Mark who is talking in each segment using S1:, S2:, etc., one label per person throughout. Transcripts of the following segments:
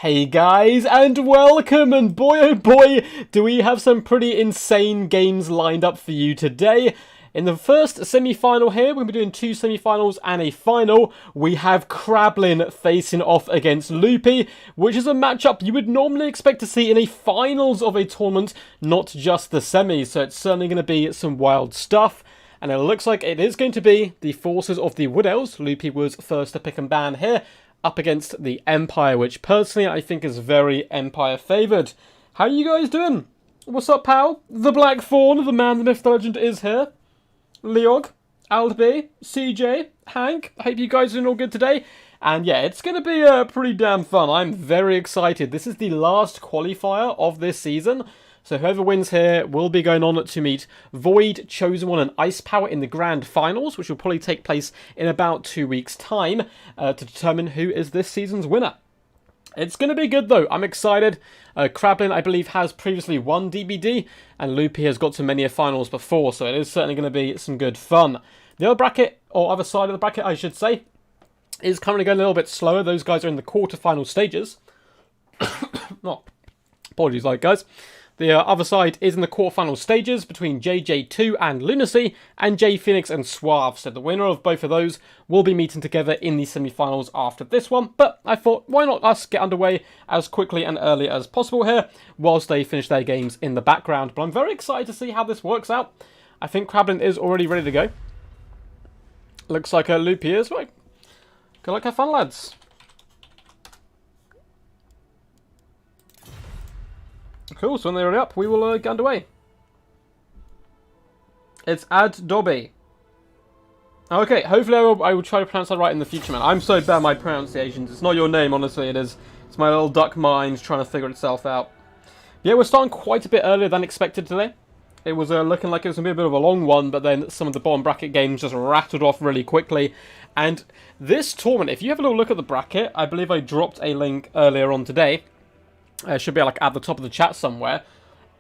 S1: Hey guys, and welcome, and boy oh boy, do we have some pretty insane games lined up for you today. In the first semi-final here, we're going to be doing two semi-finals and a final. We have Krablin facing off against Loopy, which is a matchup you would normally expect to see in a finals of a tournament, not just the semis, so it's certainly going to be some wild stuff. And it looks like it is going to be the forces of the Wood Elves. Loopy was first to pick and ban here, up against the Empire, which personally I think is very Empire favoured. How are you guys doing? What's up, pal? The Black Fawn, the man, the myth, the legend is here. Leog, Aldby, CJ, Hank, I hope you guys are doing all good today. And yeah, it's going to be pretty damn fun. I'm very excited. This is the last qualifier of this season. So whoever wins here will be going on to meet Void, Chosen One, and Ice Power in the Grand Finals, which will probably take place in about 2 weeks' time to determine who is this season's winner. It's going to be good, though. I'm excited. Krablin, I believe, has previously won DBD, and Loopy has got to many finals before, so it is certainly going to be some good fun. The other bracket, or other side of the bracket, I should say, is currently going a little bit slower. Those guys are in the quarterfinal stages. Oh, apologies, guys. The other side is in the quarterfinal stages between JJ2 and Lunacy, and J Phoenix and Suave. So the winner of both of those will be meeting together in the semi-finals after this one. But I thought, why not us get underway as quickly and early as possible here, whilst they finish their games in the background. But I'm very excited to see how this works out. I think Krablin is already ready to go. Looks like Loopy is. Right. Good luck, have fun, lads. Cool, so when they're up, we will get underway. It's Ad Dobby. Okay, hopefully I will try to pronounce that right in the future, man. I'm so bad at my pronunciations. It's not your name, honestly, it is. It's my little duck mind trying to figure itself out. Yeah, we're starting quite a bit earlier than expected today. It was looking like it was going to be a bit of a long one, but then some of the bottom bracket games just rattled off really quickly. And this tournament, if you have a little look at the bracket, I believe I dropped a link earlier on today. Should be like at the top of the chat somewhere.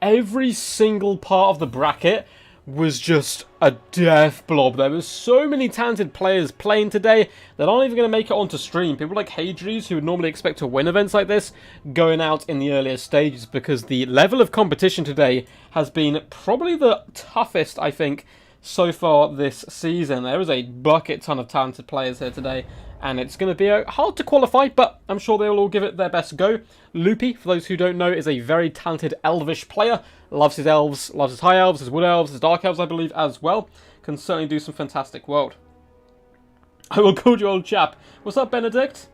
S1: Every single part of the bracket was just a death blob. There were so many talented players playing today that aren't even going to make it onto stream. People like Hadries, who would normally expect to win events like this, going out in the earlier stages because the level of competition today has been probably the toughest, I think, so far this season. There is a bucket ton of talented players here today, and it's going to be hard to qualify, but I'm sure they'll all give it their best go. Loopy, for those who don't know, is a very talented elvish player. Loves his elves, loves his high elves, his wood elves, his dark elves, I believe, as well. Can certainly do some fantastic work. I will call you old chap. What's up, Benedict?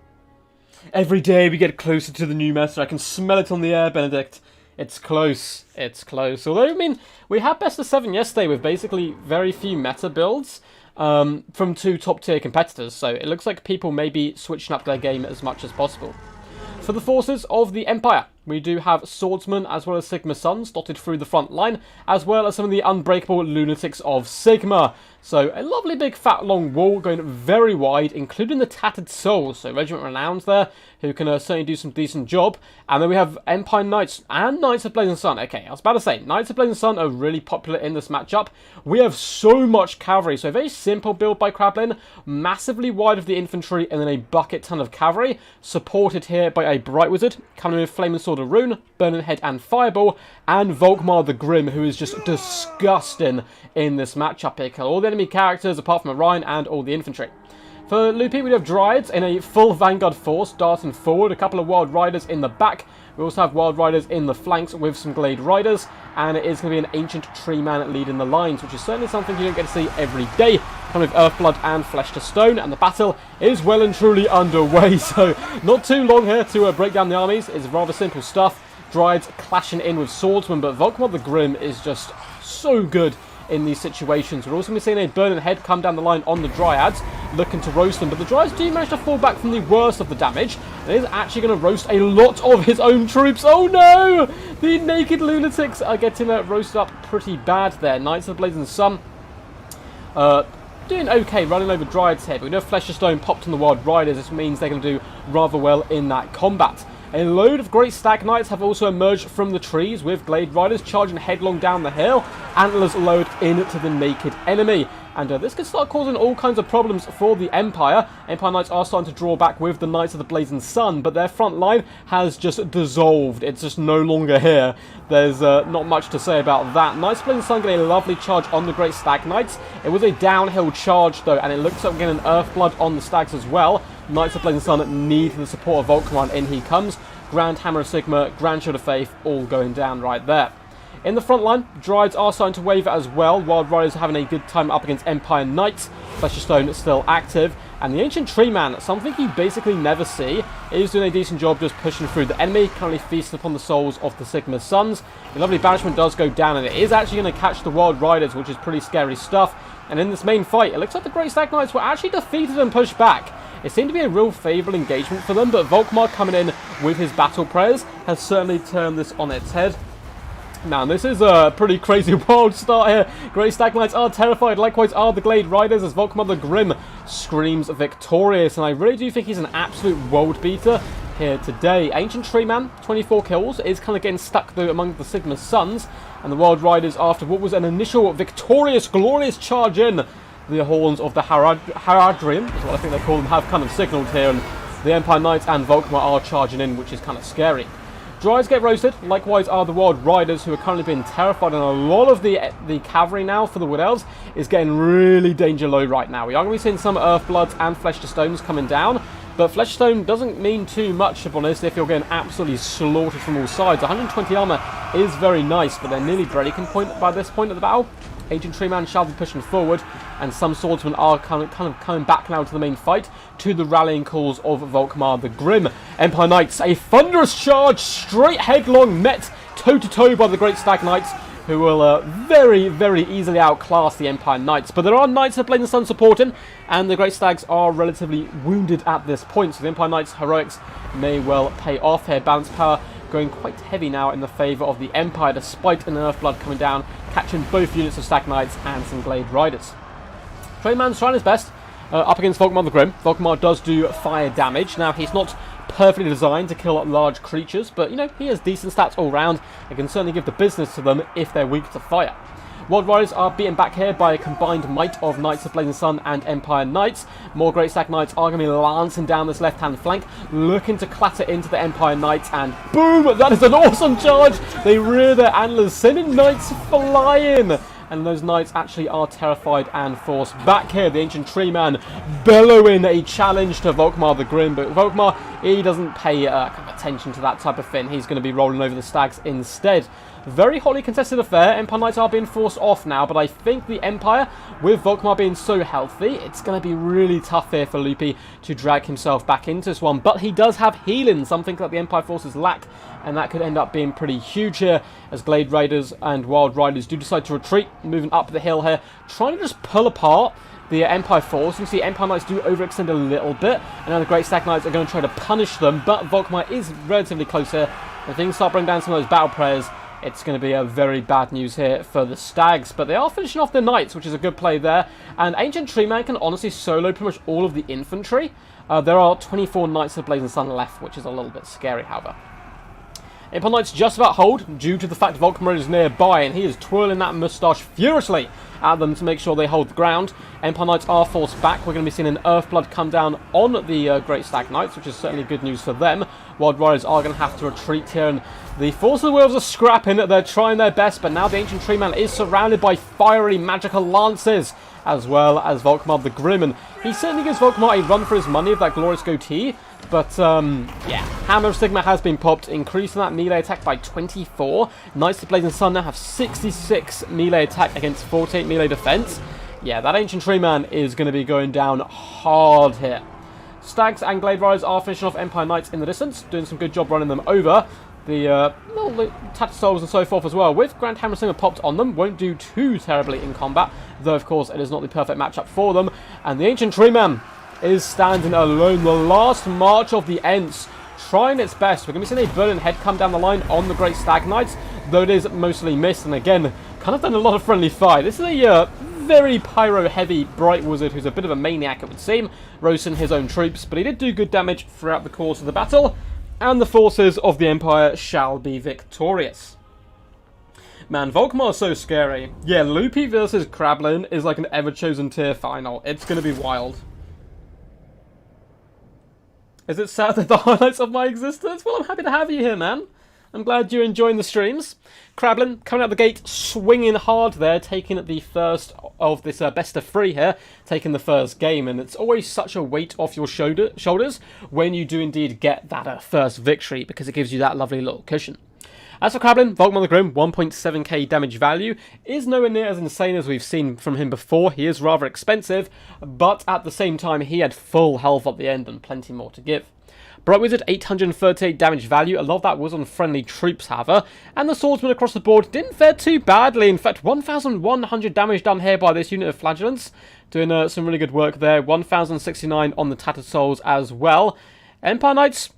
S1: Every day we get closer to the new meta. I can smell it on the air, Benedict. It's close. It's close. Although, I mean, we had best of 7 yesterday with basically very few meta builds. From two top-tier competitors, so it looks like people may be switching up their game as much as possible. For the forces of the Empire, we do have Swordsmen as well as Sigma Sons dotted through the front line, as well as some of the unbreakable lunatics of Sigma. So a lovely big fat long wall going very wide, including the Tattered Souls, so Regiment Renowned there, who can certainly do some decent job. And then we have Empire Knights and Knights of Blazing Sun. Okay, I was about to say, Knights of Blazing Sun are really popular in this matchup. We have so much cavalry, so a very simple build by Krablin, massively wide of the infantry, and then a bucket ton of cavalry, supported here by a Bright Wizard, coming with Flaming Sword of Rune, Burning Head and Fireball, and Volkmar the Grim, who is just disgusting in this matchup here. Kill all the enemy characters apart from Orion and all the infantry. For Loopy, we have Dryads in a full Vanguard force, darting forward, a couple of Wild Riders in the back. We also have Wild Riders in the flanks with some Glade Riders, and it is going to be an Ancient Tree Man leading the lines, which is certainly something you don't get to see every day. Coming with Earthblood and Flesh to Stone, and the battle is well and truly underway, so not too long here to break down the armies. It's rather simple stuff. Dryads clashing in with Swordsmen, but Volkmar the Grim is just so good in these situations. We're also going to be seeing a Burning Head come down the line on the Dryads, looking to roast them, but the Dryads do manage to fall back from the worst of the damage, and is actually going to roast a lot of his own troops. Oh no! The naked lunatics are getting roasted up pretty bad there. Knights of the Blazing Sun doing okay, running over Dryads here, but we know Flesh of Stone popped on the Wild Riders. This means they're going to do rather well in that combat. A load of great Stag Knights have also emerged from the trees, with Glade Riders charging headlong down the hill, antlers lowered into the naked enemy. And this could start causing all kinds of problems for the Empire. Empire Knights are starting to draw back with the Knights of the Blazing Sun, but their front line has just dissolved. It's just no longer here. There's not much to say about that. Knights of the Blazing Sun get a lovely charge on the Great Stag Knights. It was a downhill charge, though, and it looks like we're getting an Earthblood on the Stags as well. Knights of the Blazing Sun need the support of Volkmar, in he comes. Grand Hammer of Sigma, Grand Shield of Faith, all going down right there. In the front line, Dryades are starting to waver as well. Wild Riders are having a good time up against Empire Knights. Flesh of Stone is still active. And the Ancient Tree Man, something you basically never see, is doing a decent job just pushing through the enemy, currently feasting upon the souls of the Sigma Sons. The lovely banishment does go down, and it is actually going to catch the Wild Riders, which is pretty scary stuff. And in this main fight, it looks like the Great Stag Knights were actually defeated and pushed back. It seemed to be a real favourable engagement for them, but Volkmar coming in with his battle prayers has certainly turned this on its head. Now, this is a pretty crazy wild start here. Great Stag Knights are terrified, likewise are the Glade Riders, as Volkmar the Grim screams victorious. And I really do think he's an absolute world beater here today. Ancient Tree Man, 24 kills, is kind of getting stuck though among the Sigma Sons. And the Wild Riders, after what was an initial victorious, glorious charge in, the horns of the Haradrim, is what I think they call them, have kind of signalled here. And the Empire Knights and Volkmar are charging in, which is kind of scary. Dryades get roasted, likewise are the Wild Riders, who are currently being terrified, and a lot of the cavalry now for the Wood Elves is getting really danger low right now. We are going to be seeing some Earthbloods and Flesh to Stones coming down, but Flesh to Stone doesn't mean too much, to be honest, if you're getting absolutely slaughtered from all sides. 120 armor is very nice, but they're nearly breaking point by this point of the battle. Ancient Tree Man shall be pushing forward, and some swordsmen are kind of coming back now to the main fight, to the rallying calls of Volkmar the Grim. Empire Knights, a thunderous charge, straight headlong, met toe-to-toe by the Great Stag Knights, who will very, very easily outclass the Empire Knights. But there are Knights of the Blazing Sun supporting, and the Great Stags are relatively wounded at this point, so the Empire Knights' heroics may well pay off here. Balance power going quite heavy now in the favour of the Empire, despite an Earthblood coming down, catching both units of Stag Knights and some Glade Riders. Trainman's trying his best up against Volkmar the Grim. Volkmar does do fire damage. Now, he's not perfectly designed to kill large creatures, but, you know, he has decent stats all round and can certainly give the business to them if they're weak to fire. Wild Riders are beaten back here by a combined might of Knights of Blazing Sun and Empire Knights. More Great Stag Knights are going to be lancing down this left-hand flank, looking to clatter into the Empire Knights, and boom! That is an awesome charge! They rear their antlers, sending Knights flying! And those Knights actually are terrified and forced back here. The Ancient Tree Man bellowing a challenge to Volkmar the Grim, but Volkmar, he doesn't pay kind of attention to that type of thing. He's going to be rolling over the Stags instead. Very hotly contested affair. Empire Knights are being forced off now, but I think the Empire, with Volkmar being so healthy, it's going to be really tough here for Loopy to drag himself back into this one. But he does have healing, something that the Empire forces lack, and that could end up being pretty huge here as Glade Raiders and Wild Riders do decide to retreat, moving up the hill here, trying to just pull apart the Empire force. You can see Empire Knights do overextend a little bit, and now the Great Stag Knights are going to try to punish them, but Volkmar is relatively close here. When things start bringing down some of those battle prayers, it's going to be a very bad news here for the Stags, but they are finishing off the Knights, which is a good play there, and Ancient Tree Man can honestly solo pretty much all of the infantry. There are 24 Knights of Blazing Sun left, which is a little bit scary, however. Empire Knights just about hold, due to the fact Volkmar is nearby, and he is twirling that moustache furiously at them to make sure they hold the ground. Empire Knights are forced back. We're going to be seeing an Earthblood come down on the Great Stag Knights, which is certainly good news for them. Wild Riders are going to have to retreat here, and the Force of the Wolves are scrapping. They're trying their best, but now the Ancient Tree Man is surrounded by fiery magical lances, as well as Volkmar the Grim, and he certainly gives Volkmar a run for his money of that glorious goatee. But, yeah, Hammer of Sigma has been popped, increasing that melee attack by 24. Knights of Blazing Sun now have 66 melee attack against 48 melee defense. Yeah, that Ancient Tree Man is going to be going down hard here. Stags and Glade Riders are finishing off Empire Knights in the distance, doing some good job running them over. The little Tattered Souls and so forth as well, with Grand Hammer of Sigma popped on them, won't do too terribly in combat, though of course it is not the perfect matchup for them. And the Ancient Tree Man is standing alone. The last march of the Ents, trying its best. We're going to be seeing a Burning Head come down the line on the Great Stag Knights, though it is mostly missed, and again, kind of done a lot of friendly fire. This is a very pyro-heavy Bright Wizard who's a bit of a maniac, it would seem, roasting his own troops, but he did do good damage throughout the course of the battle, and the forces of the Empire shall be victorious. Man, Volkmar's so scary. Yeah, Loopy versus Krablin is like an ever-chosen tier final. It's gonna be wild. Is it sad that the highlights of my existence? Well, I'm happy to have you here, man. I'm glad you're enjoying the streams. Krablin coming out the gate, swinging hard there, taking the first of this best of three here, taking the first game, and it's always such a weight off your shoulders when you do indeed get that first victory, because it gives you that lovely little cushion. As for Krablin, Volkmar the Grim, 1.7k damage value, is nowhere near as insane as we've seen from him before. He is rather expensive, but at the same time, he had full health at the end and plenty more to give. Bright Wizard, 838 damage value. A lot of that was on friendly troops, however. And the Swordsman across the board didn't fare too badly. In fact, 1,100 damage done here by this unit of Flagellants. Doing some really good work there. 1,069 on the Tattered Souls as well. Empire Knights,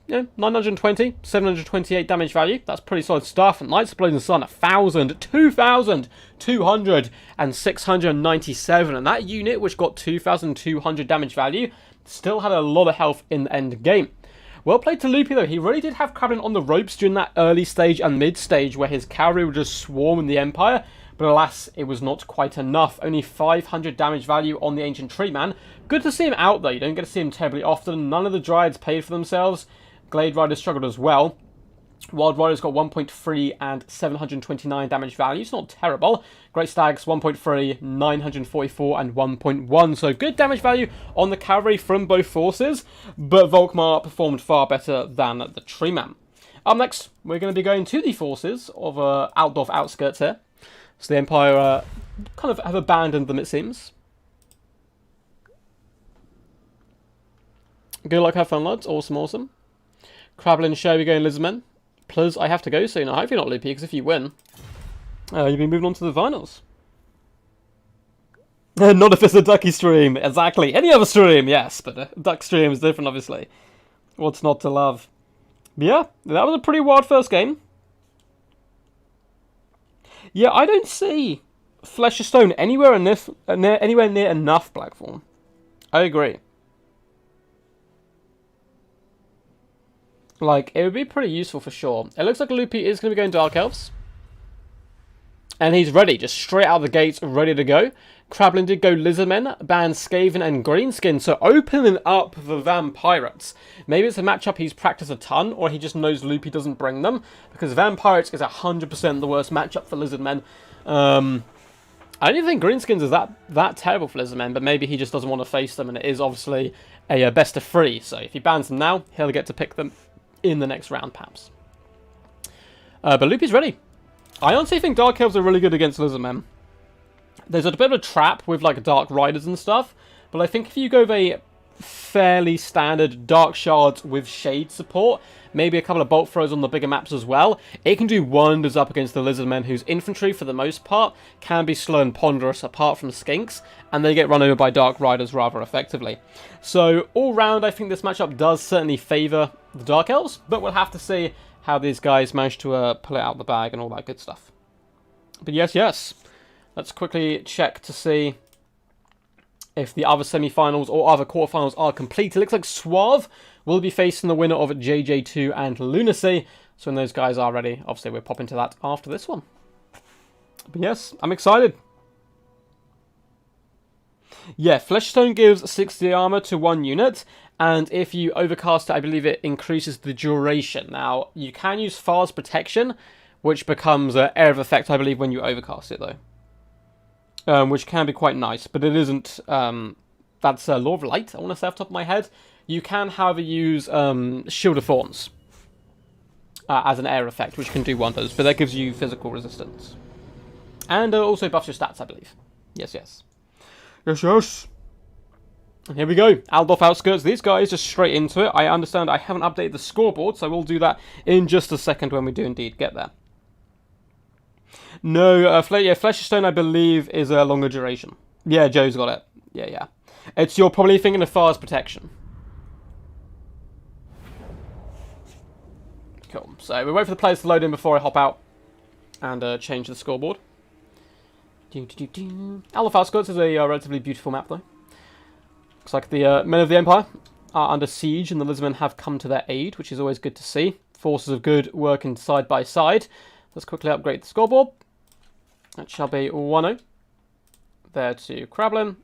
S1: 920, 728 damage value. That's pretty solid stuff. And Knights of Blood and Sun, 1,000, 2,200, and 697. And that unit, which got 2,200 damage value, still had a lot of health in the end game. Well played to Loopy though. He really did have Krablin on the ropes during that early stage and mid stage where his cavalry would just swarm in the Empire. But alas, it was not quite enough. Only 500 damage value on the Ancient Tree Man. Good to see him out though. You don't get to see him terribly often. None of the Dryads paid for themselves. Glade Riders struggled as well. Wild Riders got 1.3 and 729 damage value. It's not terrible. Great Stags, 1.3, 944 and 1.1. So good damage value on the cavalry from both forces. But Volkmar performed far better than the Tree Man. Up next, we're going to be going to the forces of Altdorf outskirts here. So the Empire kind of have abandoned them, it seems. Good luck, have fun, lads. Awesome, awesome. Krablin, shall we go in Lizardmen? Plus, I have to go soon. I hope you're not Loopy, because if you win, you'll be moving on to the finals. Not if it's a Ducky stream. Exactly. Any other stream, yes. But a Duck stream is different, obviously. What's not to love? But yeah, that was a pretty wild first game. Yeah, I don't see Flesh of Stone anywhere near enough Blackthorn. I agree. Like, it would be pretty useful for sure. It looks like Loopy is going to be going Dark Elves. And he's ready, just straight out of the gates, ready to go. Krablin did go Lizardmen, banned Skaven and Greenskin, so opening up the Vampirates. Maybe it's a matchup he's practiced a ton, or he just knows Loopy doesn't bring them, because Vampirates is 100% the worst matchup for Lizardmen. I don't even think Greenskins is that terrible for Lizardmen, but maybe he just doesn't want to face them, and it is obviously a best of 3, so if he bans them now, he'll get to pick them in the next round, perhaps. But Loopy's ready. I honestly think Dark Elves are really good against Lizardmen. There's a bit of a trap with like Dark Riders and stuff, but I think if you go with a fairly standard Dark Shards with Shade support, maybe a couple of Bolt Throws on the bigger maps as well, it can do wonders up against the Lizardmen, whose infantry, for the most part, can be slow and ponderous apart from Skinks, and they get run over by Dark Riders rather effectively. So, all round, I think this matchup does certainly favour the Dark Elves, but we'll have to see how these guys manage to pull it out of the bag and all that good stuff. But yes. Let's quickly check to see if the other semi-finals or other quarterfinals are complete. It looks like Suave will be facing the winner of JJ2 and Lunacy. So when those guys are ready, obviously we'll pop into that after this one. But yes, I'm excited. Yeah, Fleshstone gives 60 armor to 1 unit. And if you overcast it, I believe it increases the duration. Now, you can use Fast Protection, which becomes an Air of Effect, I believe, when you overcast it, though. Which can be quite nice, but it isn't... that's Law of Light, I want to say off the top of my head. You can, however, use Shield of Thorns as an air effect, which can do wonders, but that gives you physical resistance. And also buffs your stats, I believe. Yes. Yes. And here we go. Altdorf Outskirts. These guys just straight into it. I understand I haven't updated the scoreboard, so we'll do that in just a second when we do indeed get there. No, Flesh of Stone, I believe, is a longer duration. Yeah, Joe's got it. Yeah. You're probably thinking of Fast Protection. Cool. So we wait for the players to load in before I hop out and change the scoreboard. Altdorf Outskirts is a relatively beautiful map, though. Looks like the men of the Empire are under siege, and the Lizardmen have come to their aid, which is always good to see. Forces of good working side by side. Let's quickly upgrade the scoreboard. That shall be 1-0. There to Krablin.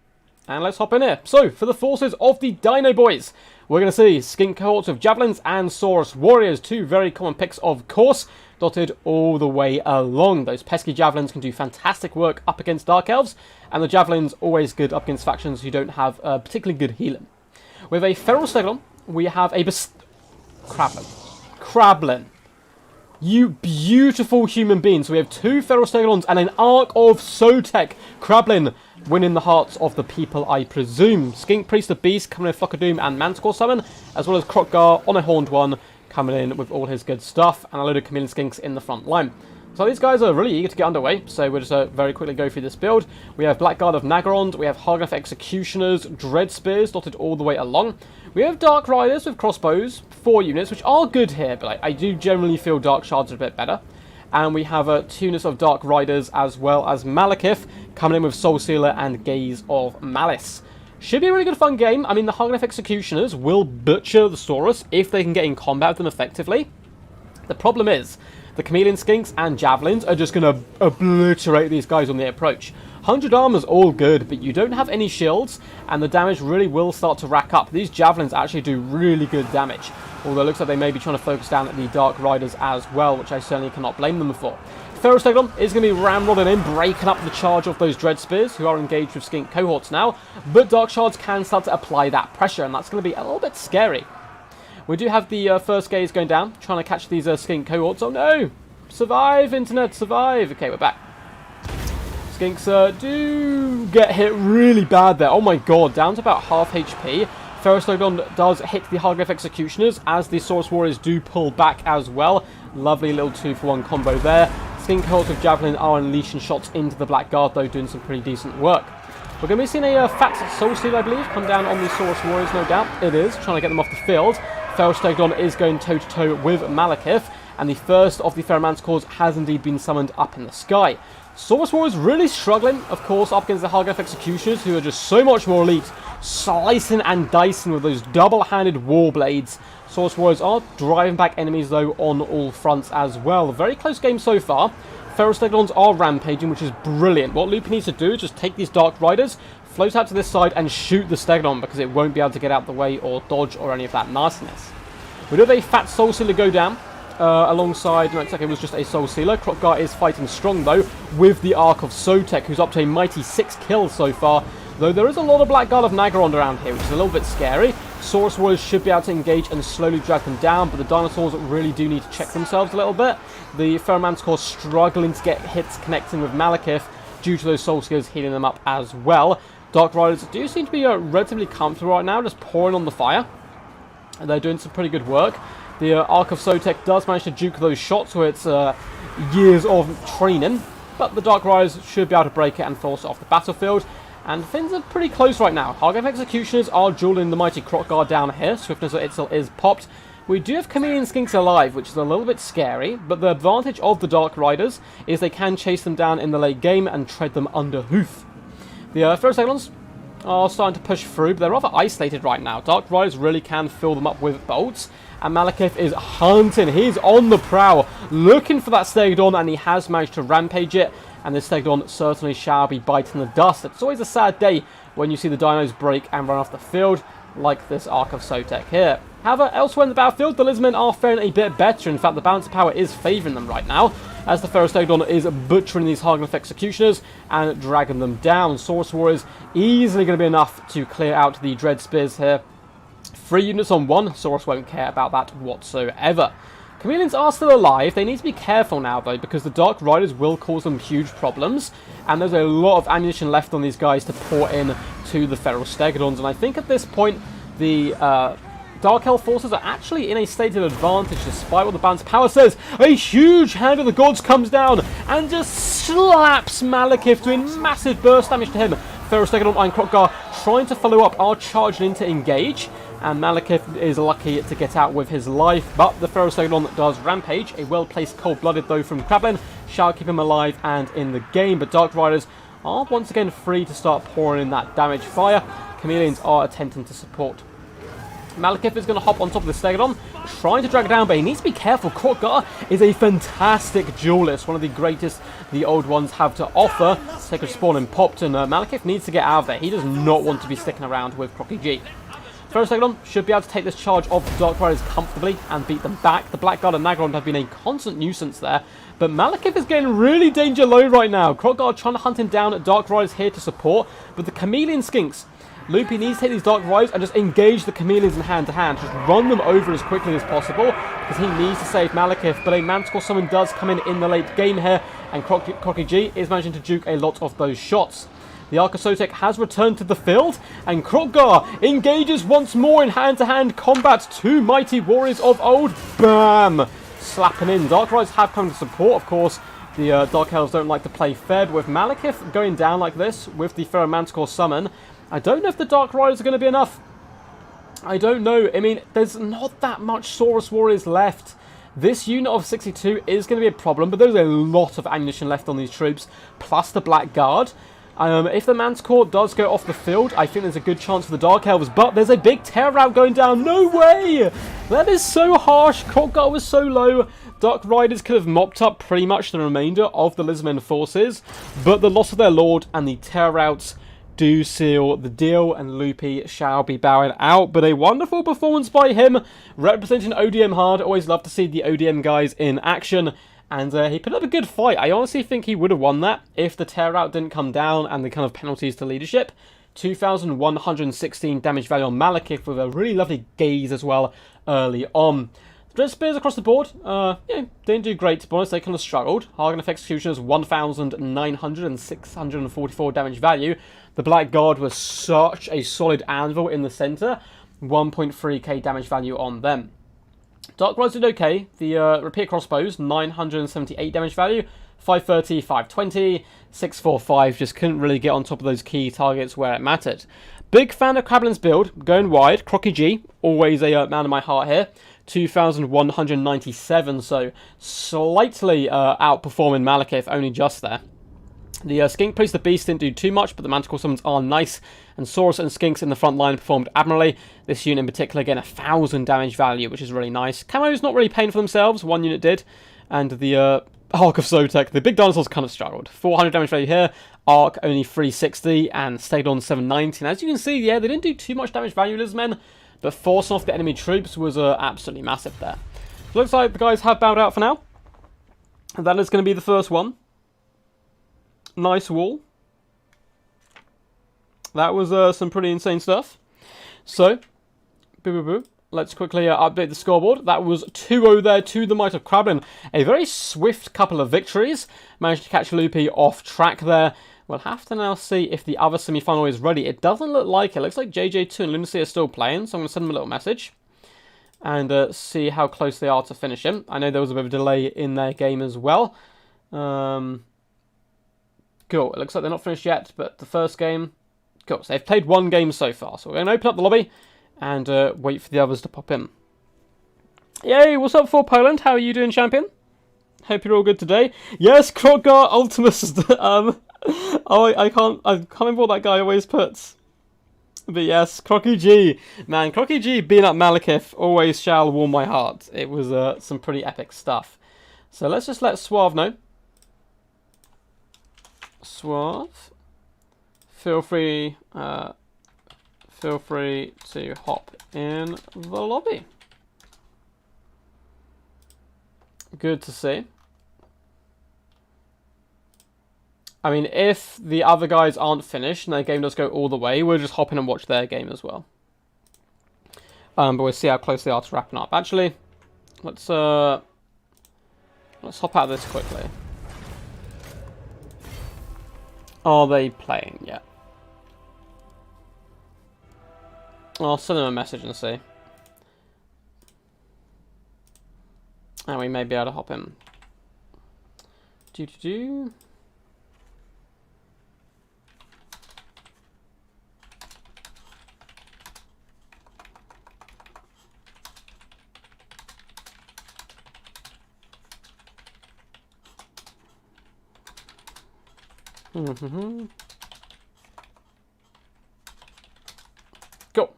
S1: And let's hop in here. So, for the forces of the Dino Boys, we're going to see Skink cohorts of Javelins and Saurus Warriors. Two very common picks, of course, dotted all the way along. Those pesky Javelins can do fantastic work up against Dark Elves, and the Javelins always good up against factions who don't have particularly good healing. With a Feral Stegodon, we have a Krablin. You beautiful human beings. So we have two Feral Stegodons and an Ark of Sotek. Krablin winning the hearts of the people, I presume. Skink Priest of Beast coming in Flock of Doom and Manticore Summon, as well as Krokgar on a Horned One coming in with all his good stuff, and a load of Chameleon Skinks in the front line. So these guys are really eager to get underway, so we'll just very quickly go through this build. We have Blackguard of Nagarond, we have Hargraf Executioners, Dread Spears dotted all the way along. We have Dark Riders with crossbows, 4 units, which are good here, but I do generally feel Dark Shards are a bit better. And we have 2 units of Dark Riders, as well as Malekith coming in with Soul Sealer and Gaze of Malice. Should be a really good fun game. I mean, the Hargraf Executioners will butcher the Saurus if they can get in combat with them effectively. The problem is, the Chameleon Skinks and Javelins are just going to obliterate these guys on the approach. 100 armor's all good, but you don't have any shields, and the damage really will start to rack up. These Javelins actually do really good damage, although it looks like they may be trying to focus down at the Dark Riders as well, which I certainly cannot blame them for. Feral Stegodon is going to be ramrodding in, breaking up the charge of those Dread Spears, who are engaged with Skink cohorts now, but Dark Shards can start to apply that pressure, and that's going to be a little bit scary. We do have the first Gaze going down, trying to catch these Skink cohorts. Oh no! Survive, Internet, survive! Okay, we're back. Skinks do get hit really bad there. Oh my god, down to about half HP. Feral Stegodon does hit the Hargraf Executioners, as the Saurus Warriors do pull back as well. Lovely little 2-for-1 combo there. Skink cohorts of Javelin are unleashing shots into the Blackguard, though, doing some pretty decent work. We're going to be seeing a fat Soul Seal, I believe, come down on the Saurus Warriors, no doubt. It is, trying to get them off the field. Feral Stegodon is going toe-to-toe with Malekith, and the first of the Manticores has indeed been summoned up in the sky. Saurus Warriors really struggling, of course, up against the Hargraf Executioners, who are just so much more elite, slicing and dicing with those double-handed war blades. Saurus Warriors are driving back enemies, though, on all fronts as well. Very close game so far. Feral Stegodons are rampaging, which is brilliant. What Lupin needs to do is just take these Dark Riders, float out to this side, and shoot the Stegodon, because it won't be able to get out the way or dodge or any of that nastiness. We do have a fat Soul Sealer go down. Alongside, no, it's like it was just a Soul Sealer. Krokgar is fighting strong, though, with the Ark of Sotek, who's up to a mighty 6 kills so far. Though there is a lot of Blackguard of Nagarond around here, which is a little bit scary. Saurus Warriors should be able to engage and slowly drag them down, but the dinosaurs really do need to check themselves a little bit. The Manticore struggling to get hits connecting with Malekith due to those Soul Sealers healing them up as well. Dark Riders do seem to be relatively comfortable right now, just pouring on the fire. And they're doing some pretty good work. The Ark of Sotek does manage to juke those shots, so it's years of training. But the Dark Riders should be able to break it and force it off the battlefield. And things are pretty close right now. Hargraf Executioners are dueling the mighty Krokgar down here. Swiftness of Itzel is popped. We do have Chameleon Skinks alive, which is a little bit scary. But the advantage of the Dark Riders is they can chase them down in the late game and tread them under hoof. The Feral Stegodons are starting to push through, but they're rather isolated right now. Dark Riders really can fill them up with bolts. And Malekith is hunting. He's on the prowl, looking for that Stegodon, and he has managed to rampage it. And this Stegodon certainly shall be biting the dust. It's always a sad day when you see the dinos break and run off the field, like this Ark of Sotek here. However, elsewhere in the battlefield, the Lizardmen are faring a bit better. In fact, the balance of power is favouring them right now, as the Feral Stegodon is butchering these Hargraf Executioners and dragging them down. Saurus Warriors easily going to be enough to clear out the Dread Spears here. 3 units on 1, Saurus won't care about that whatsoever. Chameleons are still alive. They need to be careful now, though, because the Dark Riders will cause them huge problems, and there's a lot of ammunition left on these guys to pour in to the Feral Stegodons, and I think at this point, the Dark Elf forces are actually in a state of advantage, despite what the balance of power says. A huge Hand of the Gods comes down and just slaps Malekith, doing massive burst damage to him. Feral Stegodon and Krokgar trying to follow up are charging in to engage, and Malekith is lucky to get out with his life, but the Feral Stegodon does rampage. A well-placed Cold-Blooded, though, from Krablin shall keep him alive and in the game, but Dark Riders are once again free to start pouring in that damage fire. Chameleons are attempting to support. Malekith is going to hop on top of the Stegodon, trying to drag it down, but he needs to be careful. Kroq-Gar is a fantastic duelist, one of the greatest the old ones have to offer. Sacred Spawn and popped, and Malekith needs to get out of there. He does not want to be sticking around with Crocky G. First Stegodon should be able to take this charge of the Dark Riders comfortably and beat them back. The Blackguard and Nagrond have been a constant nuisance there, but Malekith is getting really danger low right now. Kroq-Gar trying to hunt him down. Dark Riders here to support, but the Chameleon Skinks. Loopy needs to take these Dark Riders and just engage the Chameleons in hand-to-hand. Just run them over as quickly as possible, because he needs to save Malekith. But a Manticore Summon does come in the late game here, and Crocky G is managing to juke a lot of those shots. The Archosotek has returned to the field, and Kroq-Gar engages once more in hand-to-hand combat. Two mighty warriors of old. Bam! Slapping in. Dark Riders have come to support, of course. The Dark Elves don't like to play fair, but with Malekith going down like this, with the Pharaoh Manticore Summon, I don't know if the Dark Riders are going to be enough. I don't know. I mean, there's not that much Saurus Warriors left. This unit of 62 is going to be a problem, but there's a lot of ammunition left on these troops, plus the Blackguard. If the Manticore does go off the field, I think there's a good chance for the Dark Elves, but there's a big tear route going down. No way! That is so harsh. Kroq-Gar was so low. Dark Riders could have mopped up pretty much the remainder of the Lizardmen forces, but the loss of their lord and the tear routes do seal the deal, and Loopy shall be bowing out. But a wonderful performance by him, representing ODM hard. Always love to see the ODM guys in action. And he put up a good fight. I honestly think he would have won that if the tear route didn't come down and the kind of penalties to leadership. 2,116 damage value on Malekith with a really lovely gaze as well early on. The Dread Spears across the board, yeah, didn't do great to be honest. They kind of struggled. Hargan of Executioners, 1,900 and 644 damage value. The Blackguard was such a solid anvil in the centre. 1.3k damage value on them. Dark Riders did okay. The Repeat Crossbows, 978 damage value. 530, 520, 645. Just couldn't really get on top of those key targets where it mattered. Big fan of Krablin's build. Going wide. Crocky G, always a man of my heart here. 2,197, so slightly outperforming Malekith, only just there. The Skink Priest the Beast didn't do too much, but the Manticore Summons are nice, and Saurus and Skinks in the front line performed admirably. This unit in particular, again, 1,000 damage value, which is really nice. Camo's not really paying for themselves, one unit did, and the Ark of Zotek, the big dinosaurs kind of struggled. 400 damage value here, Ark only 360, and stayed on 790. And as you can see, yeah, they didn't do too much damage value, Lizardmen, but forcing off the enemy troops was absolutely massive there. So looks like the guys have bowed out for now. And that is going to be the first one. Nice wall. That was some pretty insane stuff. So, let's quickly update the scoreboard. That was 2-0 there to the Might of Krablin. A very swift couple of victories. Managed to catch Loopy off track there. We'll have to now see if the other semi-final is ready. It doesn't look like it. It looks like JJ2 and Lunacy are still playing, so I'm going to send them a little message and see how close they are to finishing. I know there was a bit of a delay in their game as well. Cool. It looks like they're not finished yet, but the first game... Cool. So they've played one game so far. So we're going to open up the lobby and wait for the others to pop in. Yay! What's up for Poland? How are you doing, champion? Hope you're all good today. Yes, Kroq-Gar Ultimus. Oh, I can't remember what that guy always puts. But yes, Crocky G. Man, Crocky G being up Malekith always shall warm my heart. It was some pretty epic stuff. So let's just let Suave know. Suave, feel free to hop in the lobby. Good to see. I mean, if the other guys aren't finished and their game does go all the way, we'll just hop in and watch their game as well. But we'll see how close they are to wrapping up. Actually, let's hop out of this quickly. Are they playing yet? I'll send them a message and see. And we may be able to hop in. Do. Go.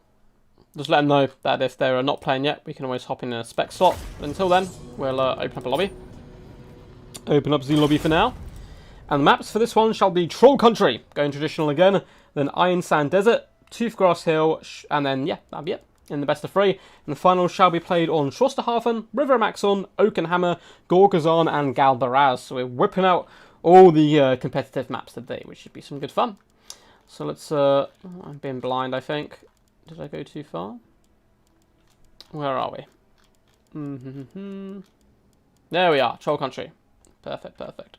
S1: just let them know that if they're not playing yet, we can always hop in a spec slot. But until then, we'll open up a lobby. Open up the lobby for now. And the maps for this one shall be Troll Country, going traditional again, then Iron Sand Desert, Toothgrass Hill, and then, yeah, that'll be it. In the best of 3. And the finals shall be played on Schlosterhafen, River Maxon, Oakenhammer, Gorgazon, and Galbaraz. So we're whipping out all the competitive maps today, which should be some good fun. So let's, I'm being blind, I think. Did I go too far? Where are we? There we are, Troll Country. Perfect, perfect.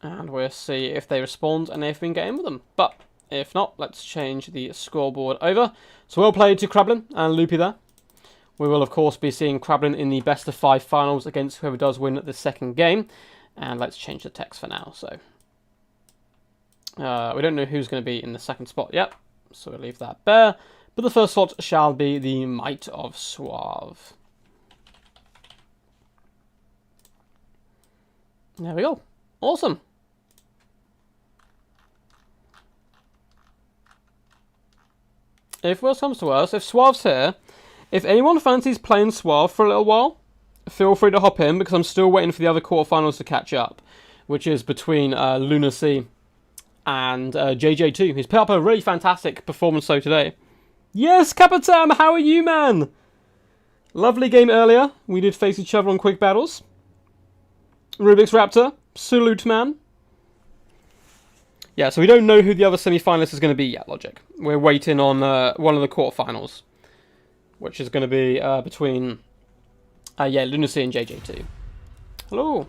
S1: And we'll see if they respond and if we can get in with them. But if not, let's change the scoreboard over. So we'll play to Krablin and Loopy there. We will, of course, be seeing Krablin in the best of 5 finals against whoever does win the second game. And let's change the text for now. So we don't know who's going to be in the second spot yet. So we'll leave that bare. But the first slot shall be the Might of Suave. There we go. Awesome. If worse comes to worse, if Suave's here, if anyone fancies playing Suave for a little while, feel free to hop in, because I'm still waiting for the other quarterfinals to catch up, which is between Lunacy and JJ2, who's put up a really fantastic performance so today. Yes, Capitam, how are you, man? Lovely game earlier. We did face each other on quick battles. Rubik's Raptor, salute, man. Yeah, so we don't know who the other semi-finalist is going to be yet, Logic. We're waiting on one of the quarterfinals, which is going to be between, Lunacy and JJ2. Hello.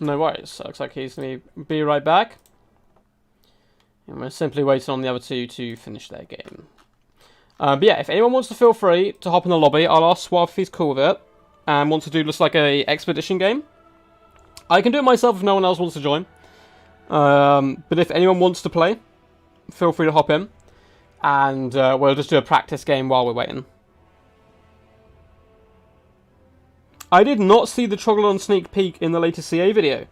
S1: No worries. So it looks like he's going to be right back. And we're simply waiting on the other two to finish their game. But yeah, if anyone wants to feel free to hop in the lobby, I'll ask Suave if he's cool with it. And want to do just like a expedition game. I can do it myself if no one else wants to join. But if anyone wants to play, feel free to hop in. And we'll just do a practice game while we're waiting. I did not see the Troglodon sneak peek in the latest CA video.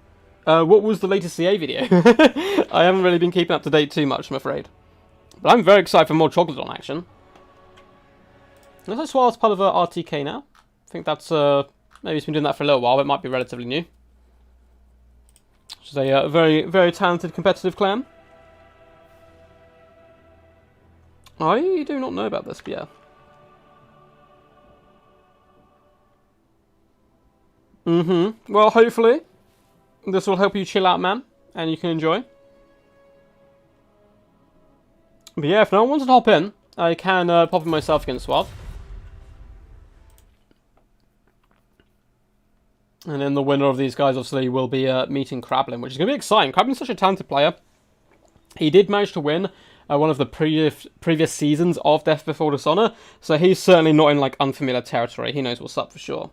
S1: What was the latest CA video? I haven't really been keeping up to date too much, I'm afraid. But I'm very excited for more Troglodon action. Looks like Suave's part of RTK now. I think that's, maybe he's been doing that for a little while, but it might be relatively new. Which is a very, very talented competitive clan. I do not know about this, but yeah. Well, hopefully, this will help you chill out, man, and you can enjoy. But yeah, if no one wants to hop in, I can pop in myself against Suave. And then the winner of these guys, obviously, will be meeting Krablin, which is going to be exciting. Krablin's such a talented player. He did manage to win one of the previous seasons of Death Before Dishonour, so he's certainly not in, like, unfamiliar territory. He knows what's up for sure.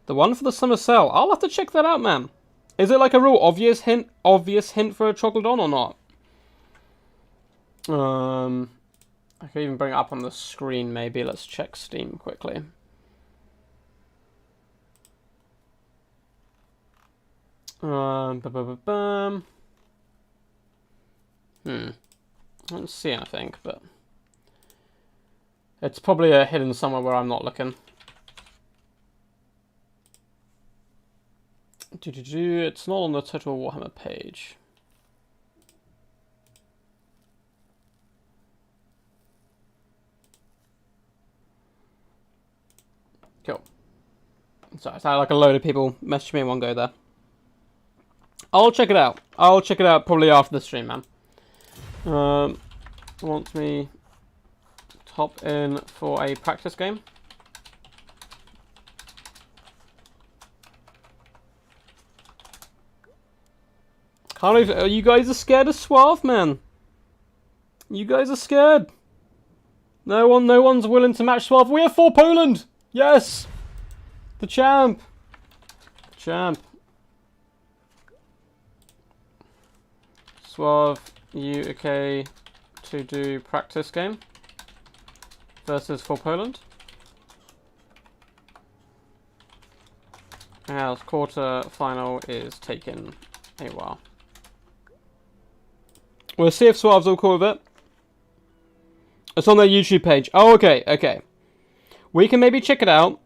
S1: The one for the summer sale. I'll have to check that out, man. Is it, like, a real obvious hint for a Troglodon or not? I could even bring it up on the screen, maybe. Let's check Steam quickly. I don't see anything, but it's probably hidden somewhere where I'm not looking. It's not on the Total Warhammer page. Cool. Sorry, I had like a load of people message me in one go there. I'll check it out. I'll check it out probably after the stream, man. Want me to hop in for a practice game? Can't even, you guys are scared of Suave, man. You guys are scared. No one's willing to match Suave. We are for Poland. Yes, the champ. Champ. Suave, you okay to do practice game versus for Poland? As quarter final is taken. Hey, wow. We'll see if Suave's all cool with it. It's on their YouTube page. Oh, okay, okay. We can maybe check it out.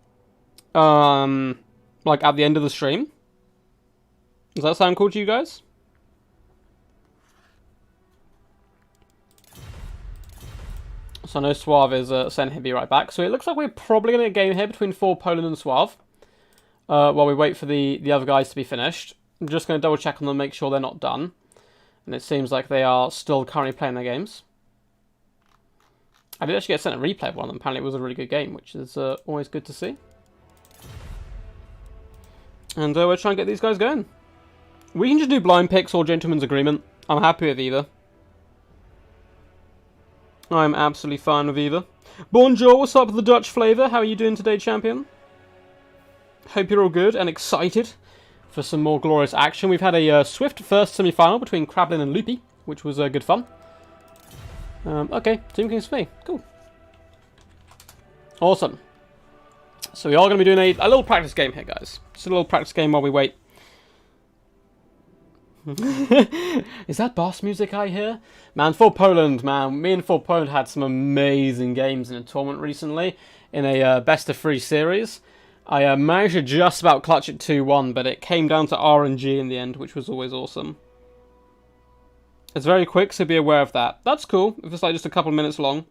S1: Like at the end of the stream. Does that sound cool to you guys? So I know Suave is saying he'll be right back. So it looks like we're probably going to get a game here between 4 Poland and Suave. While we wait for the other guys to be finished. I'm just going to double check on them, make sure they're not done. And it seems like they are still currently playing their games. I did actually get sent a replay of one of them. Apparently it was a really good game, which is always good to see. And we're trying to get these guys going. We can just do blind picks or gentleman's agreement. I'm happy with either. I'm absolutely fine with either. Bonjour, what's up with the Dutch flavour? How are you doing today, champion? Hope you're all good and excited for some more glorious action. We've had a swift first semi-final between Krablin and Loopy, which was good fun. Okay, Team Kings for me. Cool. Awesome. So we are going to be doing a little practice game here, guys. Just a little practice game while we wait. Is that boss music I hear? Man, for Poland, man. Me and for Poland had some amazing games in a tournament recently. In a best-of-3 series. I managed to just about clutch it 2-1, but it came down to RNG in the end, which was always awesome. It's very quick, so be aware of that. That's cool, if it's like just a couple of minutes long.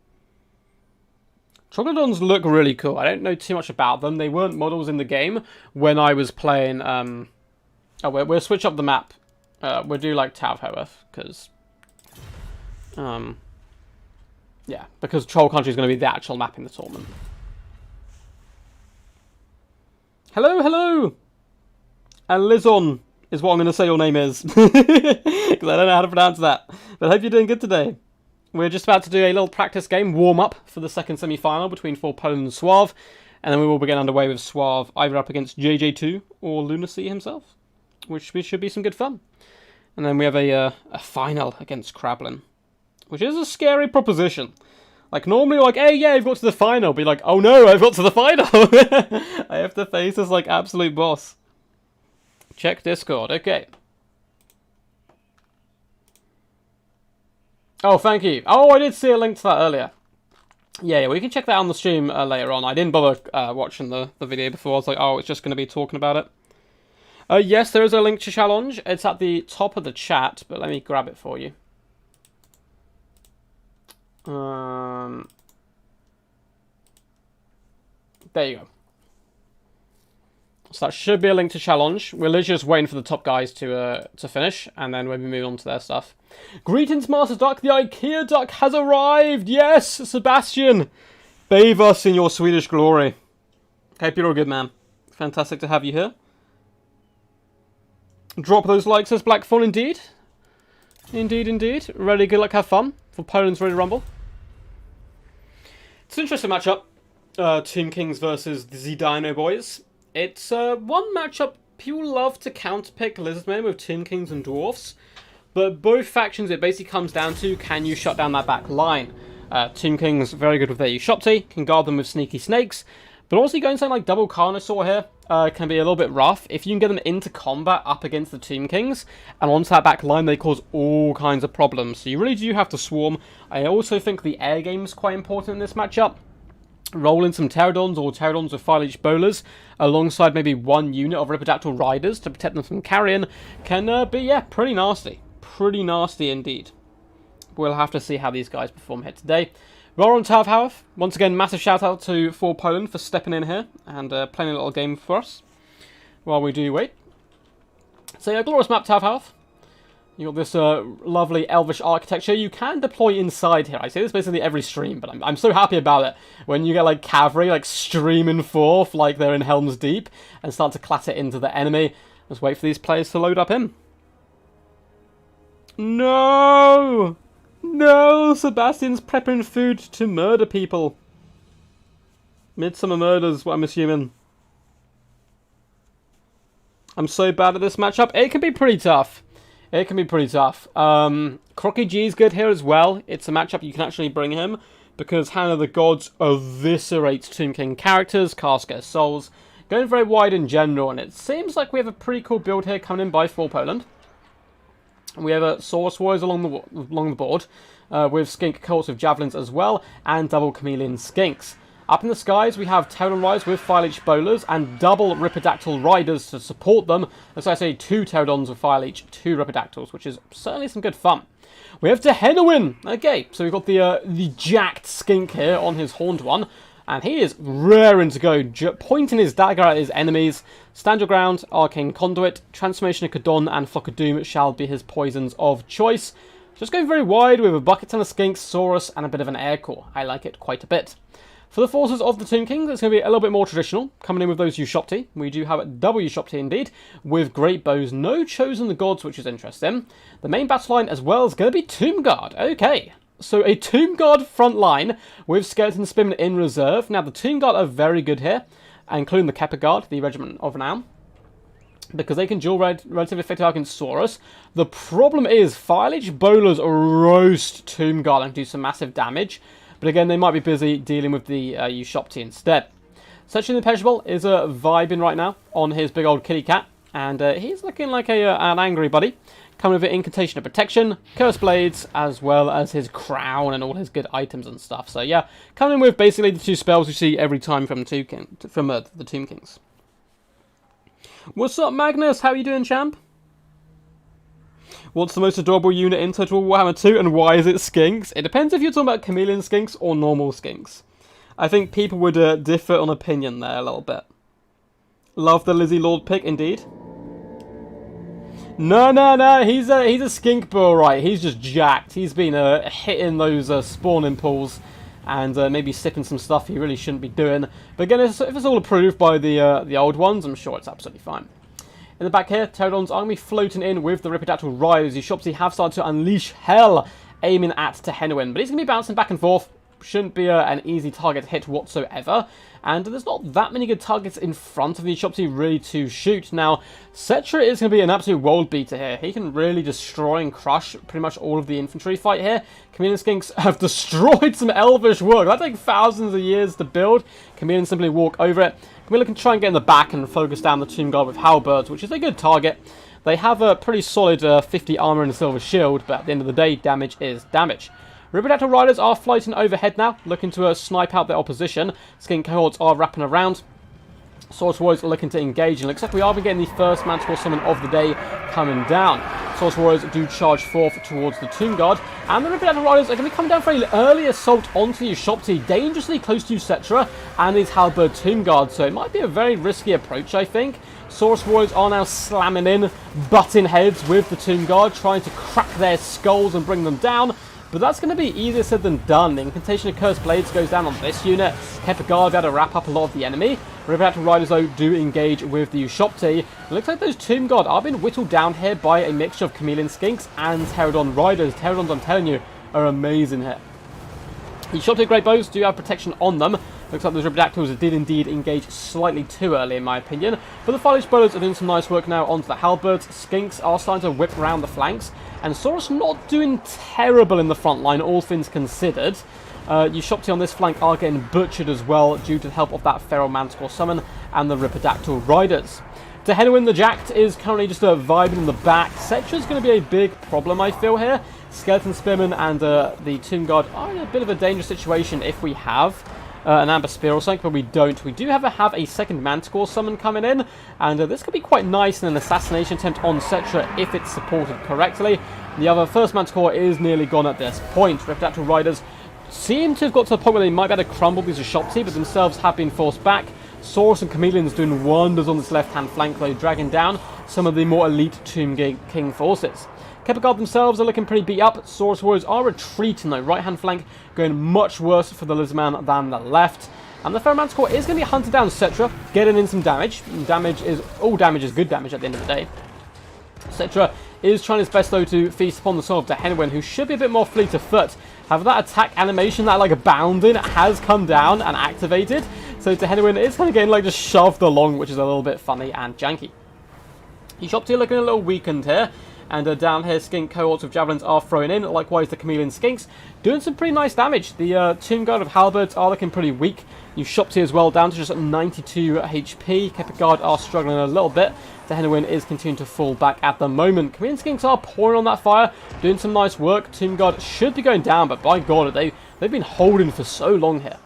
S1: Troglodons look really cool. I don't know too much about them. They weren't models in the game when I was playing... Oh, we'll switch up the map. We'll do like Tavhoeth, because... yeah, because Troll Country is going to be the actual map in the tournament. Hello, hello! And Lizon is what I'm going to say your name is. Because I don't know how to pronounce that. But I hope you're doing good today. We're just about to do a little practice game, warm-up, for the second semi-final between 4 Poland and Suave. And then we will begin underway with Suave either up against JJ2 or Lunacy himself. Which should be some good fun. And then we have a final against Krablin. Which is a scary proposition. Like, normally, like, hey, yeah, I've got to the final. Be like, oh no, I've got to the final. I have to face this, like, absolute boss. Check Discord. Okay. Oh, thank you. Oh, I did see a link to that earlier. Yeah, we can check that on the stream later on. I didn't bother watching the video before. I was like, oh, it's just going to be talking about it. Yes, there is a link to challenge. It's at the top of the chat, but let me grab it for you. There you go. So that should be a link to challenge. We're literally just waiting for the top guys to finish, and then we'll be moving on to their stuff. Greetings, Master Duck. The IKEA Duck has arrived. Yes, Sebastian. Bathe us in your Swedish glory. Hope you're all good, man. Fantastic to have you here. Drop those likes, says Blackthorn, indeed. Indeed, indeed. Ready, good luck, have fun. For Poland's Ready to Rumble. It's an interesting matchup. Team Kings versus the Dino Boys. It's one matchup people love to counterpick Lizardmen with Team Kings and Dwarfs. But both factions, it basically comes down to, can you shut down that back line? Team Kings, very good with their Ushopti, can guard them with Sneaky Snakes. But also going something like Double Carnosaur here can be a little bit rough. If you can get them into combat up against the Team Kings and onto that back line, they cause all kinds of problems. So you really do have to swarm. I also think the air game is quite important in this matchup. Roll in some Pterodons or Pterodons with Fire-Leech Bowlers alongside maybe one unit of Ripidactyl Riders to protect them from carrion can be, yeah, pretty nasty. Pretty nasty indeed. We'll have to see how these guys perform here today. We're on Tavhoeth. Once again, massive shout out to 4 Poland for stepping in here and playing a little game for us while we do wait. So yeah, glorious map Tavhoeth. You got this lovely elvish architecture. You can deploy inside here. I say this basically every stream, but I'm so happy about it. When you get like cavalry like streaming forth like they're in Helm's Deep and start to clatter into the enemy. Let's wait for these players to load up in. No! No! Sebastian's prepping food to murder people. Midsummer Murders, what I'm assuming. I'm so bad at this matchup. It can be pretty tough. It can be pretty tough. Crocky G is good here as well. It's a matchup you can actually bring him because Hand of the Gods eviscerates Tomb King characters, Casket Souls, going very wide in general, and it seems like we have a pretty cool build here coming in by 4 Poland. We have Saurus Warriors along the board, with skink cohorts with javelins as well, and double chameleon skinks. Up in the skies, we have Pterodon Riders with Fire-Leech bowlers and double Ripidactyl Riders to support them. As I say, 2 Pterodons with Fire-Leech, 2 Ripidactyls, which is certainly some good fun. We have Dishonour. Okay, so we've got the jacked skink here on his horned one, and he is raring to go, pointing his dagger at his enemies. Stand your ground, Arcane Conduit, Transformation of Kadon, and Flock of Doom shall be his poisons of choice. Just going very wide with a bucket ton of skinks, Saurus, and a bit of an air core. I like it quite a bit. For the forces of the Tomb Kings, it's going to be a little bit more traditional, coming in with those Ushopti. We do have a double Ushopti indeed, with great bows, no Chosen the Gods, which is interesting. The main battle line as well is going to be Tomb Guard. Okay, so a Tomb Guard front line with Skeleton Spearmen in reserve. Now, the Tomb Guard are very good here, including the Kepper Guard, the Regiment of Renown, because they can duel relatively effectively against Saurus. The problem is, Fire-Leech bowlers roast Tomb Guard and do some massive damage. But again, they might be busy dealing with the Ushopti instead. Searching the Impenetrable is vibing right now on his big old kitty cat. And he's looking like an angry buddy. Coming with an Incantation of Protection, Cursed Blades, as well as his crown and all his good items and stuff. So yeah, coming in with basically the 2 spells you see every time from the Tomb Kings. What's up, Magnus? How are you doing, champ? What's the most adorable unit in Total Warhammer 2, and why is it skinks? It depends if you're talking about chameleon skinks or normal skinks. I think people would differ on opinion there a little bit. Love the Lizzie Lord pick, indeed. No, he's a skink bull, right? He's just jacked. He's been hitting those spawning pools and maybe sipping some stuff he really shouldn't be doing. But again, if it's all approved by the old ones, I'm sure it's absolutely fine. In the back here, Pterodons are going to be floating in with the Ripidactyl Riders. Ushopti have started to unleash hell, aiming at Tehenwin. But he's going to be bouncing back and forth. Shouldn't be an easy target to hit whatsoever. And there's not that many good targets in front of the Ushopti really to shoot. Now, Cetra is going to be an absolute world beater here. He can really destroy and crush pretty much all of the infantry fight here. Chameleon Skinks have destroyed some Elvish work. That takes thousands of years to build. Chameleon simply walk over it. Camilla can try and get in the back and focus down the Tomb Guard with Halberds, which is a good target. They have a pretty solid 50 armor and a silver shield, but at the end of the day, damage is damage. Ripidactyl Riders are floating overhead now, looking to snipe out their opposition. Skink cohorts are wrapping around. Saurus Warriors are looking to engage, and it looks like we are getting the first Manticore Summon of the day coming down. Saurus Warriors do charge forth towards the Tomb Guard, and the Ripidactyl Riders are going to be coming down for an early assault onto the Ushopti, dangerously close to Cetra and his Halberd Tomb Guard, so it might be a very risky approach, I think. Saurus Warriors are now slamming in, butting heads with the Tomb Guard, trying to crack their skulls and bring them down. But that's going to be easier said than done. The Incantation of Cursed Blades goes down on this unit. Kepper Guard able to wrap up a lot of the enemy. Ripidactyl Riders, though, do engage with the Ushopti. It looks like those Tomb Guard are being whittled down here by a mixture of Chameleon Skinks and Pterodon Riders. Pterodons, I'm telling you, are amazing here. The Ushopti Great Bows do have protection on them. Looks like those Ripidactyls did indeed engage slightly too early, in my opinion. But the Fire-Leech Bowlers are doing some nice work now onto the Halberds. Skinks are starting to whip around the flanks. And Saurus not doing terrible in the front line, all things considered. Ushopti on this flank are getting butchered as well, due to the help of that Feral Manticore Summon and the Ripidactyl Riders. Tehenwin the Jacked is currently just vibing in the back. Cetra's going to be a big problem, I feel, here. Skeleton Spearmen and the Tomb Guard are in a bit of a dangerous situation if we have an Amber Spear or something, but we don't. We do have a second Manticore Summon coming in, and this could be quite nice in an assassination attempt on Cetra if it's supported correctly. The other first Manticore is nearly gone at this point. Ripidactyl Riders seem to have got to the point where they might be able to crumble these Ushopti, but themselves have been forced back. Saurus and Chameleons doing wonders on this left-hand flank, though, dragging down some of the more elite Tomb King forces. Kepper Guard themselves are looking pretty beat up. Saurus Warriors are retreating, though. Right-hand flank going much worse for the Lizardman than the left. And the Feral Manticore is going to be hunted down Cetra, getting in some damage. All damage is good damage at the end of the day. Cetra is trying his best, though, to feast upon the soul of Tehenwin, who should be a bit more fleet of foot. However, that attack animation, that like bounding, has come down and activated. So Tehenwin is kind of getting like just shoved along, which is a little bit funny and janky. Ushopti looking a little weakened here. And down here, skink cohorts of javelins are thrown in. Likewise, the chameleon skinks doing some pretty nice damage. The tomb guard of halberds are looking pretty weak. You Shopsy as well, down to just 92 HP. Kepa guard are struggling a little bit. The Henowin is continuing to fall back at the moment. Chameleon skinks are pouring on that fire, doing some nice work. Tomb guard should be going down, but by God, they've been holding for so long here.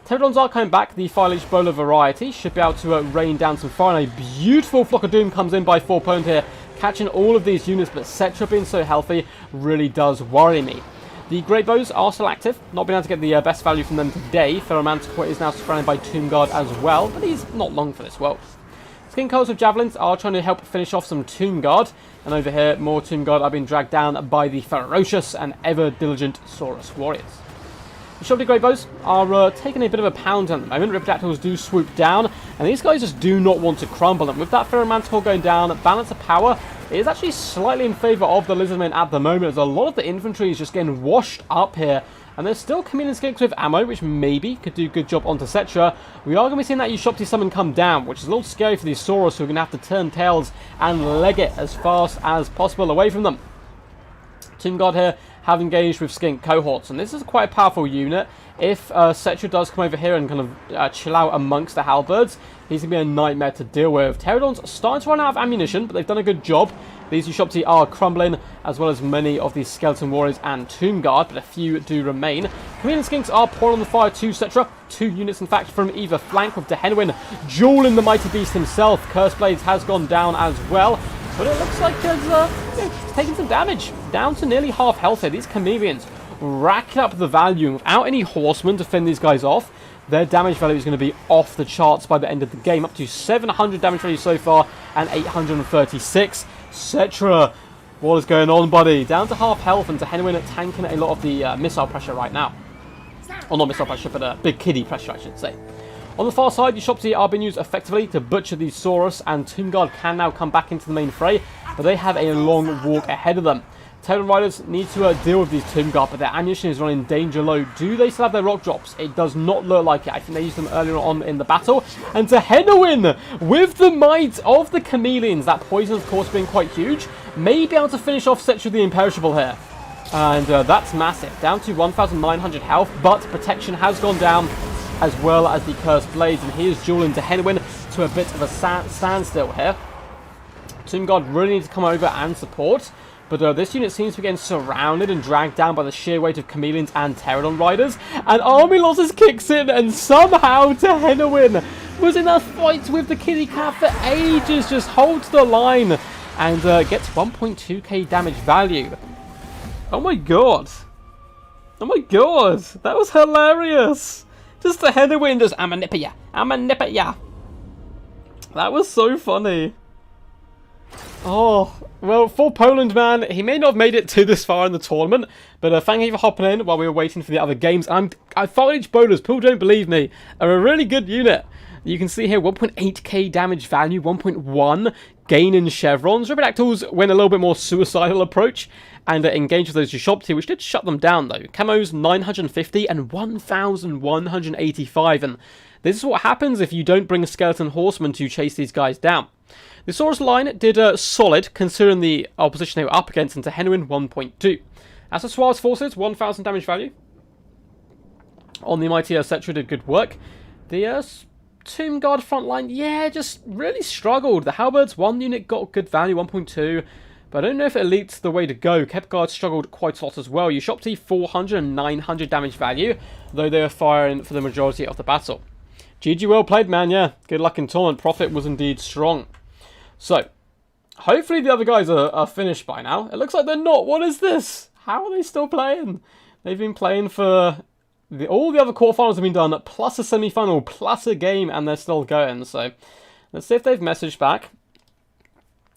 S1: Pterodons are coming back. The Fire Leech Bowler variety should be able to rain down some fire. And a beautiful Flock of Doom comes in by 4 Pwned here, catching all of these units, but Cetra being so healthy really does worry me. The Great Bows are still active, not being able to get the best value from them today. Ferromanticore is now surrounded by Tomb Guard as well, but he's not long for this world. Skin Coils of Javelins are trying to help finish off some Tomb Guard, and over here more Tomb Guard are being dragged down by the ferocious and ever-diligent Saurus Warriors. The Shovely Great Bows are taking a bit of a pound at the moment. Ripidactyls do swoop down, and these guys just do not want to crumble. And with that Ferromanticore going down, balance of power is actually slightly in favour of the Lizardmen at the moment, as a lot of the infantry is just getting washed up here. And there's still Chameleon Skinks with ammo, which maybe could do a good job onto Cetra. We are going to be seeing that Ushopti summon come down, which is a little scary for these Saurus, who are going to have to turn tails and leg it as fast as possible away from them. Tomb Guard here have engaged with skink cohorts, and this is quite a powerful unit. If Cetra does come over here and kind of chill out amongst the halberds, he's going to be a nightmare to deal with. Pterodons starting to run out of ammunition, but they've done a good job. These Ushopti are crumbling, as well as many of these Skeleton Warriors and Tomb Guard, but a few do remain. Chameleon Skinks are pouring on the fire to Cetra. 2 units, in fact, from either flank, with Dehenwin dueling the Mighty Beast himself. Curse Blades has gone down as well, but it looks like it's taking some damage. Down to nearly half health here. These Chameleons racking up the value. Without any horsemen to fend these guys off, their damage value is going to be off the charts by the end of the game. Up to 700 damage value so far, and 836. Cetra, what is going on, buddy? Down to half health, and Dehenwin tanking a lot of the missile pressure right now. Or not missile pressure, but big kiddie pressure, I should say. On the far side, Ushopti are being used effectively to butcher these Saurus, and Tomb Guard can now come back into the main fray, but they have a long walk ahead of them. Talon Riders need to deal with these Tomb Guard, but their ammunition is running danger low. Do they still have their rock drops? It does not look like it. I think they used them earlier on in the battle. And Dehenwin, with the might of the Chameleons, that poison, of course, being quite huge, may be able to finish off Cetra the Imperishable here. And that's massive. Down to 1,900 health, but protection has gone down, as well as the Cursed Blades, and he is dueling Dehenwin to a bit of a standstill here. Tomb Guard really need to come over and support, but this unit seems to be getting surrounded and dragged down by the sheer weight of Chameleons and Pterodon Riders, and Army Losses kicks in, and somehow Dehenwin was in a fight with the kitty cat for ages, just holds the line, and gets 1.2k damage value. Oh my god. Oh my god, that was hilarious. Just the Dehenwin just, I'm a nipper ya, I'm a nipper ya. That was so funny. Oh, well, for Poland, man, he may not have made it to this far in the tournament, but thank you for hopping in while we were waiting for the other games. Fire Leech Bowlers, people don't believe me, are a really good unit. You can see here 1.8k damage value, 1.1 gain in chevrons. Ripidactyls went a little bit more suicidal approach and engaged with those Ushopti, which did shut them down though. Camos 950 and 1,185, and this is what happens if you don't bring a skeleton horseman to chase these guys down. The Saurus line did solid, considering the opposition they were up against, into Dehenwin 1.2. As for Suarez forces, 1,000 damage value. On the mighty Cetra did good work. The Tomb Guard front line, yeah, just really struggled. The Halberds, 1 unit got good value, 1.2. But I don't know if Elite's the way to go. Kept Guard struggled quite a lot as well. Ushopti 400 and 900 damage value, though they were firing for the majority of the battle. GG, well played, man, yeah. Good luck in tournament. Profit was indeed strong. So, hopefully the other guys are finished by now. It looks like they're not. What is this? How are they still playing? They've been playing for... all the other quarterfinals have been done, plus a semi-final, plus a game, and they're still going. So, let's see if they've messaged back.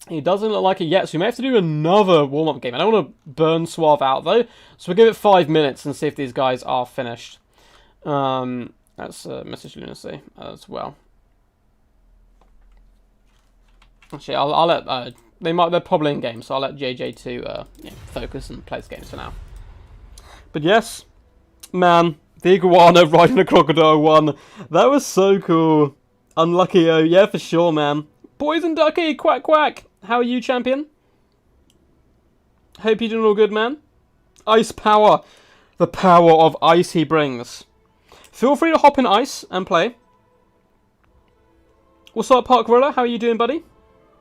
S1: He doesn't look like it yet, so we may have to do another warm-up game. I don't want to burn Suave out, though. So we'll give it 5 minutes and see if these guys are finished. Let's message Lunacy as well. Actually, I'll let they're probably in game, so I'll let JJ2 focus and play this games for now. But yes, man, the iguana riding a crocodile won. That was so cool. Unlucky, oh yeah, for sure, man. Poison Ducky, quack quack. How are you, champion? Hope you're doing all good, man. Ice power. The power of ice he brings. Feel free to hop in ice and play. What's up, Park Gorilla? How are you doing, buddy?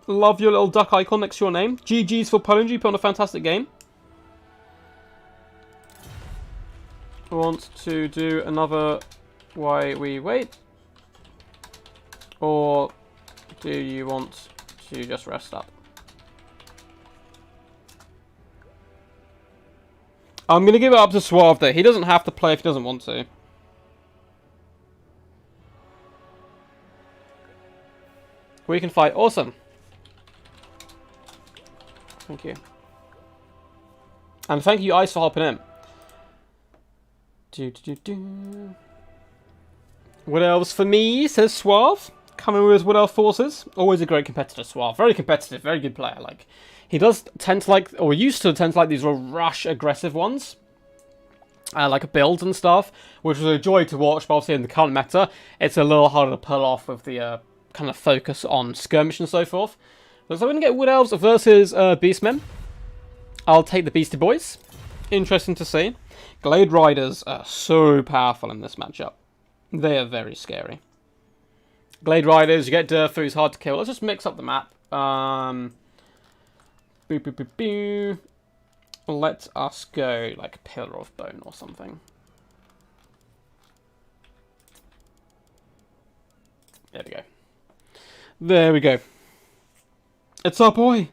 S1: Love your little duck icon next to your name. GG's for Poland. You put on a fantastic game. Want to do another while we wait? Or do you want to just rest up? I'm going to give it up to Suave, though. He doesn't have to play if he doesn't want to. We can fight. Awesome. Thank you. And thank you, Ice, for hopping in. Wood Elves for me, says Suave. Coming with his Wood Elf forces. Always a great competitor, Suave. Very competitive, very good player. Like, he does tend to like, or used to tend to like these real rush aggressive ones. Like builds and stuff, which was a joy to watch, but obviously in the current meta, it's a little harder to pull off with the kind of focus on skirmish and so forth. So we're going to get Wood Elves versus Beastmen. I'll take the Beastie Boys. Interesting to see. Glade Riders are so powerful in this matchup. They are very scary. Glade Riders, you get Durfu, who's hard to kill. Let's just mix up the map. Boo, boo, boo, boo. Let us go like Pillar of Bone or something. There we go. There we go. It's our boy.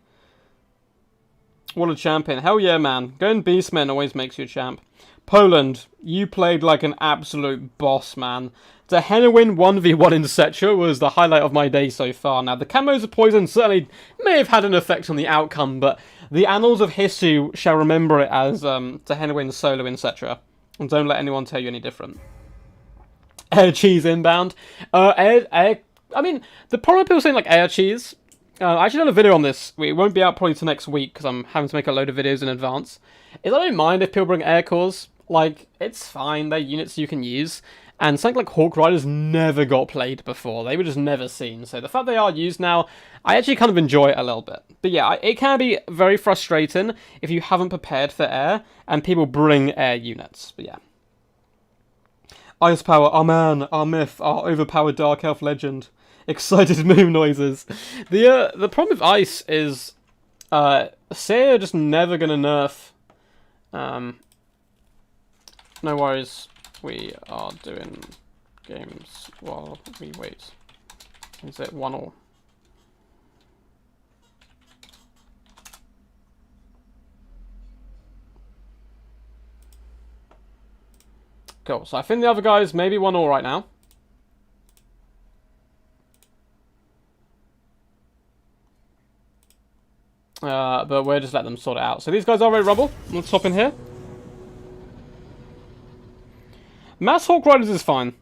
S1: What a champion. Hell yeah, man. Going Beastmen always makes you a champ. Poland, you played like an absolute boss, man. The Henowin 1v1 in Setra was the highlight of my day so far. Now, the camos of poison certainly may have had an effect on the outcome, but the annals of history shall remember it as the Henowin solo in Setra. And don't let anyone tell you any different. Air cheese inbound. I mean, the problem with people saying like air cheese, I actually done a video on this. It won't be out probably till next week because I'm having to make a load of videos in advance. I don't mind if people bring air cores. Like, it's fine. They're units you can use. And something like Hawk Riders never got played before. They were just never seen. So the fact they are used now, I actually kind of enjoy it a little bit. But yeah, it can be very frustrating if you haven't prepared for air and people bring air units. But yeah. Ice Power, our man, our myth, our overpowered Dark Elf legend. Excited moon noises. The problem with Ice is Seer just never gonna nerf. No worries. We are doing games while we wait. Is it 1-1? Cool. So I think the other guys maybe 1-1 right now. But we'll just let them sort it out. So these guys are ready to rumble. Let's hop in here. Mass Hawk Riders is fine.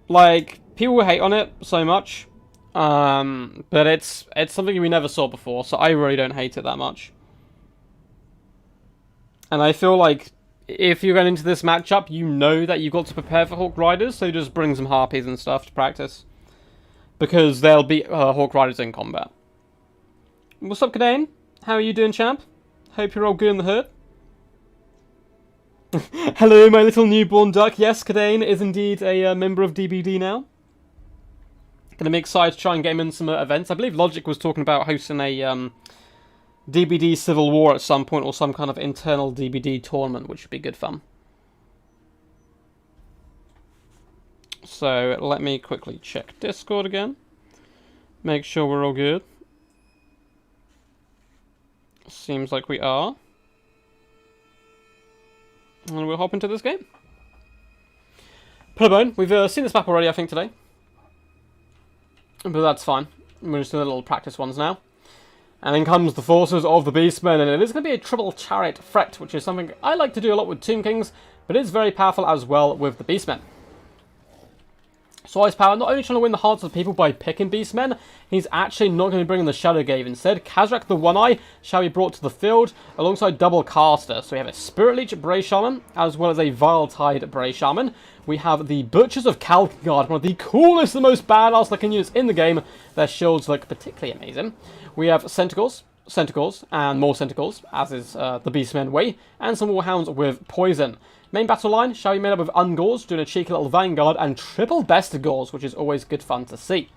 S1: Like, people hate on it so much. But it's something we never saw before, so I really don't hate it that much. And I feel like if you're going into this matchup, you know that you've got to prepare for Hawk Riders, so just bring some Harpies and stuff to practice. Because they'll beat Hawk Riders in combat. What's up, Kadane? How are you doing, champ? Hope you're all good in the hood. Hello, my little newborn duck. Yes, Kadane is indeed a member of DBD now. Gonna be excited to try and get him in some events. I believe Logic was talking about hosting a DBD Civil War at some point, or some kind of internal DBD tournament, which would be good fun. So, let me quickly check Discord again. Make sure we're all good. Seems like we are. And we'll hop into this game. Bone. We've seen this map already, I think, today. But that's fine. We're just doing little practice ones now. And then comes the forces of the Beastmen, and it is going to be a triple chariot threat, which is something I like to do a lot with Tomb Kings, but it's very powerful as well with the Beastmen. So Ice Power, not only trying to win the hearts of people by picking Beastmen, he's actually not going to be bringing the Shadow Gave. Instead, Kazrak the One-Eye shall be brought to the field alongside Double Caster. So we have a Spirit Leech Bray Shaman, as well as a Vile Tide Bray Shaman. We have the Butchers of Kalkengard, one of the coolest and most badass looking units in the game. Their shields look particularly amazing. We have Centicles, Centaurs and more Centaurs, as is the Beastmen way, and some Warhounds with poison. Main battle line shall be made up of Ungors, doing a cheeky little Vanguard, and triple Bestigors, which is always good fun to see.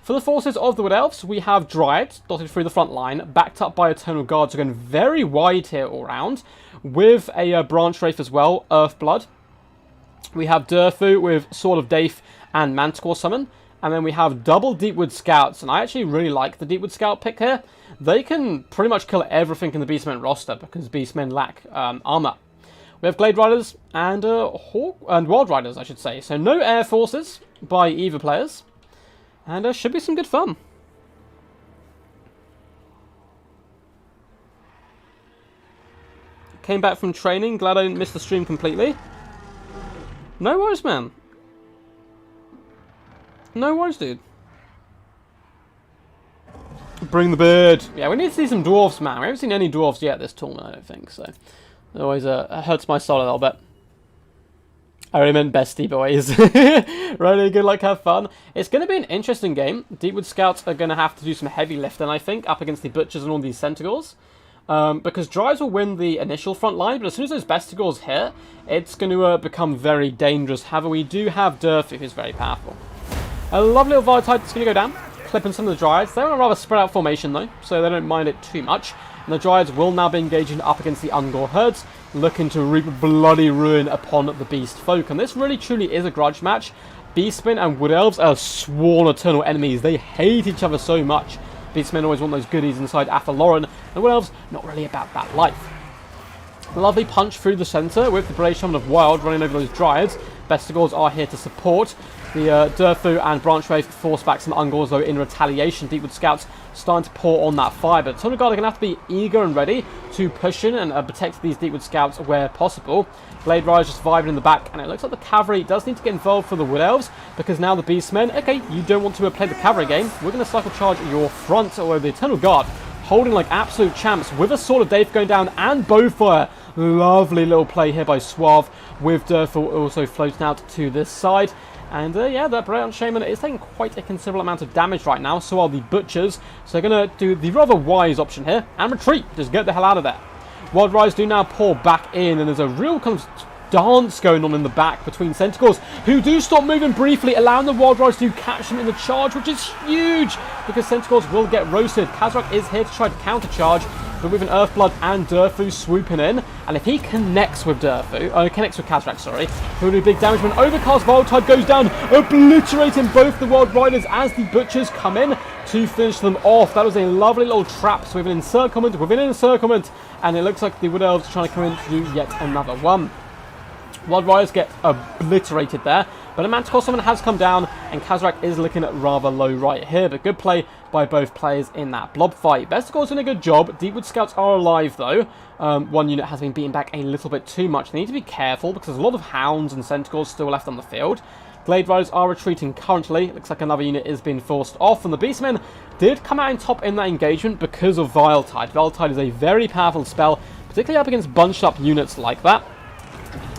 S1: For the forces of the Wood Elves, we have Dryads dotted through the front line, backed up by Eternal Guards, going very wide here all round, with a Branch Wraith as well, Earthblood. We have Durfu with Sword of Daith and Manticore Summon, and then we have double Deepwood Scouts, and I actually really like the Deepwood Scout pick here. They can pretty much kill everything in the Beastmen roster, because Beastmen lack armor. We have Glade Riders and Wild Riders, I should say, so no air forces by either players. And should be some good fun. Came back from training. Glad I didn't miss the stream completely. No worries, man. No worries, dude. Bring the beard. Yeah, we need to see some Dwarfs, man. We haven't seen any Dwarfs yet this tournament, I don't think. So it always hurts my soul a little bit. I really meant bestie, boys. Really good luck, have fun. It's going to be an interesting game. Deepwood Scouts are going to have to do some heavy lifting, I think, up against the Butchers and all these Centaurs. Because Dryads will win the initial front line, but as soon as those Bestigors hit, it's going to become very dangerous. However, we do have Durfu, who's very powerful. A lovely little Volatile that's going to go down, clipping some of the Dryads. They're in a rather spread out formation, though, so they don't mind it too much. And the Dryads will now be engaging up against the Ungor herds, looking to reap bloody ruin upon the Beast folk. And this really truly is a grudge match. Beastmen and Wood Elves are sworn eternal enemies. They hate each other so much. Beastmen always want those goodies inside Athaloran, and Wood Elves not really about that life. Lovely punch through the centre with the Brave Shaman of Wild running over those Dryads. Bestigors are here to support. The Durfu and Branch Wraith force back some Ungors, though, in retaliation. Deepwood Scouts starting to pour on that fire, but Eternal Guard are going to have to be eager and ready to push in and protect these Deepwood Scouts where possible. Blade Riders just vibing in the back, and it looks like the Cavalry does need to get involved for the Wood Elves, because now the Beastmen, okay, you don't want to play the Cavalry game, we're going to cycle charge your front, or the Eternal Guard holding like absolute champs with a Sword of Daith going down and Bowfire. Lovely little play here by Suave, with Durfu also floating out to this side. And yeah, that Brown Shaman is taking quite a considerable amount of damage right now, so are the Butchers. So they're going to do the rather wise option here and retreat. Just get the hell out of there. Wild Riders do now pour back in, and there's a real kind of dance going on in the back between Centaurs, who do stop moving briefly, allowing the Wild Riders to catch them in the charge, which is huge, because Centaurs will get roasted. Kazrak is here to try to counter-charge, but with an Earthblood and Durfu swooping in, and if he connects with Kazrak, sorry, he'll do big damage. When Overcast Volatile goes down, obliterating both the Wild Riders as the Butchers come in to finish them off. That was a lovely little trap, so with an encirclement within an encirclement, and it looks like the Wood Elves are trying to come in to do yet another one. Wild Riders get obliterated there, but a Manticore Summon has come down, and Kazrak is looking rather low right here, but good play by both players in that blob fight. Bestigor's doing a good job. Deepwood Scouts are alive, though. One unit has been beaten back a little bit too much. They need to be careful, because there's a lot of Hounds and Centaurs still left on the field. Glade Riders are retreating currently. Looks like another unit is being forced off, and the Beastmen did come out on top in that engagement because of Viletide. Viletide is a very powerful spell, particularly up against bunched up units like that.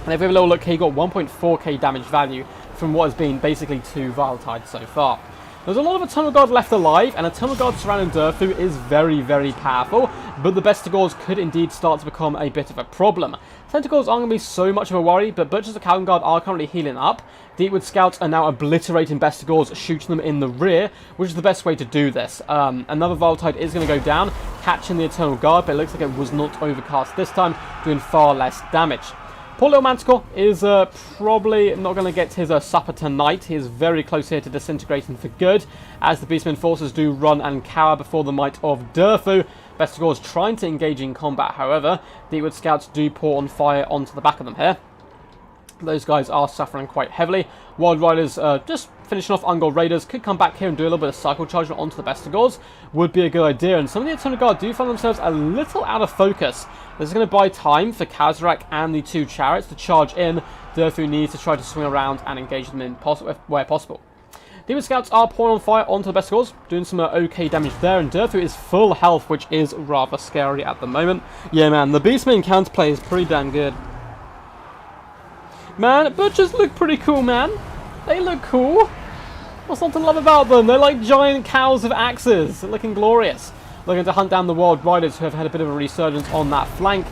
S1: And if we have a little look here, you got 1.4k damage value from what has been basically 2 Viletide so far. There's a lot of Eternal Guard left alive, and Eternal Guard surrounding Durfu is very, very powerful, but the Bestigors could indeed start to become a bit of a problem. Tentacles aren't going to be so much of a worry, but Butchers of Calvin Guard are currently healing up. Deepwood Scouts are now obliterating Bestigors, shooting them in the rear, which is the best way to do this. Another Viletide is going to go down, catching the Eternal Guard, but it looks like it was not Overcast this time, doing far less damage. Poor little Manticore is probably not going to get his supper tonight. He is very close here to disintegrating for good, as the Beastmen forces do run and cower before the might of Durfu. Bestigors trying to engage in combat, however. Deepwood Scouts do pour on fire onto the back of them here. Those guys are suffering quite heavily. Wild Riders just finishing off Ungor Raiders. Could come back here and do a little bit of cycle charge onto the Bestigors. Would be a good idea. And some of the Eternal Guard do find themselves a little out of focus. This is going to buy time for Kazrak and the 2 chariots to charge in. Durfu needs to try to swing around and engage them in where possible. Demon Scouts are pouring on fire onto the Bestigors, doing some okay damage there, and Durfu is full health, which is rather scary at the moment. Yeah, man, the Beastmen counterplay is pretty damn good. Man, Butchers look pretty cool, man. They look cool. What's not to love about them? They're like giant cows with axes. They're looking glorious. looking to hunt down the Wild Riders, who have had a bit of a resurgence on that flank.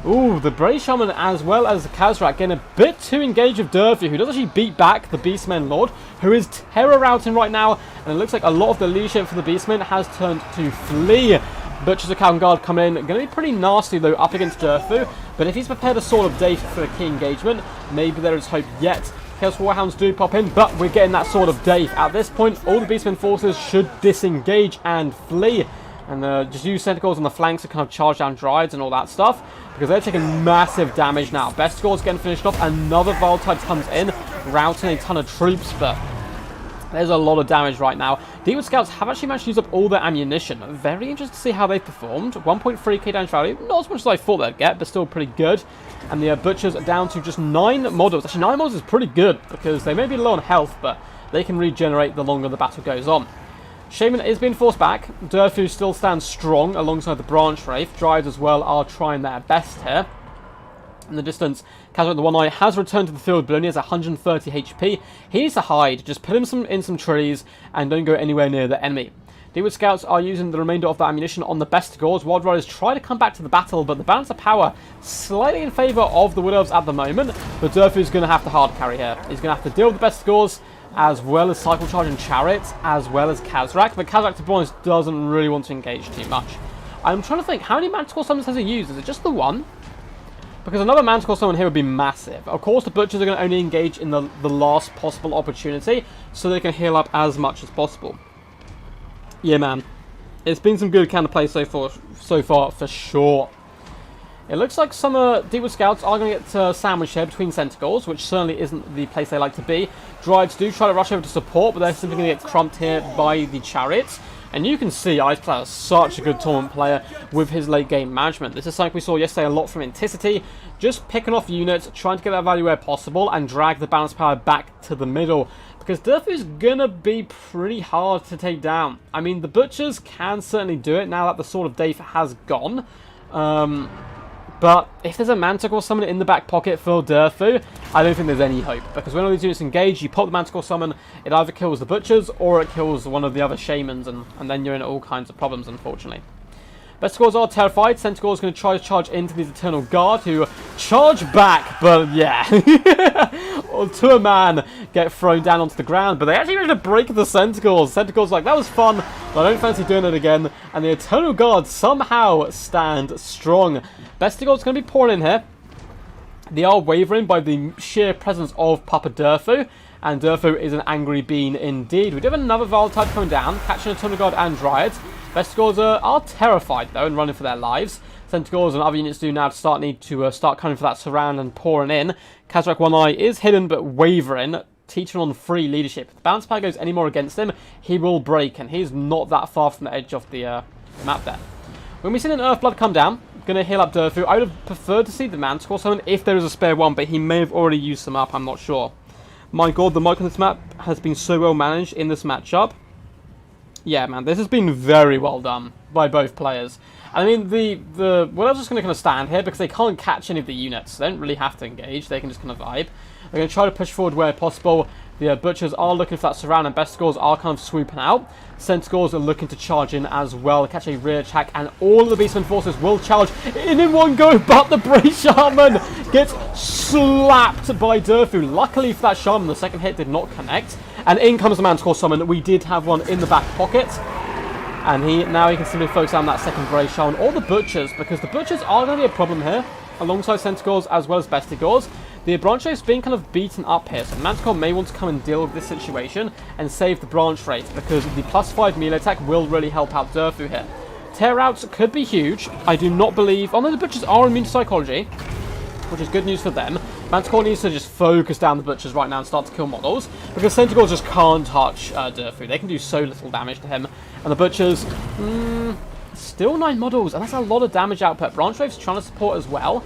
S1: Ooh, the Bray Shaman as well as the Khazrak getting a bit too engaged with Durfu, who does actually beat back the Beastmen Lord, who is terror routing right now, and it looks like a lot of the leadership for the Beastmen has turned to flee. Butchers of Calvin Guard coming in, going to be pretty nasty though up against Durfu, but if he's prepared a Sword of Dave for a key engagement, maybe there is hope yet. Chaos Warhounds do pop in, but we're getting that Sword of Dave. At this point, all the Beastmen forces should disengage and flee. And just use Sentinels on the flanks to kind of charge down Dryads and all that stuff, because they're taking massive damage now. Bestigor's getting finished off. Another Viltide comes in, routing a ton of troops, but there's a lot of damage right now. Deepwood Scouts have actually managed to use up all their ammunition. Very interested to see how they've performed. 1.3k damage value, not as much as I thought they'd get, but still pretty good. And the Butchers are down to just 9 models. Actually, 9 models is pretty good, because they may be low on health, but they can regenerate the longer the battle goes on. Shaman is being forced back. Durfu still stands strong alongside the Branch Wraith. Dryads as well are trying their best here. In the distance, Khazrak the One-Eye has returned to the field, but only has 130 HP. He needs to hide. Just put him in some trees and don't go anywhere near the enemy. Deepwood Scouts are using the remainder of that ammunition on the Bestigors. Wild Riders try to come back to the battle, but the balance of power slightly in favour of the Wood Elves at the moment. But Durfu's going to have to hard carry here. He's going to have to deal with the Bestigors, as well as Cycle Charge and Chariots, as well as Khazrak. But Khazrak, to be honest, doesn't really want to engage too much. I'm trying to think, how many Manticore Summons has he used? Is it just the one? Because another Manticore Summon here would be massive. Of course, the Butchers are going to only engage in the last possible opportunity, so they can heal up as much as possible. Yeah, man. It's been some good counterplay so far, for sure. It looks like some Deepwood Scouts are going to get sandwiched here between Sentinels, which certainly isn't the place they like to be. Dryads do try to rush over to support, but they're simply going to get crumped here by the Chariots. And you can see Iceplayer is such a good tournament player with his late game management. This is something we saw yesterday a lot from Inticity, just picking off units, trying to get that value where possible, and drag the balance power back to the middle. Because Durfu's going to be pretty hard to take down. I mean, the Butchers can certainly do it now that the Sword of Dave has gone. But if there's a Manticore Summon in the back pocket for Durfu, I don't think there's any hope. Because when all these units engage, you pop the Manticore Summon, it either kills the Butchers or it kills one of the other Shamans, and then you're in all kinds of problems, unfortunately. Bestigors are terrified. Centaur's going to try to charge into these Eternal Guard, who charge back, but yeah. Or to a man, get thrown down onto the ground, but they actually managed to break the Centaurs. Centaurs like, that was fun, but I don't fancy doing it again. And the Eternal Guard somehow stand strong. Bestigors going to be pouring in here. They are wavering by the sheer presence of Papa Durfu, and Durfu is an angry bean indeed. We do have another Viltide coming down, catching Eternal Guard and Dryads. Bestigors are terrified though and running for their lives. Centaurs and other units do now need to start coming for that surround and pouring in. Khazrak One-Eye is hidden but wavering, teaching on free leadership. If the balance power goes any more against him, he will break, and he's not that far from the edge of the map there. When we see an Earthblood come down, going to heal up Durfu. I would have preferred to see the Manticore Summon if there is a spare one, but he may have already used some up, I'm not sure. My god, the mic on this map has been so well managed in this matchup. Yeah, man, this has been very well done by both players. I mean, the Wood Elves are just going to kind of stand here because they can't catch any of the units. They don't really have to engage. They can just kind of vibe. They're going to try to push forward where possible. The Butchers are looking for that surround, and Bestigors are kind of swooping out. Centaurs are looking to charge in as well, catch a rear attack, and all of the Beastmen forces will charge in one go, but the Bray Shaman gets slapped by Durfu. Luckily for that Shaman, the second hit did not connect, and in comes the Manticore Summon. We did have one in the back pocket, and now he can simply focus on that second Bray Shaman, or the Butchers, because the Butchers are going to be a problem here, alongside Centaurs as well as Bestigors. The Branch Wraith's being kind of beaten up here, so the Manticore may want to come and deal with this situation and save the Branch Wraith, because the +5 melee attack will really help out Durfu here. Tear outs could be huge. I do not believe... although the Butchers are immune to psychology, which is good news for them. Manticore needs to just focus down the Butchers right now and start to kill models, because Centaurs just can't touch Durfu. They can do so little damage to him. And the Butchers... still 9 models, and that's a lot of damage output. Branch Wraith's trying to support as well.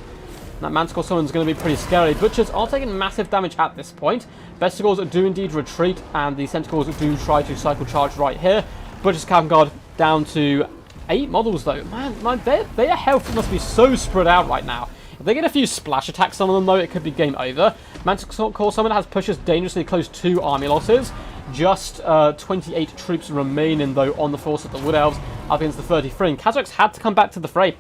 S1: That Manticore Summon's going to be pretty scary. Butchers are taking massive damage at this point. Bestigors do indeed retreat, and the Centaurs do try to cycle charge right here. Butchers Captain Guard down to 8 models though. Man, their health must be so spread out right now. If they get a few splash attacks on them though, it could be game over. Manticore Summon has pushed us dangerously close to army losses. Just 28 troops remaining, though, on the force of the Wood Elves up against the 33. And Kazrakh's had to come back to the fray.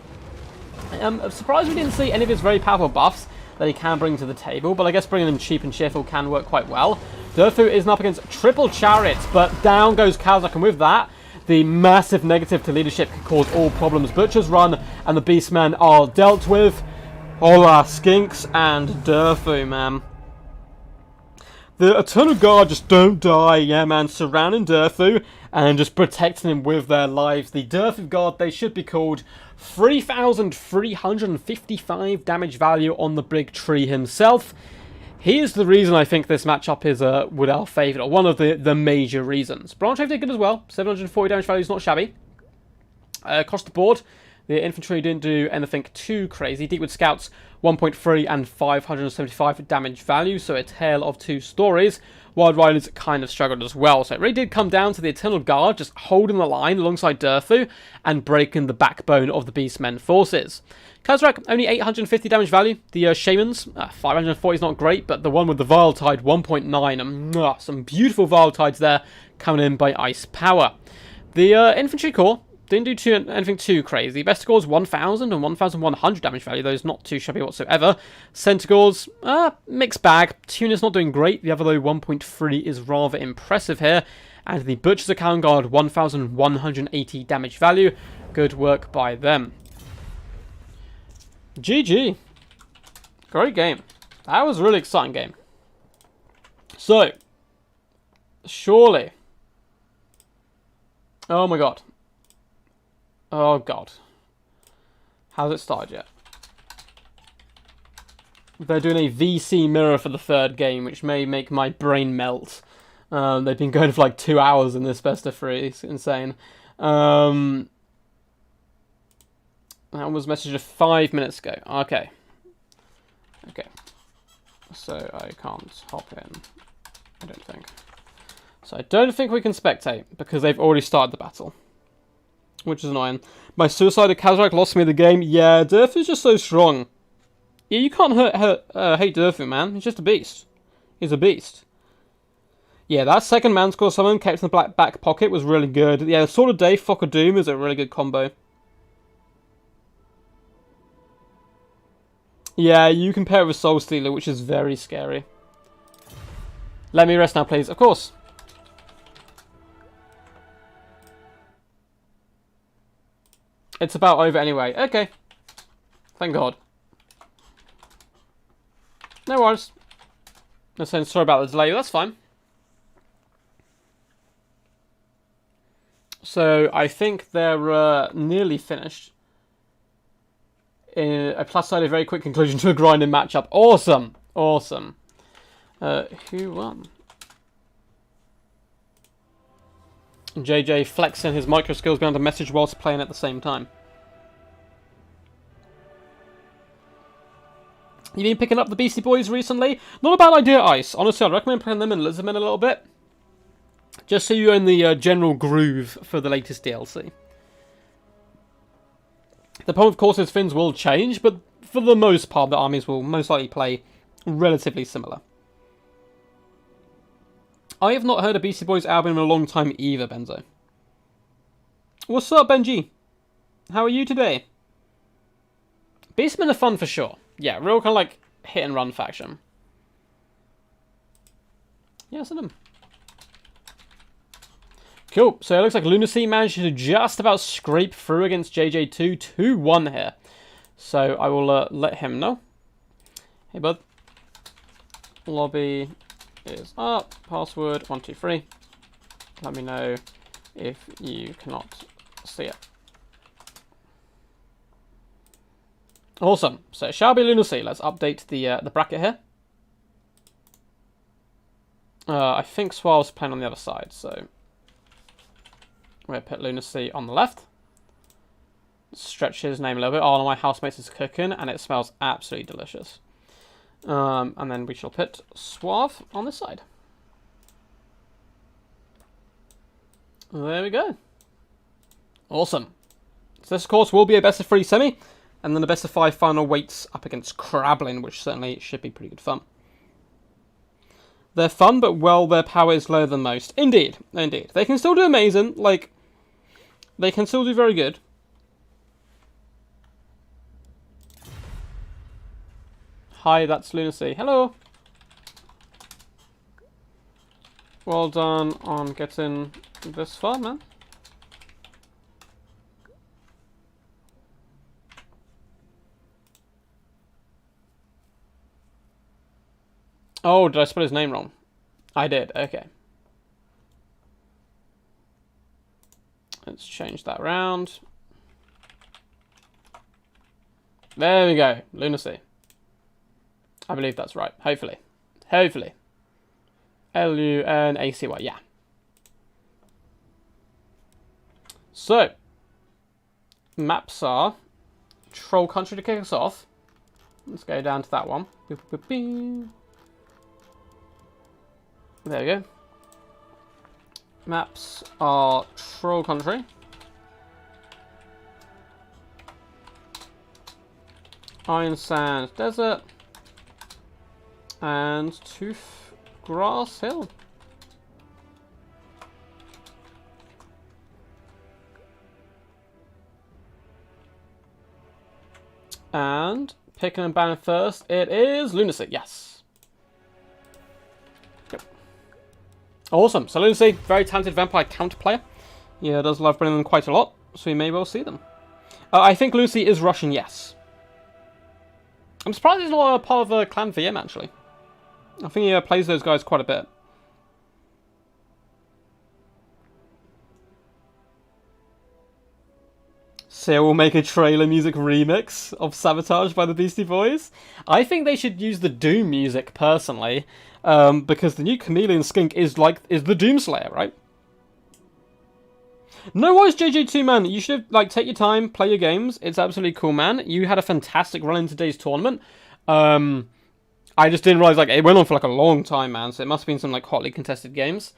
S1: I'm surprised we didn't see any of his very powerful buffs that he can bring to the table, but I guess bringing them cheap and cheerful can work quite well. Durthu is up against triple chariots, but down goes Kazrakh, and with that, the massive negative to leadership can cause all problems. Butcher's Run and the Beastmen are dealt with. Hola, Skinks and Durthu, man. The Eternal Guard just don't die, yeah, man. Surrounding Durthu and just protecting him with their lives. The Durthu Guard, they should be called 3,355 damage value on the big tree himself. He is the reason I think this matchup is Wood Elf favoured, or one of the major reasons. Branch Wave did good as well. 740 damage value is not shabby. Across the board, the infantry didn't do anything too crazy. Deepwood Scouts, 1.3 and 575 damage value, so a tale of two stories. Wild Riders kind of struggled as well, so it really did come down to the Eternal Guard just holding the line alongside Durthu and breaking the backbone of the Beastmen forces. Kazrakh, only 850 damage value. The Shamans, 540 is not great, but the one with the Vile Tide, 1.9. Some beautiful Vile Tides there coming in by Ice Power. The Infantry Corps didn't do anything too crazy. Best scores 1,000 and 1,100 damage value. Those not too shabby whatsoever. Centaurs, mixed bag. Tuna's not doing great. The other, though, 1.3 is rather impressive here. And the Butcher's Account Guard, 1,180 damage value. Good work by them. GG. Great game. That was a really exciting game. So, surely. Oh my god. Oh god. Hasn't it started yet? They're doing a VC mirror for the third game, which may make my brain melt. They've been going for like 2 hours in this best of 3. It's insane. That was messaged 5 minutes ago. Okay. Okay. So I can't hop in. I don't think. So I don't think we can spectate because they've already started the battle. Which is annoying. My Suicide of Kazrakh lost me the game. Yeah, Durthu's just so strong. Yeah, you can't hate Durthu, man. He's just a beast. He's a beast. Yeah, that second Manscore summon kept in the back pocket was really good. Yeah, Sword of Day, Flock of Doom is a really good combo. Yeah, you compare it with Soul Stealer, which is very scary. Let me rest now, please. Of course. It's about over anyway. Okay. Thank God. No worries. I'm saying sorry about the delay. That's fine. So, I think they're nearly finished. I plus side a very quick conclusion to a grinding matchup. Awesome. Awesome. Who won? JJ flexing his micro skills behind a message whilst playing at the same time. You been picking up the Beastie Boys recently? Not a bad idea, Ice. Honestly, I'd recommend playing them and Lizardmen a little bit. Just so you're in the general groove for the latest DLC. The problem, of course, is things will change, but for the most part, the armies will most likely play relatively similar. I have not heard a Beastie Boys album in a long time either, Benzo. What's up, Benji? How are you today? Beastmen are fun for sure. Yeah, real kind of like hit and run faction. Yeah, send them. Cool, so it looks like Lunacy managed to just about scrape through against JJ2 2-1 here. So I will let him know. Hey, bud. Lobby is up. Password 123. Let me know if you cannot see it. Awesome. So it shall be Lunacy. Let's update the bracket here. I think Swirl's playing on the other side, so we'll put Lunacy on the left. Stretch his name a little bit. Oh, my housemates is cooking, and it smells absolutely delicious. And then we shall put Suave on this side. There we go. Awesome. So this, of course, will be a best of 3 semi, and then a best of 5 final weights up against Krablin, which certainly should be pretty good fun. They're fun, but well, their power is lower than most. Indeed, indeed. They can still do amazing. Like, they can still do very good. Hi, that's Lunacy. Hello. Well done on getting this far, man. Oh, did I spell his name wrong? I did, okay. Let's change that around. There we go, Lunacy. I believe that's right, hopefully. Hopefully. Lunacy, yeah. So, maps are Troll Country to kick us off. Let's go down to that one. There we go. Maps are Troll Country. Iron Sand Desert. And Tooth Grass Hill. And picking and banning first, it is Lunacy, yes. Awesome. So Lunacy, very talented vampire counter player. Yeah, does love bringing them quite a lot, so we may well see them. I think Lunacy is Russian, yes. I'm surprised he's not a part of a clan VM, actually. I think he plays those guys quite a bit. Seal will make a trailer music remix of Sabotage by the Beastie Boys. I think they should use the Doom music, personally. Because the new Chameleon Skink is the Doomslayer, right? No worries, JJ2, man. You should take your time, play your games. It's absolutely cool, man. You had a fantastic run in today's tournament. I just didn't realize it went on for a long time, man. So it must have been some hotly contested games.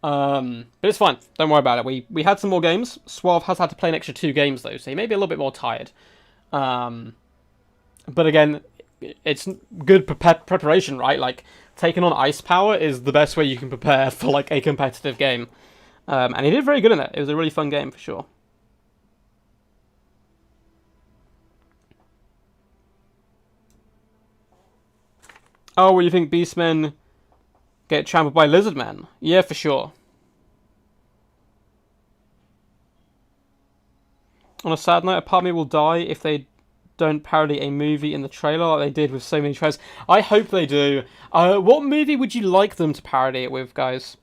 S1: But it's fine. Don't worry about it. We had some more games. Suave has had to play an extra 2 games though, so he may be a little bit more tired. But again, it's good preparation, right? Taking on ice power is the best way you can prepare for a competitive game. And he did very good in it. It was a really fun game for sure. Oh, well, you think Beastmen get trampled by Lizardmen? Yeah, for sure. On a sad note, a part of me will die if they don't parody a movie in the trailer like they did with so many trailers. I hope they do. What movie would you like them to parody it with, guys?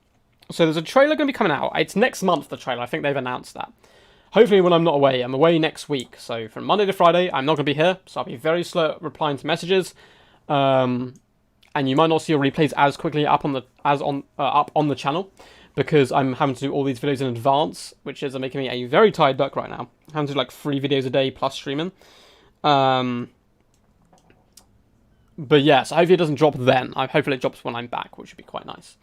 S1: So there's a trailer going to be coming out. It's next month, the trailer. I think they've announced that. Hopefully when I'm not away. I'm away next week. So from Monday to Friday, I'm not going to be here. So I'll be very slow at replying to messages. And you might not see your replays as quickly up on the channel. Because I'm having to do all these videos in advance. Which is making me a very tired duck right now. I'm having to do 3 videos a day plus streaming. But yeah, so hopefully it doesn't drop then. Hopefully it drops when I'm back, which would be quite nice.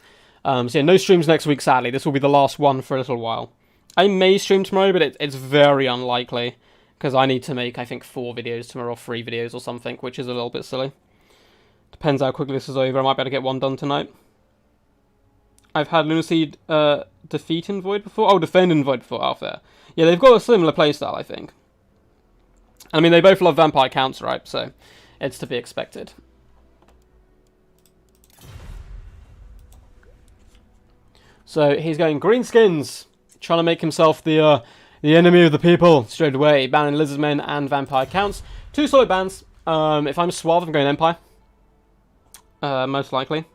S1: So yeah, no streams next week, sadly. This will be the last one for a little while. I may stream tomorrow, but it's very unlikely. Because I need to make, I think, 4 videos tomorrow, or 3 videos or something, which is a little bit silly. Depends how quickly this is over. I might be able to get one done tonight. I've had Lunacy defeat in Void before. Oh, defend in Void before. Oh, fair. Yeah, they've got a similar playstyle, I think. I mean, they both love vampire counts, right? So, it's to be expected. So, he's going Greenskins, trying to make himself the enemy of the people straight away. Banning Lizardmen and vampire counts. 2 solid bans. If I'm Suave, I'm going Empire. Most likely.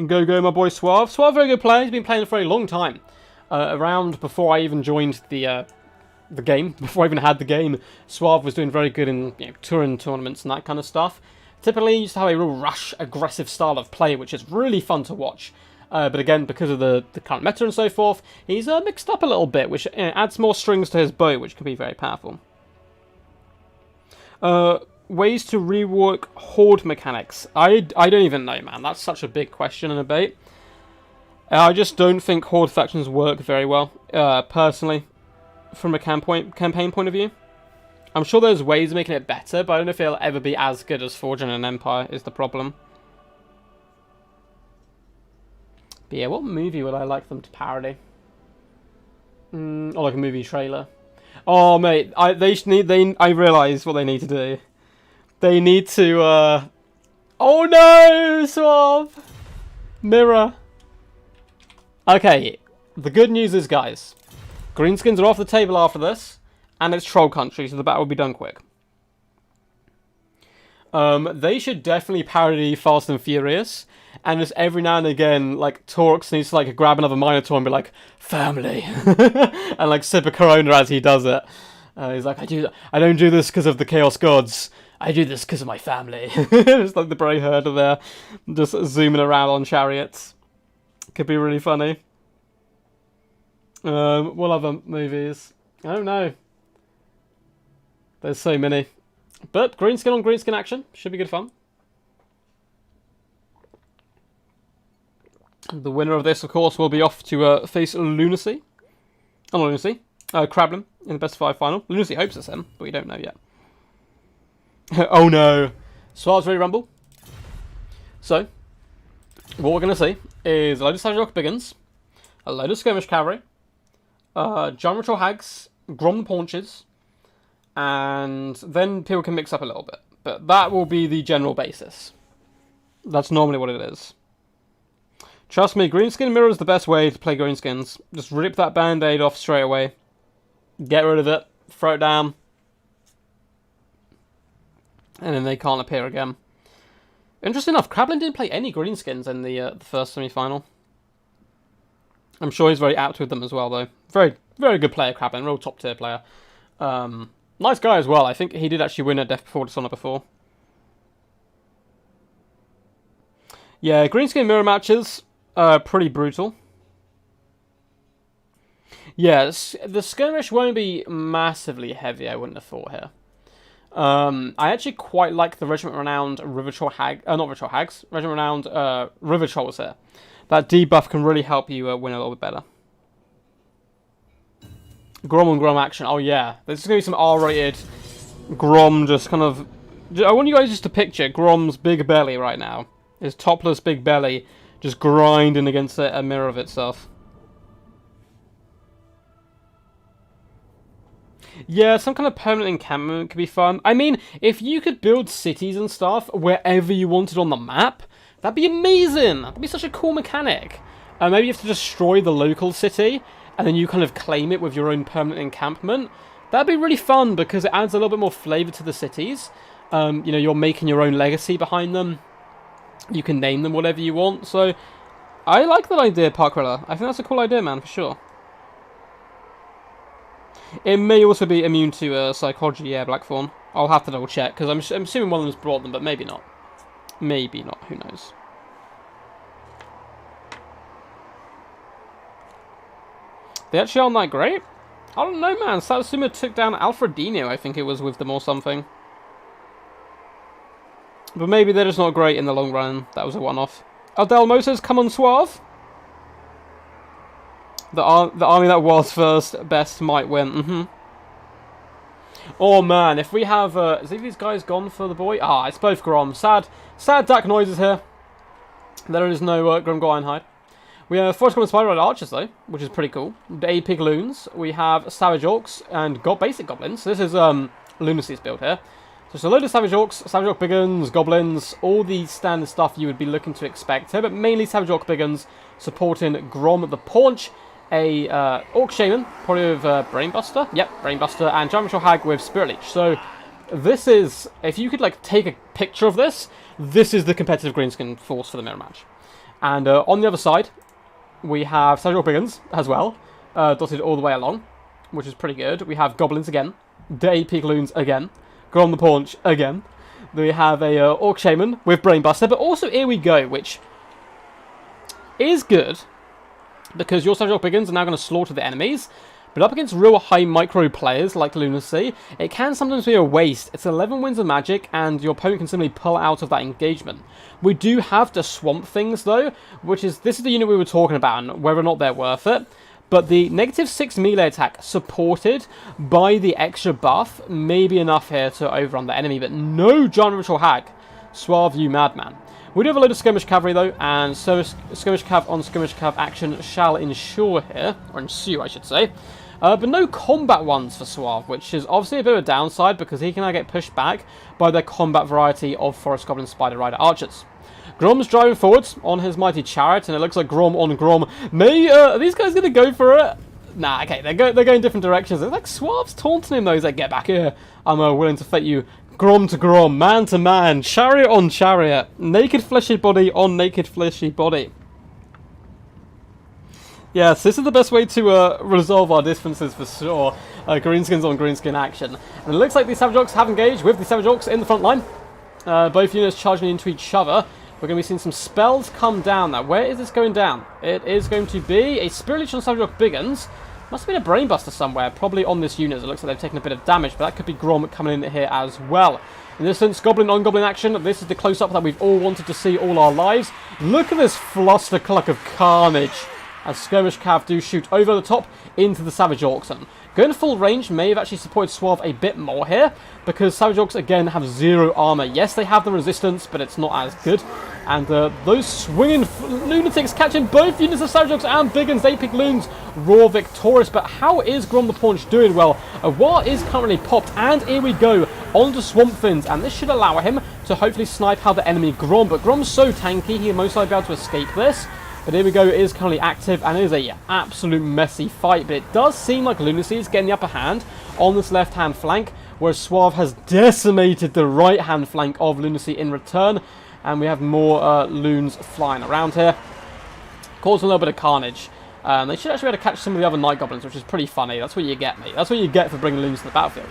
S1: Go, my boy Suave. Suave, very good player. He's been playing for a long time. Around before I even joined the game, before I even had the game, Suave was doing very good in touring tournaments and that kind of stuff. Typically, he used to have a real rush, aggressive style of play, which is really fun to watch. But again, because of the current meta and so forth, he's mixed up a little bit, which adds more strings to his bow, which can be very powerful. Ways to rework horde mechanics. I don't even know, man. That's such a big question and debate. I just don't think horde factions work very well, personally, from a campaign point of view. I'm sure there's ways of making it better, but I don't know if it'll ever be as good as Forging an Empire is the problem. But yeah, what movie would I like them to parody? Or like a movie trailer. Oh mate, I realise what they need to do. They need to oh no, Suave! Mirror. Okay, the good news is, guys, Greenskins are off the table after this, and it's Troll Country, so the battle will be done quick. They should definitely parody Fast and Furious, and just every now and again, like, Torx needs to, like, grab another Minotaur and be like, family, and, like, sip a Corona as he does it. He's like, I don't do this because of the Chaos Gods, I do this because of my family. It's like the Bray Herder there, just zooming around on chariots. Could be really funny. What other movies? I don't know. There's so many. But Greenskin on Greenskin action. Should be good fun. The winner of this, of course, will be off to face Lunacy. Oh, not Lunacy. Krablin in the best of 5 final. Lunacy hopes it's him, but we don't know yet. Oh no. Suarez ready rumble. So, what we're going to see is a load of Savage Rock Biggins, a load of Skirmish Cavalry, Giant Ritual Hags, Grom the Paunches, and then people can mix up a little bit. But that will be the general basis. That's normally what it is. Trust me, Greenskin Mirror is the best way to play Greenskins. Just rip that band-aid off straight away. Get rid of it. Throw it down. And then they can't appear again. Interesting enough, Krablin didn't play any Greenskins in the first semi-final. I'm sure he's very apt with them as well, though. Very, very good player, Krablin. Real top-tier player. Nice guy as well. I think he did actually win at Death Before Dishonour before. Yeah, Greenskin Mirror matches are pretty brutal. Yes, the skirmish won't be massively heavy, I wouldn't have thought here. I actually quite like the Regiment Renowned River Troll Hag... not River Troll Hags. Regiment Renowned River Trolls here. That debuff can really help you win a little bit better. Grom on Grom action. Oh yeah. There's going to be some R-rated Grom just kind of... I want you guys just to picture Grom's big belly right now. His topless big belly just grinding against a mirror of itself. Yeah, some kind of permanent encampment could be fun. I mean, if you could build cities and stuff wherever you wanted on the map, that'd be amazing. That'd be such a cool mechanic. Maybe you have to destroy the local city, and then you kind of claim it with your own permanent encampment. That'd be really fun because it adds a little bit more flavour to the cities. You know, you're making your own legacy behind them. You can name them whatever you want. So, I like that idea, Parkrilla. I think that's a cool idea, man, for sure. It may also be immune to psychology, yeah, Blackthorn. I'll have to double check, because I'm assuming one of them's brought them, but maybe not. Maybe not, who knows. They actually aren't that great? I don't know, man. Satsuma took down Alfredino, I think it was, with them or something. But maybe they're just not great in the long run. That was a one-off. Aldelmosa's come on suave. The army that was first best might win. Oh man, if we have is these guys gone for the boy? Ah, it's both Grom. Sad Dak noises here. There is no Grom Ironhide. We have Forest Goblin Spider Red Archers though, which is pretty cool. The 8 Pigloons. We have Savage Orcs and basic Goblins. So this is Lunacy's build here. So it's a load of Savage Orcs, Savage Orc Biggins, Goblins, all the standard stuff you would be looking to expect here, but mainly Savage Orc Biggins supporting Grom the Paunch, a Orc Shaman, probably with Brainbuster, yep, Brainbuster, and Giant Ritual Hag with Spirit Leech. So this is, if you could like take a picture of this, this is the competitive Greenskin force for the mirror match. And on the other side, we have Savage Orc Biggins as well, dotted all the way along, which is pretty good. We have Goblins again, the 8 Pigloons again, Grom the Paunch again. Then we have a Orc Shaman with Brainbuster, but also Here We Go, which is good, because your Savage Orc Biggins are now going to slaughter the enemies, but up against real high micro players like Lunacy, it can sometimes be a waste. It's 11 wins of magic, and your opponent can simply pull out of that engagement. We do have the Swamp Things, though, this is the unit we were talking about, and whether or not they're worth it. But the -6 melee attack supported by the extra buff may be enough here to overrun the enemy. But no giant ritual hag. Suave, you madman. We do have a load of skirmish cavalry though, and skirmish cav on skirmish cav action shall ensue here, or ensue I should say. But no combat ones for Suave, which is obviously a bit of a downside because he can now get pushed back by the combat variety of Forest Goblin Spider Rider archers. Grom's driving forwards on his mighty chariot, and it looks like Grom on Grom. Are these guys going to go for it? Nah, okay, they're going different directions. It's like Suave's taunting him though. He's like, get back here. I'm willing to fight you. Grom to Grom, man to man, chariot on chariot, naked fleshy body on naked fleshy body. Yes, this is the best way to resolve our differences for sure. Greenskins on Greenskin action. And it looks like the Savage Orcs have engaged with the Savage Orcs in the front line. Both units charging into each other. We're going to be seeing some spells come down now. Where is this going down? It is going to be a Spirit Leech on Savage Orc Biggins. Must have been a Brainbuster somewhere, probably on this unit. It looks like they've taken a bit of damage, but that could be Grom coming in here as well. In this instance, Goblin on Goblin action. This is the close-up that we've all wanted to see all our lives. Look at this flustercluck of carnage as Skirmish Cav do shoot over the top into the Savage Orcs. And going full range may have actually supported Suave a bit more here, because Savage Orcs again have 0 armor. Yes, they have the resistance, but it's not as good. And those swinging lunatics catching both units of Savage Orcs and Biggins, they pick loons, raw victorious. But how is Grom the Paunch doing? Well, a War is currently popped, and here we go onto Swamp Fins, and this should allow him to hopefully snipe out the enemy Grom. But Grom's so tanky, he'll most likely be able to escape this. But here we go, it is currently active, and it is a absolute messy fight. But it does seem like Lunacy is getting the upper hand on this left-hand flank, whereas Suave has decimated the right-hand flank of Lunacy in return. And we have more loons flying around here, causing a little bit of carnage. They should actually be able to catch some of the other Night Goblins, which is pretty funny. That's what you get, mate. That's what you get for bringing loons to the battlefield.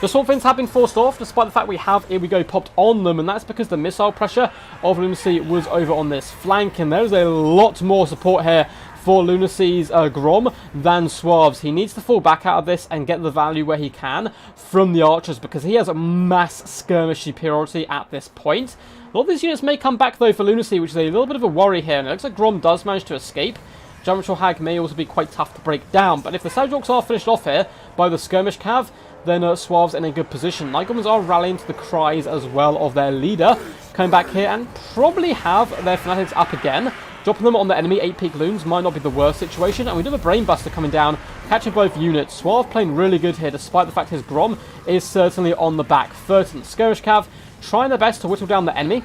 S1: The Swamp Fins have been forced off, despite the fact we have, here we go, popped on them, and that's because the missile pressure of Lunacy was over on this flank, and there's a lot more support here for Lunacy's Grom than Suave's. He needs to fall back out of this and get the value where he can from the archers, because he has a mass skirmish superiority at this point. A lot of these units may come back though for Lunacy, which is a little bit of a worry here, and it looks like Grom does manage to escape. Giant Ritual Hag may also be quite tough to break down, but if the Savage Orcs are finished off here by the Skirmish Cav, then Suave's in a good position. Night Goblins are rallying to the cries as well of their leader, coming back here and probably have their Fanatics up again. Dropping them on the enemy, 8 peak loons might not be the worst situation, and we do have a Brainbuster coming down, catching both units. Suave playing really good here, despite the fact his Grom is certainly on the back foot. And Skirmish Cav trying their best to whittle down the enemy.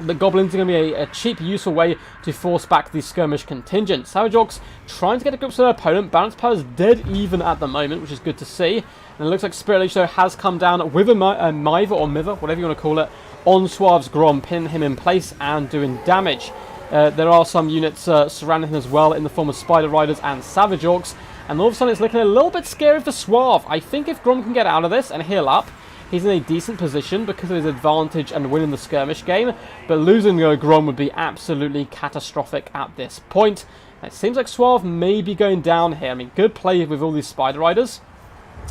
S1: The Goblins are going to be a cheap, useful way to force back the skirmish contingent. Savage Orcs trying to get a grip to their opponent. Balance power is dead even at the moment, which is good to see. And it looks like Spirit Leech, though, has come down with a Miver or Miver, whatever you want to call it, on Suave's Grom, pinning him in place and doing damage. There are some units surrounding him as well in the form of Spider Riders and Savage Orcs. And all of a sudden it's looking a little bit scary for Suave. I think if Grom can get out of this and heal up, he's in a decent position because of his advantage and winning the skirmish game, but losing Grom would be absolutely catastrophic at this point. It seems like Suave may be going down here. I mean, good play with all these Spider Riders.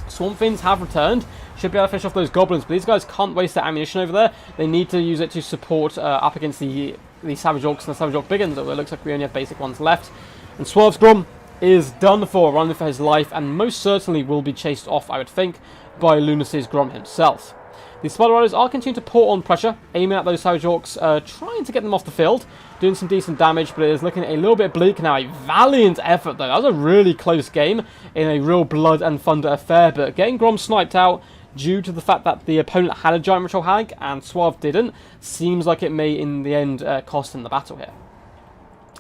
S1: Swamp Fins have returned. Should be able to finish off those Goblins, but these guys can't waste their ammunition over there. They need to use it to support up against the Savage Orcs and the Savage Orc Biggins. It looks like we only have basic ones left. And Suave's Grom is done for, running for his life, and most certainly will be chased off, I would think, by Lunacy's Grom himself. The Spider Riders are continuing to pour on pressure, aiming at those Savage Orcs, trying to get them off the field, doing some decent damage, but it is looking a little bit bleak now. A valiant effort, though. That was a really close game in a real blood and thunder affair, but getting Grom sniped out due to the fact that the opponent had a Giant Ritual Hag and Suave didn't, seems like it may, in the end, cost him the battle here.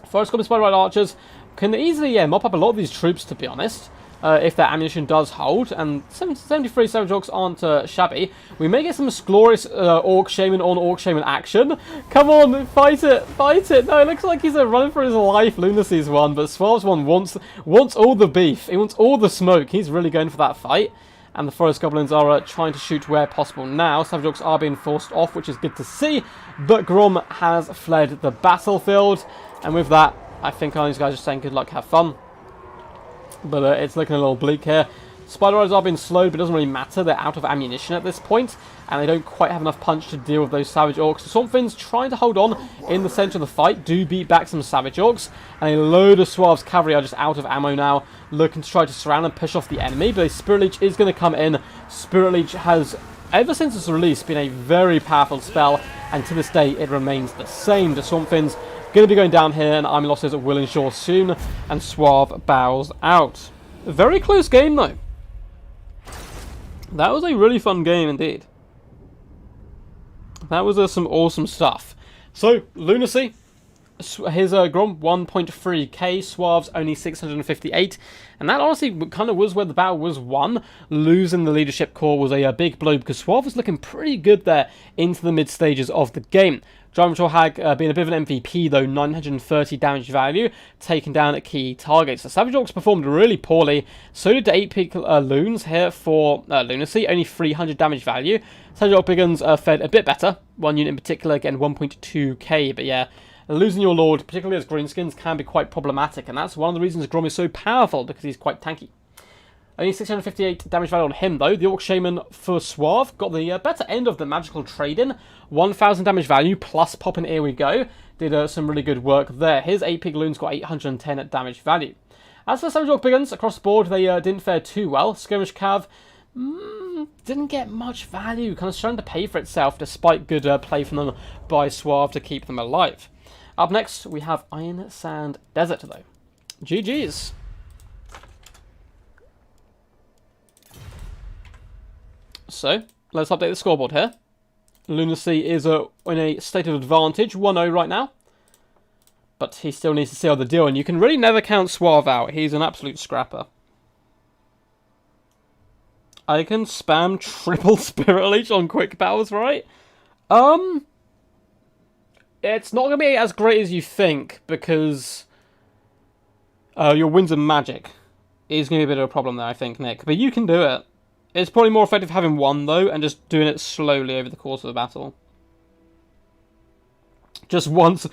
S1: Forest Goblin Spider Rider Archers can easily mop up a lot of these troops, to be honest. If their ammunition does hold, and 73 Savage Orcs aren't shabby. We may get some glorious Orc Shaman on Orc Shaman action. Come on, fight it, fight it. No, it looks like he's running for his life. Lunacy's one, but Suave's one wants all the beef. He wants all the smoke. He's really going for that fight. And the Forest Goblins are trying to shoot where possible now. Savage Orcs are being forced off, which is good to see. But Grom has fled the battlefield. And with that, I think all these guys are saying good luck, have fun. But it's looking a little bleak here. Spider Riders are being slowed, but it doesn't really matter. They're out of ammunition at this point, and they don't quite have enough punch to deal with those Savage Orcs. The Swamp Fiends trying to hold on in the centre of the fight, do beat back some Savage Orcs, and a load of Suave's cavalry are just out of ammo now, looking to try to surround and push off the enemy, but a Spirit Leech is going to come in. Spirit Leech has, ever since its release, been a very powerful spell, and to this day it remains the same. The Swamp Fiends going to be going down here, and army losses will ensure soon, and Suave bows out. A very close game though. That was a really fun game indeed. That was some awesome stuff. So, Lunacy, his Grom 1.3k, Suave's only 658, and that honestly kind of was where the battle was won. Losing the leadership core was a big blow, because Suave was looking pretty good there into the mid stages of the game. Dramator Hag being a bit of an MVP though, 930 damage value, taking down at key targets. The Savage Orcs performed really poorly, so did the 8 Loons here for Lunacy, only 300 damage value. Savage Orc Biggins fared a bit better, one unit in particular, again 1.2k, but yeah, losing your Lord, particularly as Greenskins, can be quite problematic, and that's one of the reasons Grom is so powerful, because he's quite tanky. Only 658 damage value on him though. The Orc Shaman for Suave got the better end of the magical trade-in. 1000 damage value plus pop and here we go. Did some really good work there. His 8 Pig Loons got 810 at damage value. As for Savage Orc Biggins, across the board they didn't fare too well. Skirmish Cav didn't get much value. Kind of starting to pay for itself despite good play from them by Suave to keep them alive. Up next we have Iron Sand Desert though. GG's. So, let's update the scoreboard here. Lunacy is in a state of advantage, 1-0 right now. But he still needs to seal the deal, and you can really never count Suave out. He's an absolute scrapper. I can spam triple Spirit Leech on quick battles, right? It's not going to be as great as you think, because your Winds of Magic is going to be a bit of a problem there, I think, Nick. But you can do it. It's probably more effective having one, though, and just doing it slowly over the course of the battle. Just once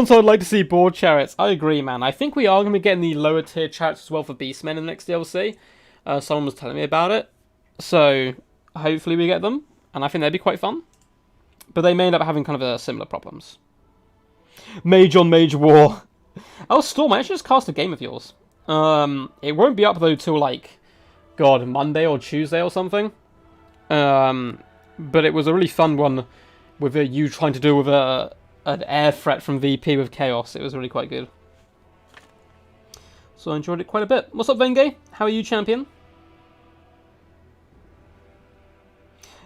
S1: I'd like to see board chariots. I agree, man. I think we are going to be getting the lower tier chariots as well for Beastmen in the next DLC. Someone was telling me about it. So, hopefully we get them, and I think they'd be quite fun. But they may end up having kind of similar problems. Mage on Mage War. Oh, Storm, I actually just cast a game of yours. It won't be up, though, till, like, God, Monday or Tuesday or something. But it was a really fun one with you trying to deal with an air threat from VP with Chaos. It was really quite good. So I enjoyed it quite a bit. What's up, Venge? How are you, champion?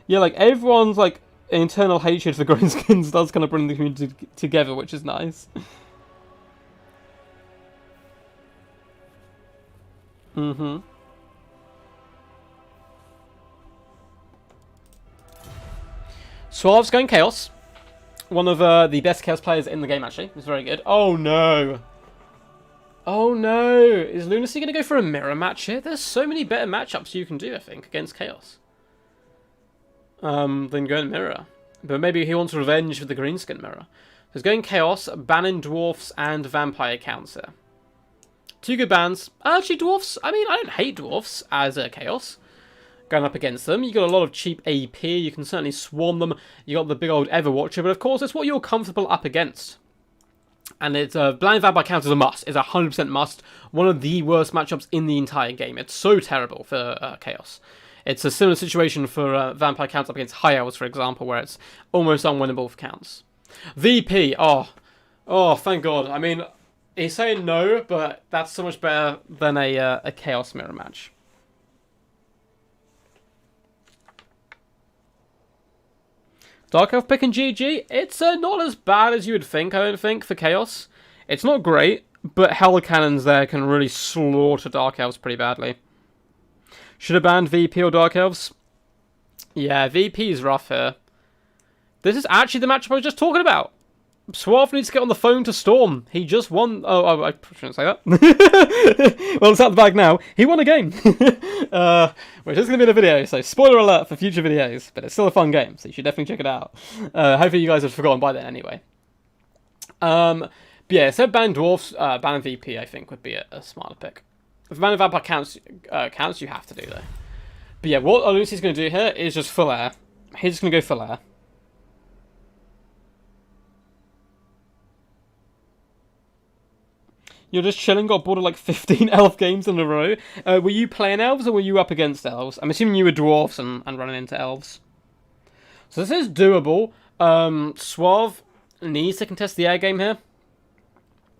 S1: Yeah, like, everyone's, like, internal hatred for Greenskins does kind of bring the community together, which is nice. Mm-hmm. Suave's going Chaos. One of the best Chaos players in the game, actually. It's very good. Oh, no. Oh, no. Is Lunacy going to go for a mirror match here? There's so many better matchups you can do, I think, against Chaos. Than going mirror. But maybe he wants revenge with the Greenskin mirror. So he's going Chaos, banning Dwarfs and Vampire counts here. Two good bans. Actually, Dwarfs, I mean, I don't hate Dwarfs as Chaos. Going up against them. You got a lot of cheap AP. You can certainly swarm them. You got the big old Everwatcher, but of course, it's what you're comfortable up against. And it's Blind Vampire counts as a must. It's a 100% must. One of the worst matchups in the entire game. It's so terrible for Chaos. It's a similar situation for Vampire counts up against High Elves, for example, where it's almost unwinnable for counts. VP, oh, thank God. I mean, he's saying no, but that's so much better than a Chaos mirror match. Dark Elf pick and GG, it's not as bad as you would think, I don't think, for Chaos. It's not great, but Hell Cannons there can really slaughter Dark Elves pretty badly. Should have banned VP or Dark Elves? Yeah, VP is rough here. This is actually the matchup I was just talking about. Suave needs to get on the phone to Storm. He just won... Oh, I shouldn't say that. Well, it's out the bag now. He won a game. Which is going to be in a video, so spoiler alert for future videos. But it's still a fun game, so you should definitely check it out. Hopefully you guys have forgotten by then anyway. But yeah, so ban Dwarfs, ban VP, I think, would be a smarter pick. If a mana vampire counts, you have to do though. But yeah, what Lucy's going to do here is just full air. He's just going to go full air. You're just chilling, got bored of like 15 elf games in a row. Were you playing elves or were you up against elves? I'm assuming you were dwarfs and running into elves. So this is doable. Suave needs to contest the air game here.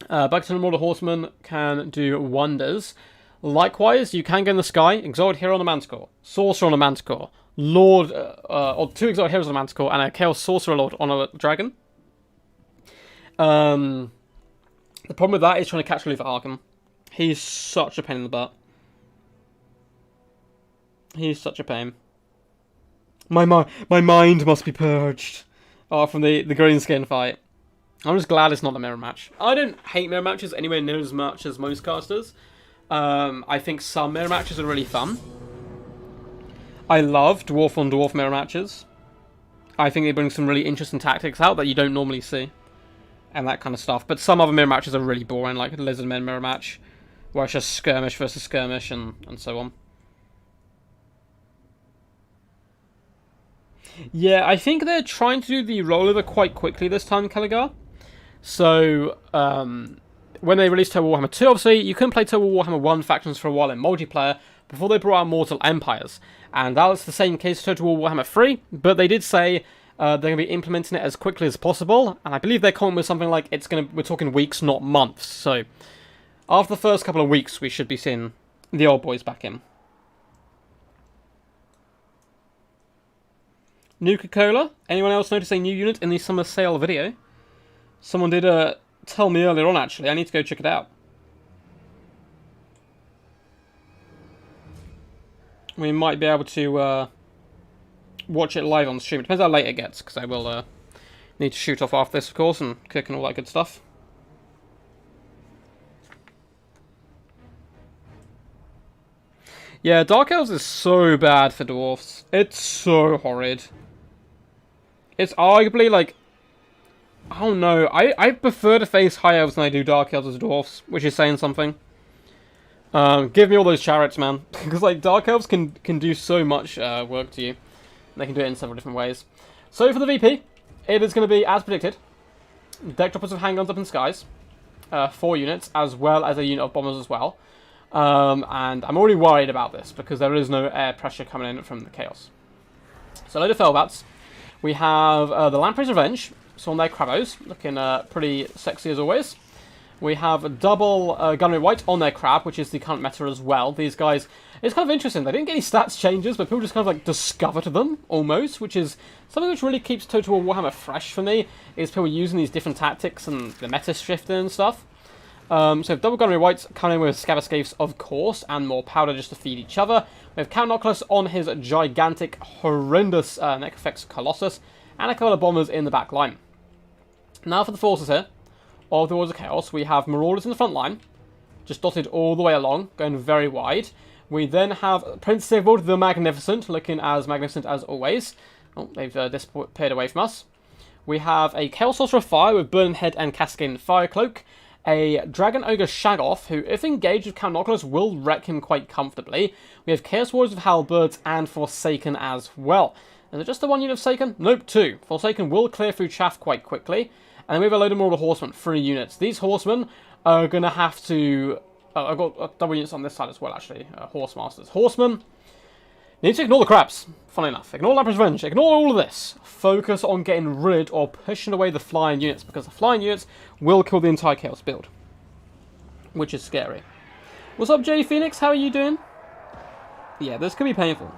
S1: Back to the Mortal Horseman can do wonders. Likewise, you can go in the sky, Exalted Hero on a Manticore, Sorcerer on a Manticore, Lord, or 2 Exalted Heroes on a Manticore, and a Chaos Sorcerer Lord on a Dragon. The problem with that is trying to catch Luther Arkham. He's such a pain in the butt. He's such a pain. My mind must be purged. Oh, from the Greenskin fight. I'm just glad it's not a mirror match. I don't hate mirror matches anywhere near as much as most casters. I think some mirror matches are really fun. I love dwarf on dwarf mirror matches. I think they bring some really interesting tactics out that you don't normally see. And that kind of stuff. But some other mirror matches are really boring, like the Lizardmen mirror match, where it's just skirmish versus skirmish and so on. Yeah, I think they're trying to do the rollover quite quickly this time, Caligar. So, when they released Total Warhammer 2, obviously, you couldn't play Total Warhammer 1 factions for a while in multiplayer before they brought out Mortal Empires. And that was the same case for Total Warhammer 3, but they did say they're going to be implementing it as quickly as possible, and I believe they're coming with something like we're talking weeks, not months. So, after the first couple of weeks, we should be seeing the old boys back in. Nuka-Cola? Anyone else notice a new unit in the summer sale video? Someone did tell me earlier on, actually. I need to go check it out. We might be able to watch it live on stream. It depends how late it gets, because I will need to shoot off after this, of course, and cook and all that good stuff. Yeah, Dark Elves is so bad for Dwarfs. It's so horrid. It's arguably, like, I don't know. I prefer to face High Elves than I do Dark Elves as Dwarfs, which is saying something. Give me all those chariots, man. Because, like, Dark Elves can do so much work to you. They can do it in several different ways. So, for the VP, it is going to be, as predicted, deck droppers of handguns up in skies. 4 units, as well as a unit of bombers as well. And I'm already worried about this, because there is no air pressure coming in from the Chaos. So, a load of Fellbats. We have the Lamprey's Revenge, so on their Crabos, looking pretty sexy as always. We have a double Gunnery White on their Crab, which is the current meta as well. These guys, it's kind of interesting. They didn't get any stats changes, but people just kind of like discovered them, almost, which is something which really keeps Total Warhammer fresh for me, is people using these different tactics and the meta shifting and stuff. So double Gunnery Whites coming in with Scavascapes, of course, and more powder just to feed each other. We have Count Oculus on his gigantic, horrendous Neck Effects Colossus, and a couple of bombers in the back line. Now for the forces here of the Warriors of Chaos, we have Marauders in the front line, just dotted all the way along, going very wide. We then have Prince Sigvald the Magnificent, looking as magnificent as always. Oh, they've disappeared away from us. We have a Chaos Sorcerer of Fire with Burning Head and Cascading Fire Cloak. A Dragon Ogre Shagoth, who, if engaged with Count Oculus, will wreck him quite comfortably. We have Chaos Warriors of Halberds and Forsaken as well. Is it just the one unit of Forsaken? Nope, 2. Forsaken will clear through chaff quite quickly. And then we have a load of Mortal Horsemen, 3 units. These Horsemen are going to have to... I've got double units on this side as well, actually. Horsemasters. Horsemen need to ignore the crabs, funnily enough. Ignore Lamprey's Revenge. Ignore all of this. Focus on getting rid or pushing away the flying units, because the flying units will kill the entire Chaos build, which is scary. What's up, Jay Phoenix? How are you doing? Yeah, this could be painful.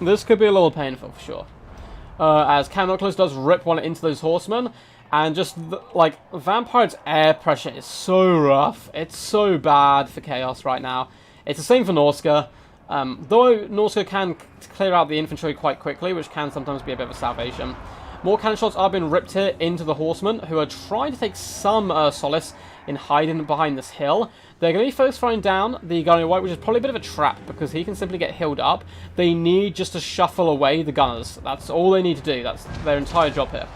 S1: This could be a little painful, for sure. As Count Oculus does rip one into those horsemen, and just, like, Vampire's air pressure is so rough. It's so bad for Chaos right now. It's the same for Norska. Though Norska can clear out the infantry quite quickly, which can sometimes be a bit of a salvation. More cannon shots are being ripped here into the horsemen, who are trying to take some solace in hiding behind this hill. They're going to be focused firing down the Gunnery White, which is probably a bit of a trap, because he can simply get healed up. They need just to shuffle away the gunners. That's all they need to do. That's their entire job here.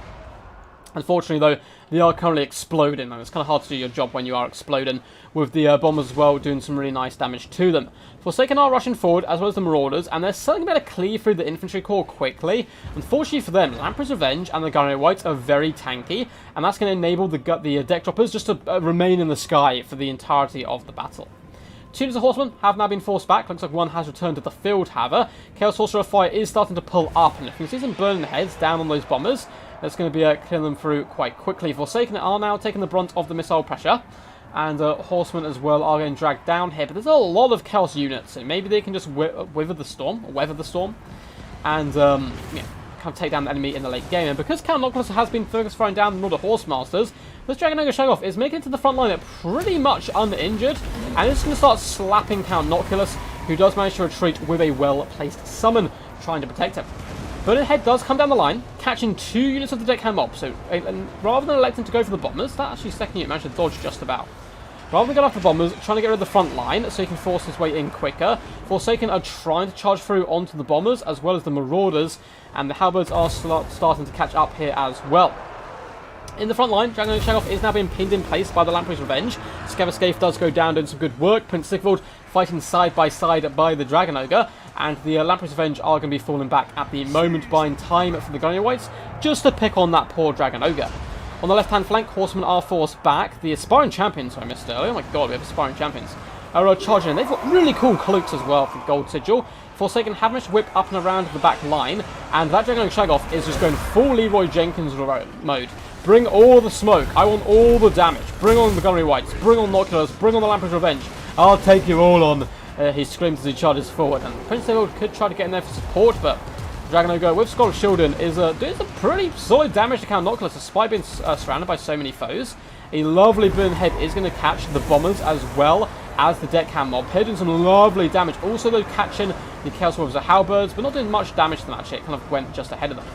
S1: Unfortunately, though, they are currently exploding, and it's kind of hard to do your job when you are exploding, with the bombers as well doing some really nice damage to them. Forsaken are rushing forward, as well as the Marauders, and they're certainly going to cleave through the infantry corps quickly. Unfortunately for them, Lamprey's Revenge and the Gunnery Whites are very tanky, and that's going to enable the deck droppers just to remain in the sky for the entirety of the battle. Two of the horsemen have now been forced back. Looks like one has returned to the field, however. Chaos Sorcerer fire is starting to pull up, and if you can see some burning heads down on those bombers, that's going to be clearing them through quite quickly. Forsaken are now taking the brunt of the missile pressure, and horsemen as well are getting dragged down here. But there's a lot of Chaos units, so maybe they can just weather the storm, and yeah, kind of take down the enemy in the late game. And because Count Noctilus has been focus firing down the other Horse Masters, this Dragon Ogre Shoggoth is making it to the front line pretty much uninjured, and it's going to start slapping Count Noctilus, who does manage to retreat with a well-placed summon, trying to protect him. Burning Head does come down the line, catching 2 units of the deckhand mob, so rather than electing to go for the bombers, that actually second unit managed to dodge just about. Rather than going after the bombers, trying to get rid of the front line so he can force his way in quicker, Forsaken are trying to charge through onto the bombers as well as the Marauders, and the Halberds are starting to catch up here as well. In the front line, Dragon Ogre Shoggoth is now being pinned in place by the Lamprey's Revenge. Scaverscape does go down doing some good work. Prince Sigvald fighting side by side by the Dragon Ogre, and the Lamprey's Revenge are going to be falling back at the moment, buying time for the Gunnery Whites just to pick on that poor Dragon Ogre. On the left-hand flank, Horsemen are forced back. The Aspiring Champions, I missed earlier, oh my god, we have Aspiring Champions, are charging in. They've got really cool cloaks as well for Gold Sigil. Forsaken have managed to whip up and around the back line, and that Dragon Ogre Shoggoth is just going full Leroy Jenkins mode. Bring all the smoke. I want all the damage. Bring on the Gunnery Whites. Bring on Noctilus. Bring on the Lamprey's Revenge. I'll take you all on. He screams as he charges forward. And Prince Sigvald could try to get in there for support, but Dragon Ogre with Scholar Shielding is doing some pretty solid damage to Count Noctilus despite being surrounded by so many foes. A lovely Burn Head is going to catch the bombers as well as the deckhand mob here, doing some lovely damage. Also, though, catching the Chaos Wolves of Halberds, but not doing much damage to that shit. It kind of went just ahead of them.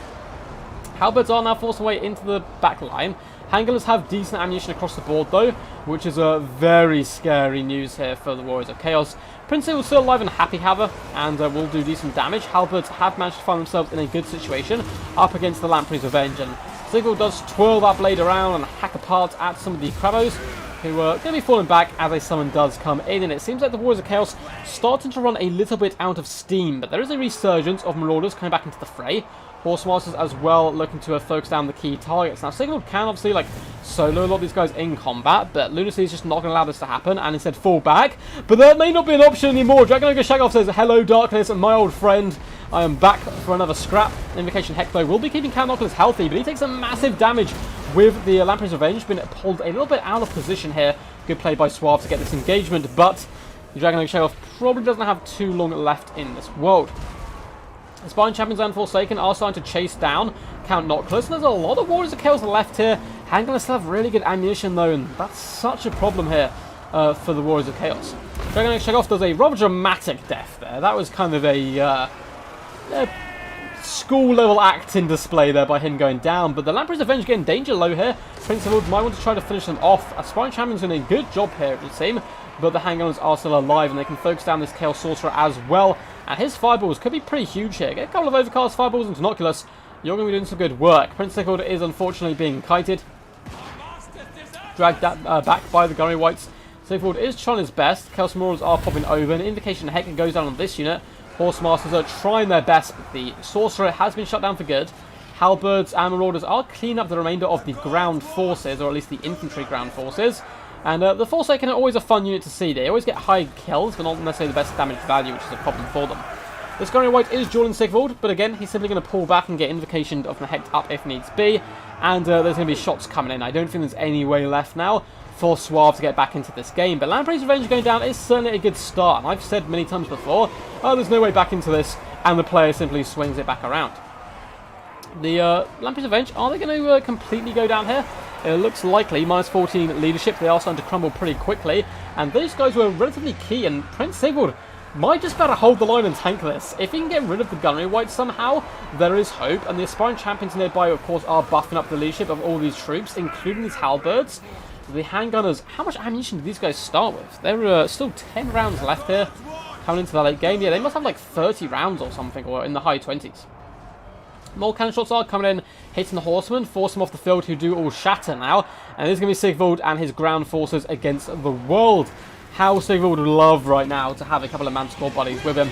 S1: Halberds are now forced away into the back line. Handgunners have decent ammunition across the board, though, which is a very scary news here for the Warriors of Chaos. Prince Sigvald still alive and happy, however, and will do decent damage. Halberds have managed to find themselves in a good situation up against the Lamprey's Revenge, and Sigvald does twirl that blade around and hack apart at some of the Krabos, who are going to be falling back as a summon does come in, and it seems like the Warriors of Chaos starting to run a little bit out of steam, but there is a resurgence of Marauders coming back into the fray. Horse Masters as well looking to focus down the key targets. Now, Sigvald can obviously solo a lot of these guys in combat, but Lunacy is just not going to allow this to happen and instead fall back. But that may not be an option anymore. Dragon Ogre Shoggoth says, "Hello, Darkness, my old friend. I am back for another scrap." Invocation Heck, though, will be keeping Count Noctilus healthy, but he takes some massive damage with the Lamprey's Revenge. Been pulled a little bit out of position here. Good play by Suave to get this engagement, but the Dragon Ogre Shoggoth probably doesn't have too long left in this world. The Aspiring Champions and Forsaken are starting to chase down Count Noctilus, and there's a lot of Warriors of Chaos left here. Handgunners still have really good ammunition, though, and that's such a problem here for the Warriors of Chaos. Dragon Ogre Shoggoth does a rather dramatic death there. That was kind of a school-level acting display there by him going down, but the Lamprey's Revenge getting danger low here. Prince Sigvald might want to try to finish them off. Aspiring Champions doing a good job here, it would seem, but the handgunners are still alive, and they can focus down this Chaos Sorcerer as well. And his fireballs could be pretty huge here. Get a couple of overcast fireballs into Noctilus. You're going to be doing some good work. Prince Sigvald is unfortunately being kited. Dragged back by the Gunnery Whites. Sigvald is trying his best. Chaos Marauders are popping over. An Invocation Heck goes down on this unit. Horse Masters are trying their best, but the Sorcerer has been shut down for good. Halberds and Marauders are cleaning up the remainder of the ground forces, or at least the infantry ground forces. And the Forsaken are always a fun unit to see. They always get high kills, but not necessarily the best damage value, which is a problem for them. This Gunnery White is dueling Sigvald, but again, he's simply going to pull back and get Invocation of the Heck up if needs be. And there's going to be shots coming in. I don't think there's any way left now for Suave to get back into this game. But Lamprey's Revenge going down is certainly a good start. And I've said many times before, oh, there's no way back into this, and the player simply swings it back around. The Lamprey's Revenge, are they going to completely go down here? It looks likely. Minus 14 leadership. They are starting to crumble pretty quickly. And those guys were relatively key. And Prince Sigvald might just better hold the line and tank this. If he can get rid of the Gunnery Whites somehow, there is hope. And the Aspiring Champions nearby, of course, are buffing up the leadership of all these troops, including these Halberds. The handgunners, how much ammunition do these guys start with? There are still 10 rounds left here coming into the late game. Yeah, they must have like 30 rounds or something, or in the high 20s. More cannon shots are coming in, hitting the horsemen, force them off the field, who do all shatter now. And this is going to be Sigvald and his ground forces against the world. How Sigvald would love right now to have a couple of Manticore buddies with him.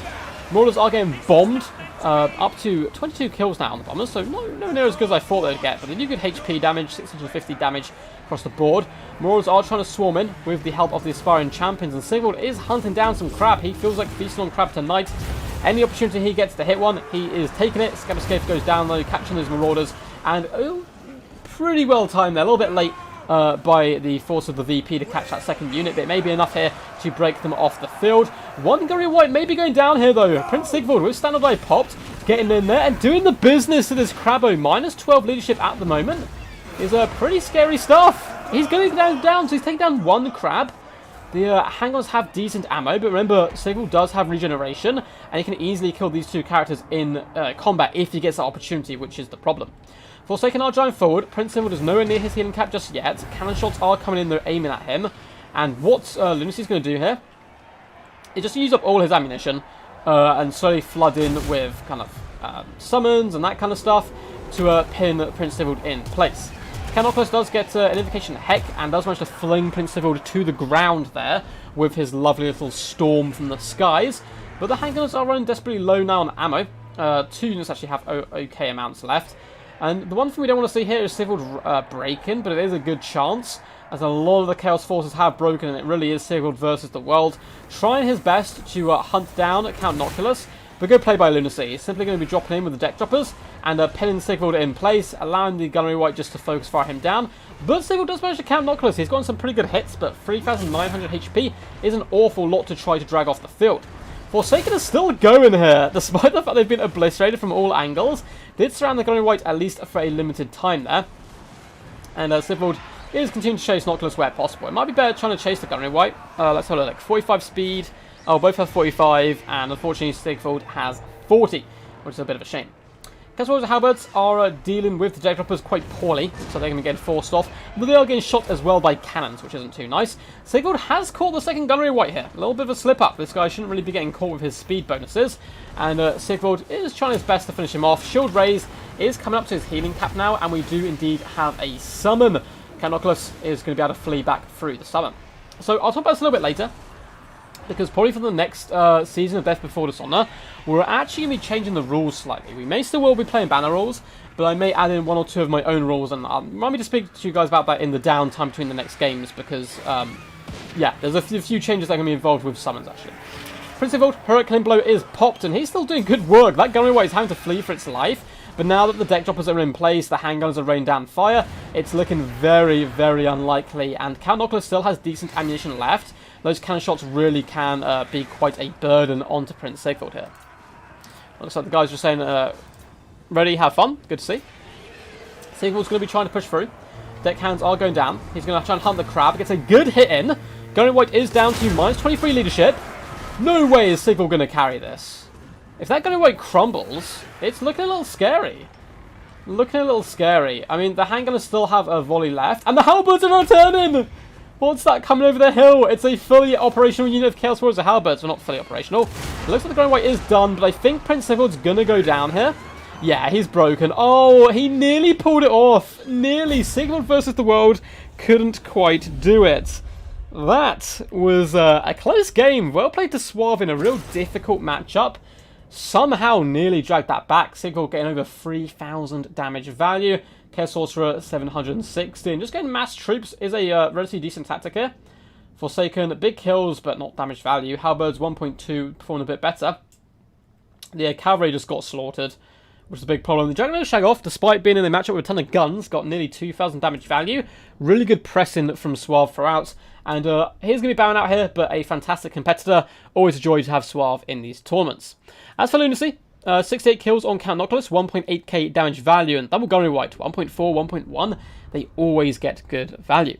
S1: Marauders are getting bombed, up to 22 kills now on the bombers, so no near as good as I thought they'd get, but they do good HP damage, 650 damage across the board. Marauders are trying to swarm in with the help of the aspiring champions, and Sigvald is hunting down some crab. He feels like feasting on crab tonight. Any opportunity he gets to hit one, he is taking it. Scabascape goes down though, catching those Marauders, and pretty well timed there, a little bit late by the force of the VP to catch that second unit, but it may be enough here to break them off the field. One Gunnery White may be going down here though. Prince Sigvald with Standard Eye popped, getting in there and doing the business to this Crabbo. Minus 12 leadership at the moment is pretty scary stuff. He's going down, so he's taking down one crab. The Hang-Ons have decent ammo, but remember, Sigvald does have regeneration, and he can easily kill these two characters in combat if he gets that opportunity, which is the problem. Forsaken are driving forward. Prince Sigvald is nowhere near his healing cap just yet. Cannon shots are coming in, they're aiming at him. And what Lunacy's going to do here is just use up all his ammunition and slowly flood in with kind of summons and that kind of stuff to pin Prince Sigvald in place. Canoclus does get an invocation heck and does manage to fling Prince Sigvald to the ground there with his lovely little storm from the skies. But the handgunners are running desperately low now on ammo. 2 units actually have okay amounts left. And the one thing we don't want to see here is Sigvald breaking, but it is a good chance, as a lot of the Chaos Forces have broken, and it really is Sigvald versus the world. Trying his best to hunt down Count Noculus, but good play by Lunacy. He's simply going to be dropping in with the deck droppers, and pinning Sigvald in place, allowing the Gunnery White just to focus fire him down. But Sigvald does manage to Count Noculus. He's gotten some pretty good hits, but 3,900 HP is an awful lot to try to drag off the field. Forsaken is still going here, despite the fact they've been obliterated from all angles. Did surround the Gunnery White at least for a limited time there. And Sigvald is continuing to chase Noculus where possible. It might be better trying to chase the Gunnery White. Let's have a look. 45 speed. Oh, both have 45, and unfortunately Sigvald has 40, which is a bit of a shame. Castle and Halberds are dealing with the deck droppers quite poorly, so they're going to get forced off. But they are getting shot as well by cannons, which isn't too nice. Sigvald has caught the second Gunnery White here. A little bit of a slip up. This guy shouldn't really be getting caught with his speed bonuses. And Sigvald is trying his best to finish him off. Shield Raise is coming up to his healing cap now, and we do indeed have a summon. Canoculus is going to be able to flee back through the summon. So I'll talk about this a little bit later, because probably for the next season of Death Before Dishonour, we're actually going to be changing the rules slightly. We may still will be playing banner rules, but I may add in 1 or 2 of my own rules, and remind me to speak to you guys about that in the downtime between the next games, because, yeah, there's a few changes that are going to be involved with summons, actually. Prince Sigvald, Hurricane Blow is popped, and he's still doing good work. That Gunnery White is having to flee for its life, but now that the deck droppers are in place, the handguns are raining down fire, it's looking very, very unlikely, and Count Noculus still has decent ammunition left. Those cannon shots really can be quite a burden onto Prince Sigvald here. Looks like the guys are saying, ready, have fun. Good to see. Sigvald's going to be trying to push through. Deck hands are going down. He's going to try and hunt the crab. Gets a good hit in. Gunnery White is down to minus 23 leadership. No way is Sigvald going to carry this. If that Gunnery White crumbles, it's looking a little scary. Looking a little scary. I mean, the handgunners still have a volley left. And the halberds are returning! What's that coming over the hill? It's a fully operational unit of Chaos Warriors. The halberds are not fully operational. It looks like the Gunnery White is done, but I think Prince Sigvald's going to go down here. Yeah, he's broken. Oh, he nearly pulled it off. Nearly. Sigvald versus the world couldn't quite do it. That was a close game. Well played to Suave in a real difficult matchup. Somehow nearly dragged that back. Sigvald getting over 3,000 damage value. Chaos Sorcerer 760. And just getting mass troops is a relatively decent tactic here. Forsaken, big kills but not damage value. Halberds 1.2 performed a bit better. The cavalry just got slaughtered, which is a big problem. The Juggernaut Shagoff, despite being in the matchup with a ton of guns, got nearly 2,000 damage value. Really good pressing from Suave throughout. And he's going to be bowing out here, but a fantastic competitor. Always a joy to have Suave in these tournaments. As for Lunacy, 68 kills on Count Noculus, 1.8k damage value, and Double Gunnery White, 1.4, 1.1. They always get good value.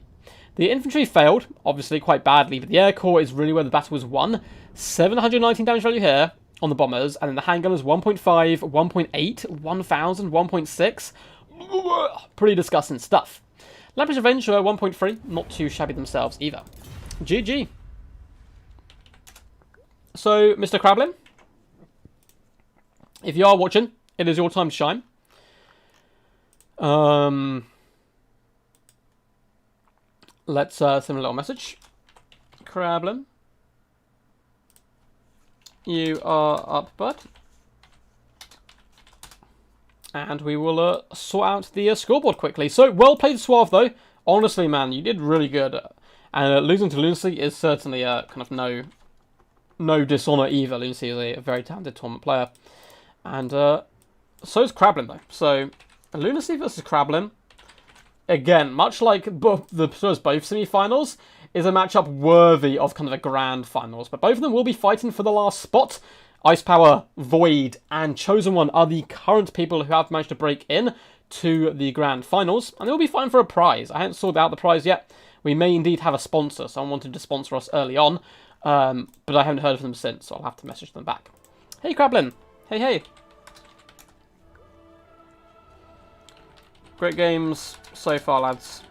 S1: The infantry failed, obviously quite badly, but the air corps is really where the battle was won. 719 damage value here on the bombers, and then the handgunners 1.5, 1.8, 1,000, 1.6. Pretty disgusting stuff. Lamprey's Revenge 1.3, not too shabby themselves either. GG. So, Mr. Crablin, if you are watching, it is your time to shine. Let's send a little message. Crablin, you are up, bud. And we will sort out the scoreboard quickly. So, well played, Suave, though. Honestly, man, you did really good. And losing to Lunacy is certainly kind of no dishonour either. Lunacy is a very talented tournament player. And so is Crablin, though. So, Lunacy versus Crablin, again, much like the both semi-finals, is a matchup worthy of kind of a grand finals. But both of them will be fighting for the last spot. Ice Power, Void, and Chosen One are the current people who have managed to break in to the grand finals, and they'll be fighting for a prize. I haven't sorted out the prize yet. We may indeed have a sponsor. Someone wanted to sponsor us early on, but I haven't heard of them since, so I'll have to message them back. Hey, Crablin. Hey, hey. Great games so far, lads.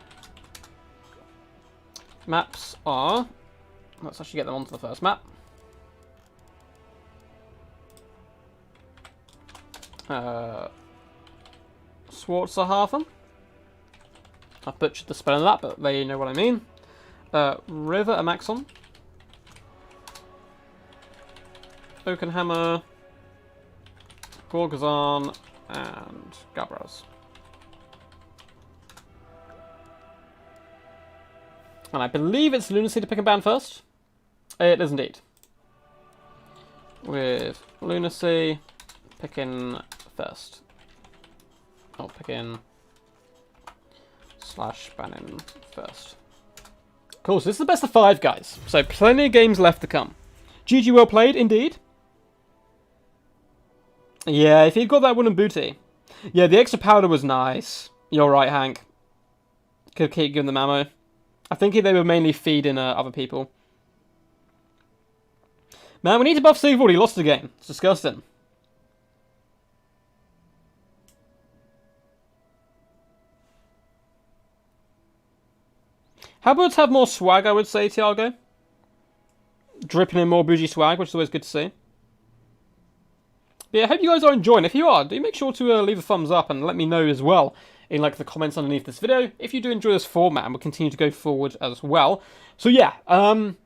S1: Maps are... Let's actually get them onto the first map. Schwarzerhafen. I butchered the spelling of that, but they know what I mean. River Amaxon. Oakenhammer. Gorgazan. And Gabras. And I believe it's Lunacy to pick a band first. It is indeed. With Lunacy picking first. Oh, picking / banning first. Cool, so this is the best of 5, guys. So plenty of games left to come. GG, well played, indeed. Yeah, if he'd got that wooden booty. Yeah, the extra powder was nice. You're right, Hank. Could keep giving them ammo. I think they were mainly feeding other people. Man, we need to buff Sigvald. He lost the game. It's disgusting. How about have more swag, I would say, Tiago? Dripping in more bougie swag, which is always good to see. But yeah, I hope you guys are enjoying. If you are, do make sure to leave a thumbs up and let me know as well in like the comments underneath this video if you do enjoy this format, and we'll continue to go forward as well. So yeah, what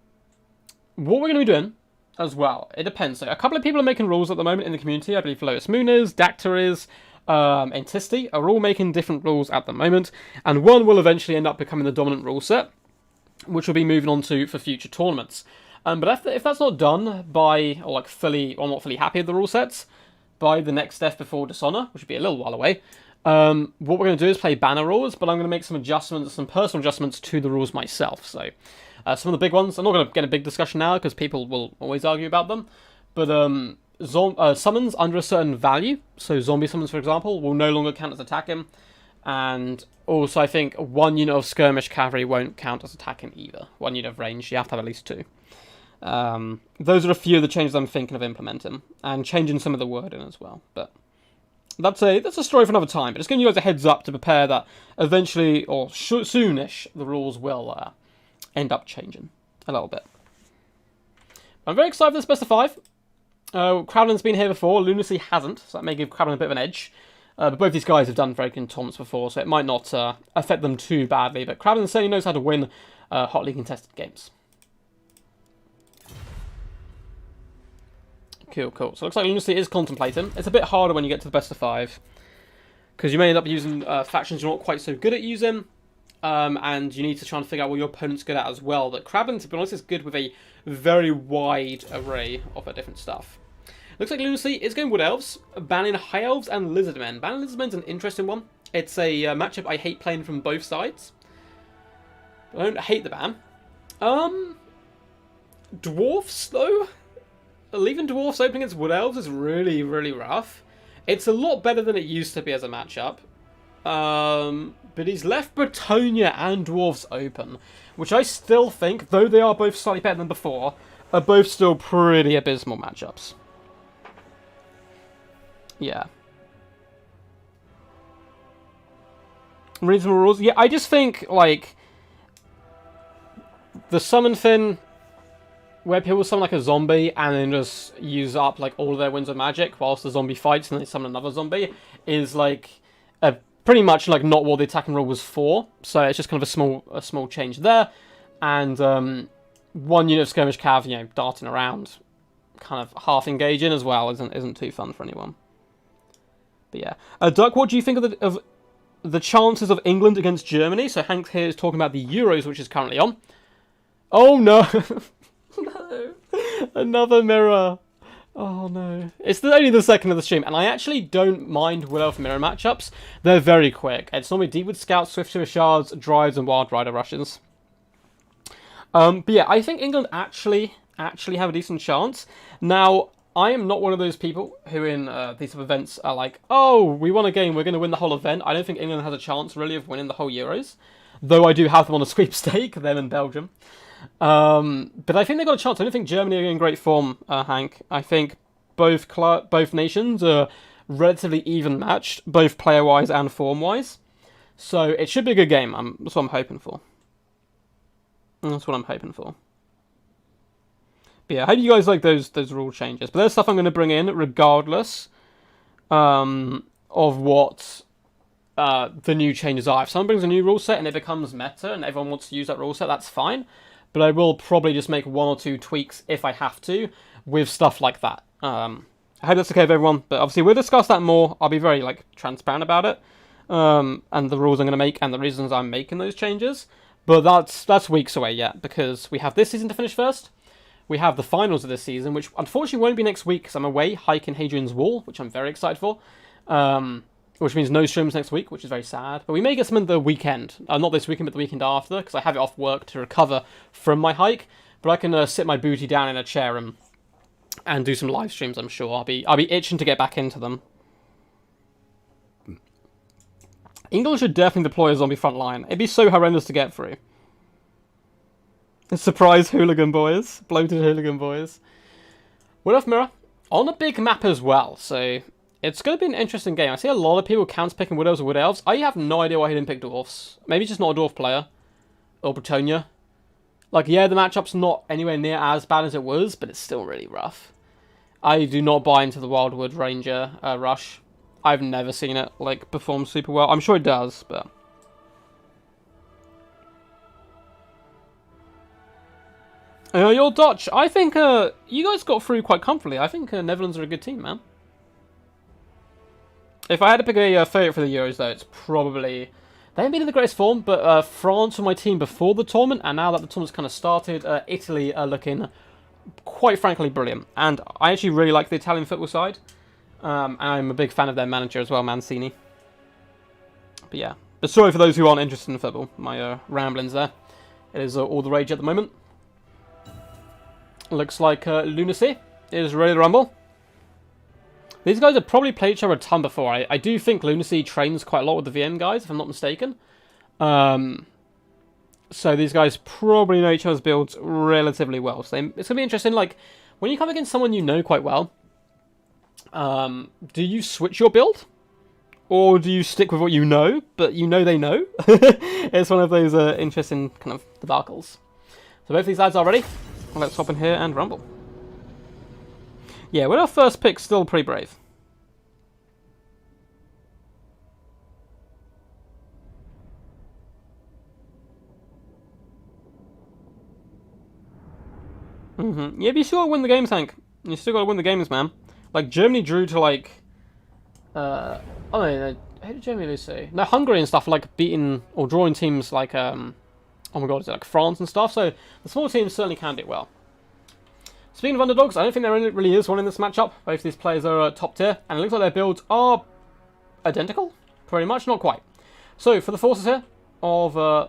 S1: we're going to be doing as well, it depends. So a couple of people are making rules at the moment in the community. I believe Lotus Moon is, Dacta is, Entisty are all making different rules at the moment, and one will eventually end up becoming the dominant rule set, which we'll be moving on to for future tournaments. But if that's not done by, or like not fully happy with the rule sets, by the next step before Dishonour, which would be a little while away, what we're going to do is play banner rules, but I'm going to make some adjustments, some personal adjustments to the rules myself. So some of the big ones, I'm not going to get a big discussion now because people will always argue about them, but summons under a certain value, so zombie summons, for example, will no longer count as attacking. And also, I think 1 unit of skirmish cavalry won't count as attacking either. 1 unit of range, you have to have at least 2. Those are a few of the changes I'm thinking of implementing, and changing some of the wording as well. But that's a story for another time. But just giving you guys a heads up to prepare that eventually, or soonish, the rules will end up changing a little bit. I'm very excited for this best of 5. Crowdland's been here before, Lunacy hasn't, so that may give Crowdland a bit of an edge. But both these guys have done very good tournaments before, so it might not affect them too badly. But Crowdland certainly knows how to win hotly contested games. Cool, cool. So it looks like Lunacy is contemplating. It's a bit harder when you get to the best of 5, because you may end up using factions you're not quite so good at using, and you need to try and figure out what your opponent's good at as well. But Crabin, to be honest, is good with a very wide array of different stuff. Looks like Lunacy is going Wood Elves, banning High Elves and Lizardmen. Banning Lizardmen's an interesting one. It's a matchup I hate playing from both sides. I don't hate the ban. Dwarfs, though? Leaving Dwarfs open against Wood Elves is really, really rough. It's a lot better than it used to be as a matchup. But he's left Bretonia and Dwarfs open, which I still think, though they are both slightly better than before, are both still pretty abysmal matchups. Yeah. Reasonable rules? Yeah, I just think, like, the summon thing, where people summon like a zombie and then just use up like all of their winds of magic whilst the zombie fights and they summon another zombie, is like a pretty much like not what the attacking rule was for. So it's just kind of a small change there, and 1 unit of skirmish cav, you know, darting around, kind of half engaging as well isn't too fun for anyone. But yeah, Duck, what do you think of the chances of England against Germany? So Hank here is talking about the Euros, which is currently on. Oh no, no, another mirror. Oh no. It's only the second of the stream, and I actually don't mind Wood Elf mirror matchups. They're very quick. It's normally Deepwood Scouts, Swift Shards, Drives, and Wild Rider Rushes. But yeah, I think England actually have a decent chance. Now, I am not one of those people who in these events are like, oh, we won a game, we're going to win the whole event. I don't think England has a chance really of winning the whole Euros. Though I do have them on a sweepstake, them and Belgium. But I think they've got a chance. I don't think Germany are in great form, Hank. I think both nations are relatively even matched, both player-wise and form-wise. So it should be a good game. That's what I'm hoping for. That's what I'm hoping for. But yeah, I hope you guys like those rule changes. But there's stuff I'm going to bring in regardless of what the new changes are. If someone brings a new rule set and it becomes meta and everyone wants to use that rule set, that's fine. But I will probably just make 1 or 2 tweaks if I have to with stuff like that. I hope that's okay with everyone. But obviously we'll discuss that more. I'll be very transparent about it. And the rules I'm going to make and the reasons I'm making those changes. But that's weeks away yet, because we have this season to finish first. We have the finals of this season, which unfortunately won't be next week because I'm away hiking Hadrian's Wall, which I'm very excited for. Which means no streams next week, which is very sad. But we may get some in the weekend. Not this weekend, but the weekend after, because I have it off work to recover from my hike. But I can sit my booty down in a chair and do some live streams, I'm sure. I'll be itching to get back into them. England should definitely deploy a zombie front line. It'd be so horrendous to get through. Surprise hooligan boys. Bloated hooligan boys. Wood Elf Mirror. On a big map as well, so it's going to be an interesting game. I see a lot of people counter-picking Wood Elves or Wood Elves. I have no idea why he didn't pick Dwarfs. Maybe just not a Dwarf player. Or Bretonia. Yeah, the matchup's not anywhere near as bad as it was, but it's still really rough. I do not buy into the Wildwood Ranger rush. I've never seen it, perform super well. I'm sure it does, but... Your Dutch, I think you guys got through quite comfortably. I think Netherlands are a good team, man. If I had to pick a favourite for the Euros, though, it's probably... They haven't been in the greatest form, but France were my team before the tournament, and now that the tournament's kind of started, Italy are looking, quite frankly, brilliant. And I actually really like the Italian football side. And I'm a big fan of their manager as well, Mancini. But yeah. But sorry for those who aren't interested in football. My ramblings there. It is all the rage at the moment. Looks like Lunacy is ready to rumble. These guys have probably played each other a ton before. I do think Lunacy trains quite a lot with the VM guys, if I'm not mistaken. So these guys probably know each other's builds relatively well. So it's going to be interesting, when you come against someone you know quite well, do you switch your build? Or do you stick with what you know, but you know they know? It's one of those interesting kind of debacles. So both these lads are ready. Let's hop in here and rumble. Yeah, with our first pick, still pretty brave. Yeah, but you still gotta win the games, Hank. You still gotta win the games, man. Germany drew to, oh, no, who did Germany lose to? No, Hungary and stuff, beating or drawing teams oh my god, is it France and stuff? So the small teams certainly can do well. Speaking of underdogs, I don't think there really is one in this matchup. Both these players are top tier, and it looks like their builds are identical, pretty much, not quite. So for the forces here of there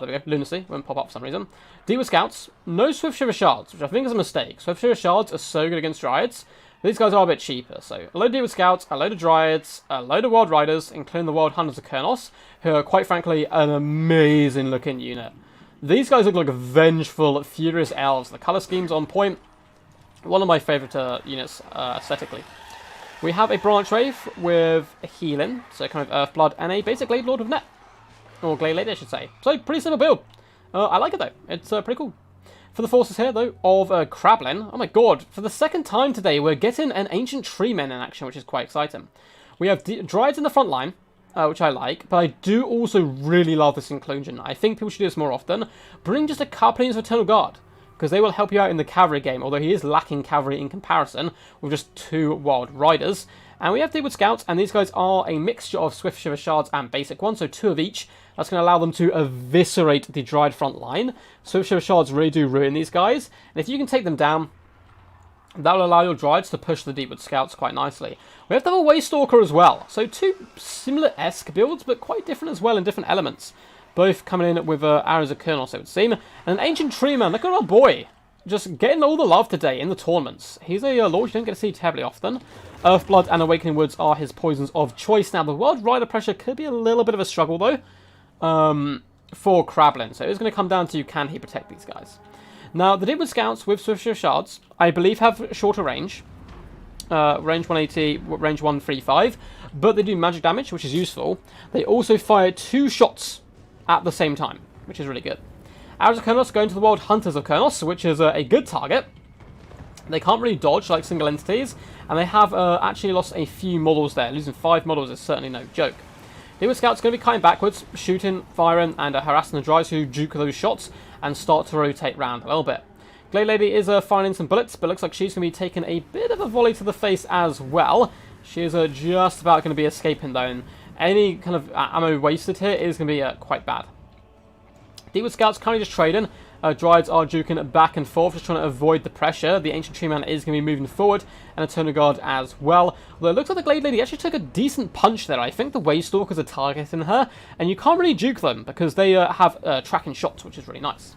S1: we go, Lunacy won't pop up for some reason. Deepwood Scouts, no Swift Shiver Shards, which I think is a mistake. Swift Shiver Shards are so good against Dryads. These guys are a bit cheaper, so a load of Deepwood Scouts, a load of Dryads, a load of Wild Riders, including the Wild Hunters of Kernos, who are quite frankly an amazing looking unit. These guys look like vengeful, furious elves. The colour scheme's on point. One of my favourite units aesthetically. We have a Branch Wraith with a healing, so kind of Earthblood, and a basic Glade Lord of Net. Or Glade Lady, I should say. So, pretty simple build. I like it though. It's pretty cool. For the forces here, though, of Krablin, oh my god, for the second time today, we're getting an Ancient Tree Men in action, which is quite exciting. We have Dryads in the front line, which I like, but I do also really love this inclusion. I think people should do this more often. Bring just a couple of Eternal Guard, because they will help you out in the cavalry game, although he is lacking cavalry in comparison, with just 2 Wild Riders. And we have Deepwood Scouts, and these guys are a mixture of Swift Shiver Shards and basic ones, so 2 of each. That's going to allow them to eviscerate the Dryad front line. Swift Shiver Shards really do ruin these guys, and if you can take them down, that will allow your Dryades to push the Deepwood Scouts quite nicely. We have to have a Waystalker as well, so 2 similar-esque builds, but quite different as well in different elements. Both coming in with arrows of Kurnos, it would seem. And an Ancient Treeman, look at our boy! Just getting all the love today in the tournaments. He's a lord you don't get to see terribly often. Earthblood and Awakening Woods are his poisons of choice. Now, the Wild Rider pressure could be a little bit of a struggle, though, for Krablin. So it's going to come down to, can he protect these guys? Now, the Deepwood Scouts with Swift Shiver Shards, I believe, have shorter range. Range 180, range 135. But they do magic damage, which is useful. They also fire 2 shots at the same time, which is really good. Arrows of Kurnos going to the Wild Hunters of Kurnos, which is a good target. They can't really dodge like single entities, and they have actually lost a few models there. Losing 5 models is certainly no joke. Deepwood Scouts going to be coming backwards, shooting, firing, and harassing the Dryades who juke those shots and start to rotate round a little bit. Glade Lady is firing some bullets, but looks like she's going to be taking a bit of a volley to the face as well. She is just about going to be escaping though, and any kind of ammo wasted here is going to be quite bad. Deepwood Scouts currently just trading. Dryades are juking back and forth, just trying to avoid the pressure. The Ancient Treeman is going to be moving forward, and Eternal Guard as well. Although it looks like the Glade Lady actually took a decent punch there. I think the Waystalkers are targeting her, and you can't really juke them because they have tracking shots, which is really nice.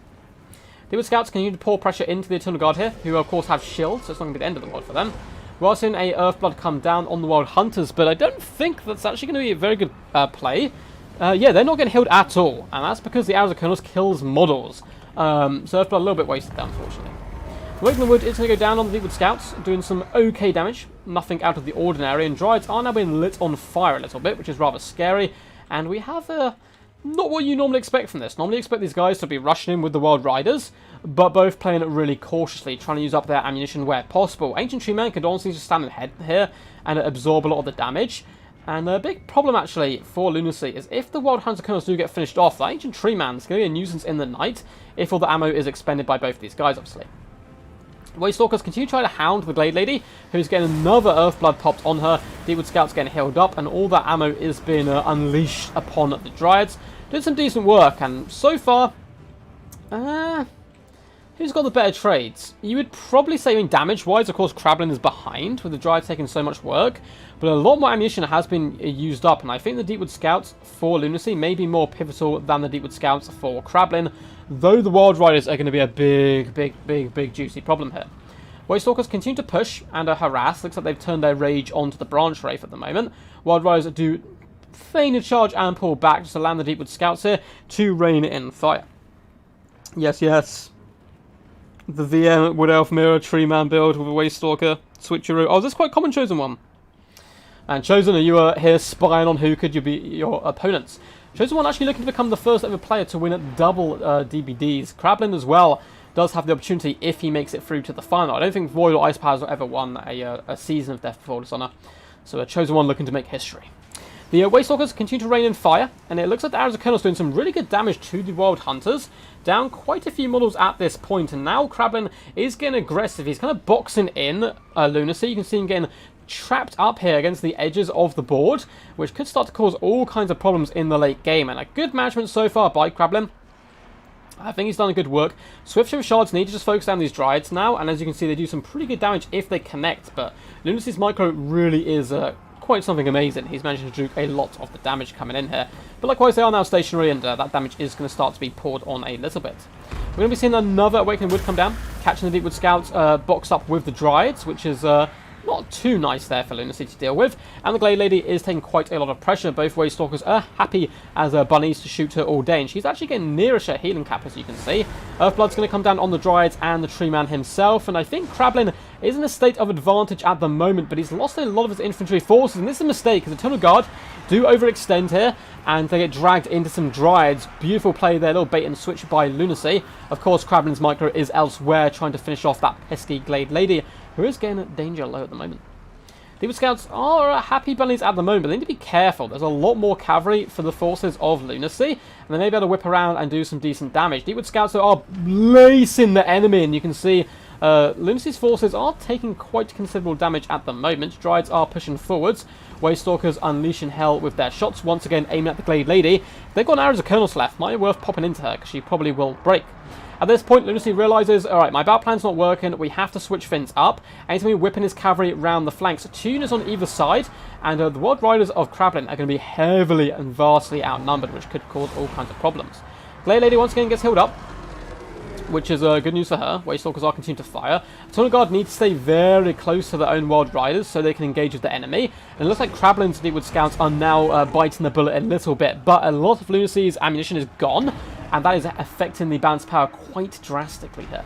S1: Deepwood Scouts continue to pour pressure into the Eternal Guard here, who of course have shields, so it's not going to be the end of the world for them. We're also seeing a Earthblood come down on the Wild Hunters, but I don't think that's actually going to be a very good play. Yeah, they're not getting healed at all, and that's because the Arrows of Kurnos kills models. So Earthblood a little bit wasted there, unfortunately. Awakening Wood is going to go down on the Deepwood Scouts, doing some okay damage, nothing out of the ordinary, and Dryades are now being lit on fire a little bit, which is rather scary, and we have not what you normally expect from this. Normally you expect these guys to be rushing in with the Wild Riders, but both playing it really cautiously, trying to use up their ammunition where possible. Ancient Treeman could honestly just stand ahead here and absorb a lot of the damage. And a big problem, actually, for Lunacy is if the Wild Hunter Kernels do get finished off, the Ancient Treeman is going to be a nuisance in the night if all the ammo is expended by both these guys, obviously. Waystalkers continue to try to hound the Glade Lady, who's getting another Earthblood popped on her. Deepwood Scouts getting healed up, and all that ammo is being unleashed upon the Dryades. Did some decent work, and so far, who's got the better trades? You would probably say, damage-wise, of course, Krablin is behind, with the Dryades taking so much work, but a lot more ammunition has been used up, and I think the Deepwood Scouts for Lunacy may be more pivotal than the Deepwood Scouts for Krablin, though the Wild Riders are going to be a big, juicy problem here. Waystalkers continue to push and harass. Looks like they've turned their rage onto the Branch Wraith at the moment. Wild Riders do feign a charge and pull back just to land the Deepwood Scouts here to rain in fire. Yes. The VM Wood Elf Mirror Treeman build with a Waystalker switcheroo. Oh, this is quite a common Chosen one. And Chosen, are you here spying on who could be your opponents? Chosen one actually looking to become the first ever player to win at double DBDs. Krablin as well does have the opportunity if he makes it through to the final. I don't think Void or Ice Powers have ever won a season of Death Before Dishonour. So a Chosen one looking to make history. The Waystalkers continue to rain in fire, and it looks like the Arrows of Kurnos doing some really good damage to the Wild Hunters. Down quite a few models at this point, and now Krablin is getting aggressive. He's kind of boxing in Lunacy. You can see him getting trapped up here against the edges of the board, which could start to cause all kinds of problems in the late game. And a good management so far by Krablin. I think he's done a good work. Swift Shiver Shards need to just focus down these Dryades now, and as you can see, they do some pretty good damage if they connect, but Lunacy's micro really is quite something amazing. He's managed to juke a lot of the damage coming in here. But likewise, they are now stationary, and that damage is going to start to be poured on a little bit. We're going to be seeing another Awakening Wood come down, catching the Deepwood Scouts boxed up with the Dryades, which is not too nice there for Lunacy to deal with. And the Glade Lady is taking quite a lot of pressure. Both Waystalkers are happy as bunnies to shoot her all day, and she's actually getting nearish her healing cap, as you can see. Earthblood's going to come down on the Dryades and the Treeman himself, and I think Krablin is in a state of advantage at the moment, but he's lost a lot of his infantry forces, and this is a mistake, because Eternal Guard do overextend here, and they get dragged into some Dryades. Beautiful play there, little bait and switch by Lunacy. Of course, Krablin's micro is elsewhere, trying to finish off that pesky Glade Lady, who is getting danger low at the moment. Deepwood Scouts are happy bunnies at the moment, but they need to be careful. There's a lot more cavalry for the forces of Lunacy, and they may be able to whip around and do some decent damage. Deepwood Scouts though, are lacing the enemy, and you can see Lunacy's forces are taking quite considerable damage at the moment. Dryades are pushing forwards. Waystalkers unleashing hell with their shots, once again aiming at the Glade Lady. They've got arrows of Colonels left. Might be worth popping into her, because she probably will break. At this point, Lunacy realises, alright, my battle plan's not working, we have to switch things up. And he's going to be whipping his cavalry around the flanks. 2 units on either side, and the Wild Riders of Krablin are going to be heavily and vastly outnumbered, which could cause all kinds of problems. Glade Lady once again gets healed up, which is good news for her. Waystalkers are continuing to fire. Tunnel Guard need to stay very close to their own Wild Riders so they can engage with the enemy. And it looks like Krablin's Deepwood Scouts are now biting the bullet a little bit, but a lot of Lunacy's ammunition is gone, and that is affecting the bounce power quite drastically here.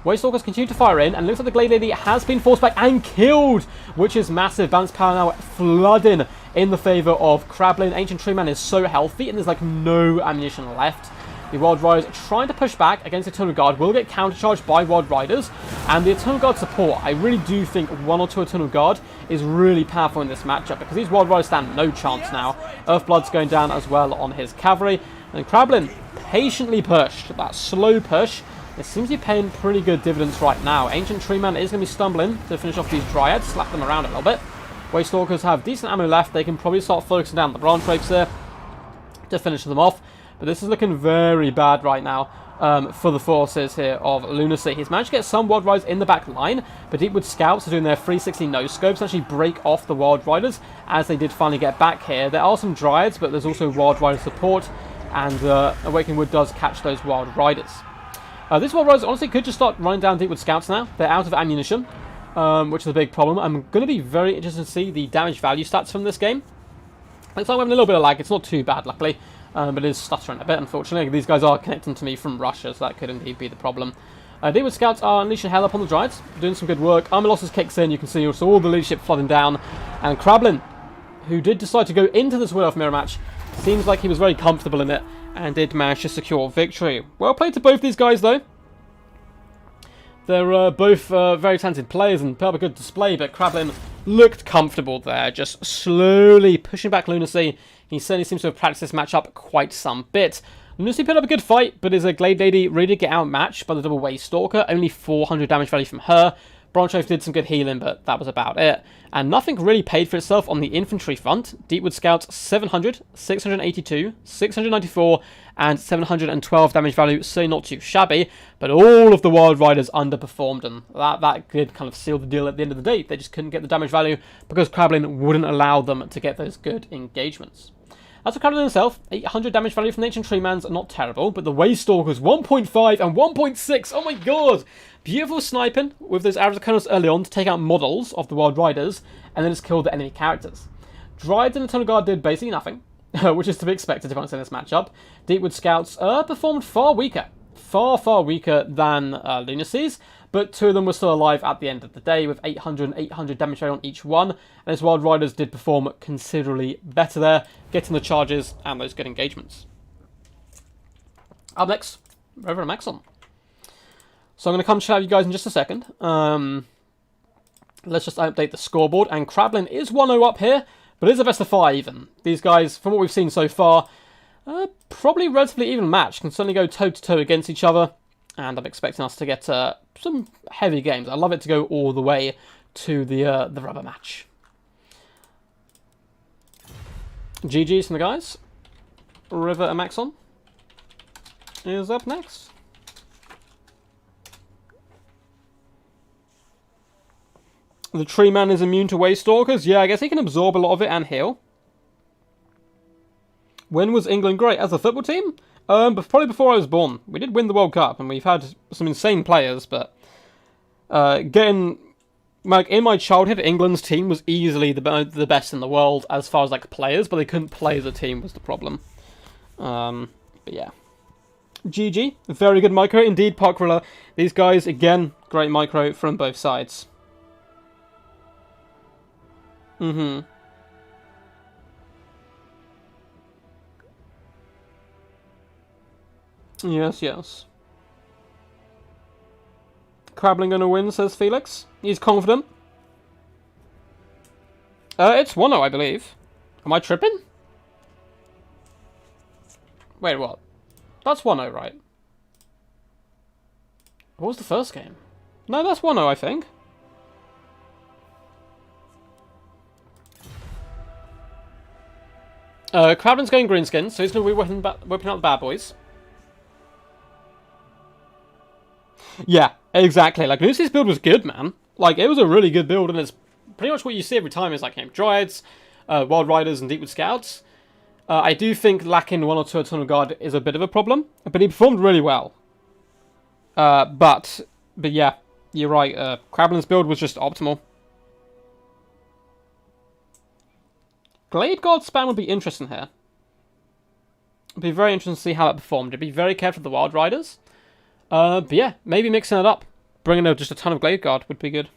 S1: Waystalkers continue to fire in, and it looks like the Glade Lady has been forced back and killed, which is massive. Bounce power now flooding in the favour of Krablin. Ancient Tree Man is so healthy, and there's like no ammunition left. The Wild Riders trying to push back against the Eternal Guard will get countercharged by Wild Riders, and the Eternal Guard support, I really do think 1 or 2 Eternal Guard is really powerful in this matchup, because these Wild Riders stand no chance now. Earthblood's going down as well on his cavalry, and Krablin patiently pushed, that slow push. It seems to be paying pretty good dividends right now. Ancient Tree Man is going to be stumbling to finish off these Dryads, slap them around a little bit. Waystalkers have decent ammo left, they can probably start focusing down the branch rapes there to finish them off. But this is looking very bad right now for the forces here of Lunacy. He's managed to get some Wild Riders in the back line, but Deepwood Scouts are doing their 360 no-scopes, actually break off the Wild Riders as they did finally get back here. There are some Dryads, but there's also Wild Rider support, and Awakening Wood does catch those Wild Riders. These Wild Riders honestly could just start running down Deepwood Scouts now. They're out of ammunition, which is a big problem. I'm going to be very interested to see the damage value stats from this game. Looks like we're having a little bit of lag. It's not too bad, luckily. But it is stuttering a bit, unfortunately. These guys are connecting to me from Russia, so that could indeed be the problem. Deepwood Scouts are unleashing hell upon the Dryads, doing some good work. Armor losses kicks in, you can see also all the leadership flooding down. And Krablin, who did decide to go into this Will of Mirror match, seems like he was very comfortable in it, and did manage to secure victory. Well played to both these guys, though. They're both very talented players and put up a good display, but Krablin looked comfortable there, just slowly pushing back Lunacy. He certainly seems to have practiced this matchup quite some bit. Lunacy put up a good fight, but is a Glade Lady ready to get outmatched by the double Waystalker. Only 400 damage value from her. Bronchove did some good healing, but that was about it. And nothing really paid for itself on the infantry front. Deepwood Scouts 700, 682, 694, and 712 damage value, so not too shabby. But all of the Wild Riders underperformed, and that could kind of seal the deal at the end of the day. They just couldn't get the damage value because Krablin wouldn't allow them to get those good engagements. As for Krablin himself, 800 damage value from the Ancient Tree Man's not terrible, but the Waystalkers 1.5 and 1.6, oh my god! Beautiful sniping with those arrows of Colonels early on to take out models of the Wild Riders, and then just kill the enemy characters. Dryads and the Tunnel Guard did basically nothing, which is to be expected to be honest in this matchup. Deepwood Scouts performed far weaker than Lunacy's, but 2 of them were still alive at the end of the day with 800 and 800 damage value on each one, and his Wild Riders did perform considerably better there, getting the charges and those good engagements. Up next, Reverend Maxon. So I'm going to come chat with you guys in just a second. Let's just update the scoreboard, and Krablin is 1-0 up here, but it is a best of 5, and these guys, from what we've seen so far, probably relatively even match, can certainly go toe-to-toe against each other, and I'm expecting us to get some heavy games. I'd love it to go all the way to the rubber match. GG's from the guys. River and Maxon is up next. The Tree Man is immune to Waystalkers. Yeah, I guess he can absorb a lot of it and heal. When was England great? As a football team? But probably before I was born. We did win the World Cup, and we've had some insane players, but in my childhood, England's team was easily the best in the world as far as like players, but they couldn't play as a team was the problem. But yeah. GG. Very good micro indeed, Parkrilla. These guys, again, great micro from both sides. Yes, yes. Krablin gonna win, says Felix. He's confident. It's 1-0, I believe. Am I tripping? Wait, what? That's 1-0, right? What was the first game? No, that's 1-0, I think. Crablin's going Greenskin, so he's going to be whipping out the bad boys. Yeah, exactly. Like, Lucy's build was good, man. Like, it was a really good build, and it's pretty much what you see every time is, like, Dryads, Wild Riders, and Deepwood Scouts. I do think lacking 1 or 2 Eternal Guard is a bit of a problem, but he performed really well. But yeah, you're right. Crablin's build was just optimal. Glade Guard spam would be interesting here. It'd be very interesting to see how that performed. It'd be very careful of the Wild Riders. But yeah, maybe mixing it up. Bringing out just a ton of Glade Guard would be good.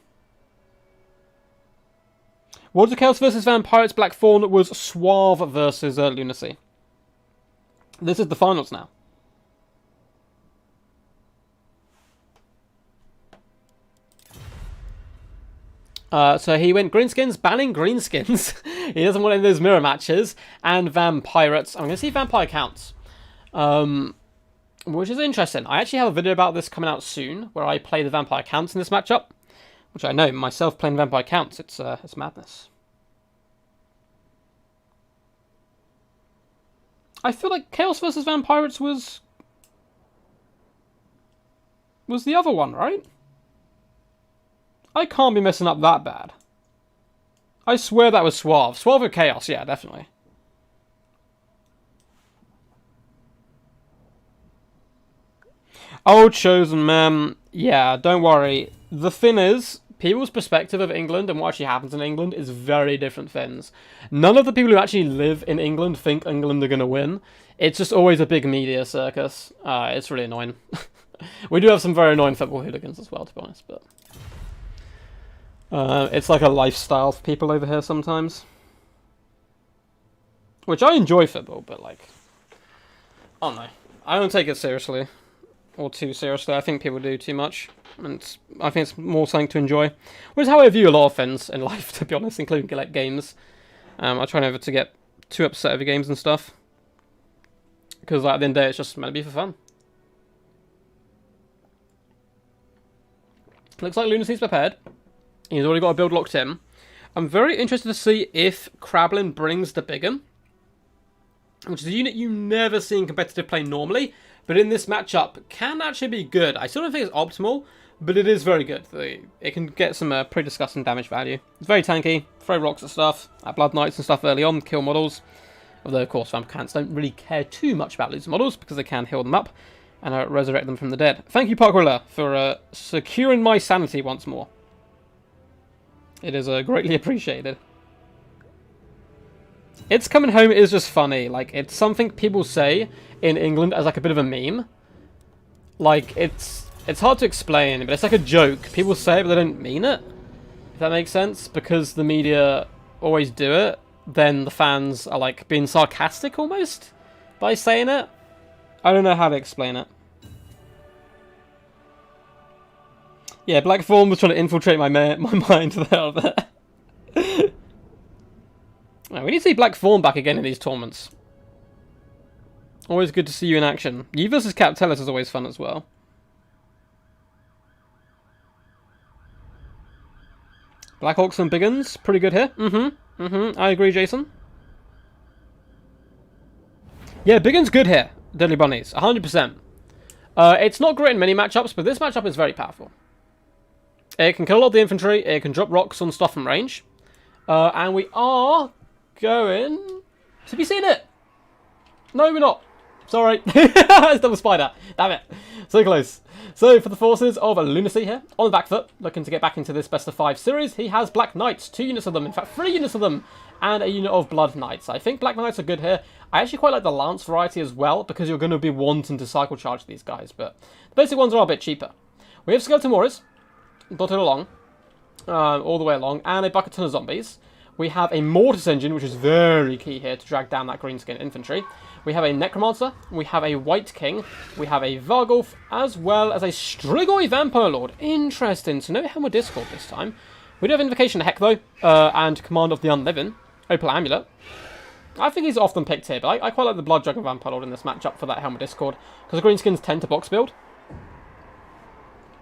S1: Words of Chaos versus Vampires Blackthorn was Suave versus Lunacy. This is the finals now. So he went Greenskins, banning Greenskins. He doesn't want any of those mirror matches. And Vampirates. I'm going to see Vampire counts. Which is interesting. I actually have a video about this coming out soon, where I play the Vampire counts in this matchup. Which I know, myself playing Vampire counts, it's madness. I feel like Chaos versus Vampirates was the other one, right? I can't be messing up that bad. I swear that was Suave. Suave or Chaos, yeah, definitely. Oh, Chosen, man. Yeah, don't worry. The thing is, people's perspective of England and what actually happens in England is very different things. None of the people who actually live in England think England are going to win. It's just always a big media circus. It's really annoying. We do have some very annoying football hooligans as well, to be honest, but... it's like a lifestyle for people over here sometimes. Which I enjoy football, but like... I don't know. I don't take it seriously. Or too seriously. I think people do too much. And I think it's more something to enjoy. Which is how I view a lot of things in life, to be honest, including like games. I try never to get too upset over games and stuff. Because like, at the end of the day, it's just meant to be for fun. Looks like Lunacy's prepared. He's already got a build locked in. I'm very interested to see if Krablin brings the Big 'Un, which is a unit you never see in competitive play normally, but in this matchup can actually be good. I still don't think it's optimal, but it is very good. It can get some pretty disgusting damage value. It's very tanky, throw rocks at stuff, at Blood Knights and stuff early on, kill models. Although, of course, Vampires don't really care too much about losing models because they can heal them up and resurrect them from the dead. Thank you, Parkrilla, for securing my sanity once more. It is greatly appreciated. It's Coming Home is just funny. Like, it's something people say in England as like a bit of a meme. Like, it's hard to explain, but it's like a joke. People say it, but they don't mean it. If that makes sense. Because the media always do it, then the fans are like being sarcastic almost by saying it. I don't know how to explain it. Yeah, Blackthorn was trying to infiltrate my mind there. We need to see Blackthorn back again in these tournaments. Always good to see you in action. You versus Captellus is always fun as well. Blackhawks and Big 'Uns, pretty good here. I agree, Jason. Yeah, Big 'Un's good here. Deadly Bunnies, 100%. It's not great in many matchups, but this matchup is very powerful. It can kill a lot of the infantry. It can drop rocks on stuff from range. And we are going to be seeing it. No, we're not. Sorry. It's double spider. Damn it. So close. So for the forces of Lunacy here, on the back foot, looking to get back into this best of 5 series, he has Black Knights, 2 units of them, in fact 3 units of them, and a unit of Blood Knights. I think Black Knights are good here. I actually quite like the Lance variety as well, because you're going to be wanting to cycle charge these guys, but the basic ones are a bit cheaper. We have Skeleton Warriors, dotted along, all the way along, and a bucket ton of zombies. We have a Mortis Engine, which is very key here to drag down that Greenskin infantry. We have a Necromancer, we have a White King, we have a Vargulf, as well as a Strigoi Vampire Lord. Interesting, so no Helm or Discord this time. We do have Invocation of Heck, though, and Command of the Unliving. Opal Amulet. I think he's often picked here, but I quite like the Blood Dragon Vampire Lord in this matchup for that Helm of Discord, because the Greenskins tend to box build.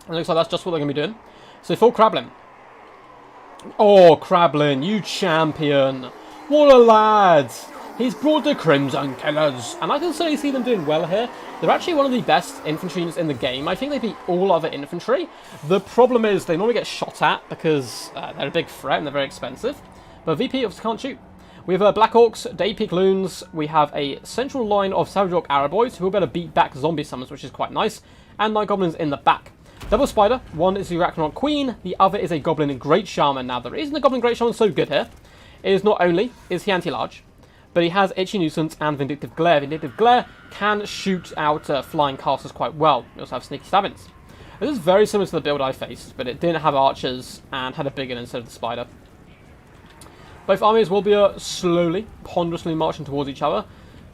S1: And it looks like that's just what they're going to be doing. So full Krablin. Oh, Krablin, you champion. What a lad. He's brought the Crimson Killers. And I can certainly see them doing well here. They're actually one of the best infantry units in the game. I think they beat all other infantry. The problem is they normally get shot at because they're a big threat and they're very expensive. But VP obviously can't shoot. We have Black Orcs, Day Peak Loons. We have a central line of Savage Orc Arrow Boys who will be able to beat back zombie summons, which is quite nice. And Night Goblins in the back. Double Spider, one is the Arachnoid Queen, the other is a Goblin Great Shaman. Now, the reason the Goblin Great Shaman is so good here is not only is he anti-large, but he has Itchy Nuisance and Vindictive Glare. Vindictive Glare can shoot out flying casters quite well. We also have Sneaky Stabbings. This is very similar to the build I faced, but it didn't have archers and had a big one instead of the spider. Both armies will be slowly, ponderously marching towards each other.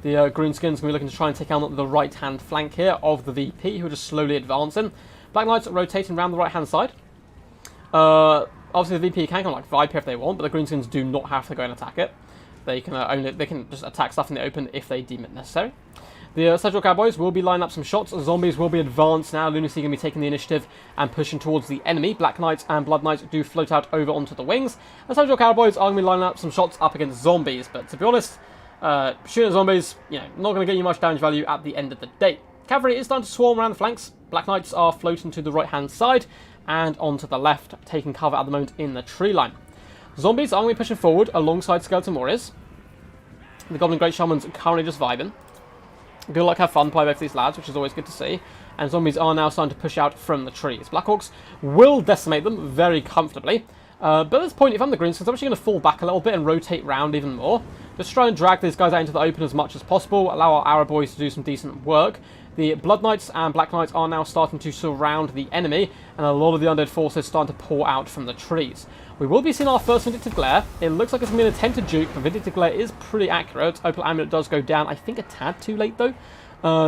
S1: The Greenskins going to be looking to try and take out the right-hand flank here of the VP, who are just slowly advancing. Black Knights rotating around the right-hand side. Obviously, the VP can kind of like vibe here if they want, but the Greenskins do not have to go and attack it. They can just attack stuff in the open if they deem it necessary. The Savage Orc Cowboys will be lining up some shots. Zombies will be advanced now. Lunacy going to be taking the initiative and pushing towards the enemy. Black Knights and Blood Knights do float out over onto the wings. The Savage Orc Cowboys are going to be lining up some shots up against zombies, but to be honest, shooting zombies, not going to get you much damage value at the end of the day. Cavalry is starting to swarm around the flanks. Black Knights are floating to the right-hand side and onto the left, taking cover at the moment in the tree line. Zombies are going to be pushing forward alongside Skeleton Warriors. The Goblin Great Shaman's currently just vibing. Good luck, have fun, play both these lads, which is always good to see. And zombies are now starting to push out from the trees. Black Orcs will decimate them very comfortably. But at this point, if I'm the Greenskins, I'm actually going to fall back a little bit and rotate round even more. Just try and drag these guys out into the open as much as possible, allow our Arrow Boys to do some decent work. The Blood Knights and Black Knights are now starting to surround the enemy, and a lot of the undead forces starting to pour out from the trees. We will be seeing our first Vindictive Glare. It looks like it's going to be an attempted juke, but Vindictive Glare is pretty accurate. Opal Amulet does go down, I think a tad too late though.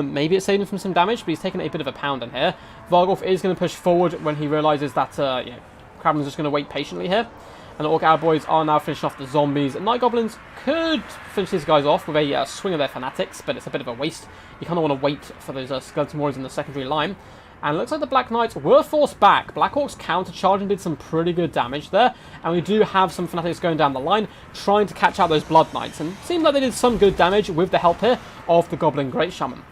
S1: Maybe it's saving him from some damage, but he's taking a bit of a pound in here. Vargolf is going to push forward when he realises that Krablin's just going to wait patiently here. And the Orc Arrow Boys are now finishing off the zombies. Night Goblins could finish these guys off with a swing of their Fanatics, but it's a bit of a waste. You kind of want to wait for those Skeleton Warriors in the secondary line. And it looks like the Black Knights were forced back. Black Orcs counter-charged and did some pretty good damage there. And we do have some Fanatics going down the line, trying to catch out those Blood Knights. And it seems like they did some good damage with the help here of the Goblin Great Shaman.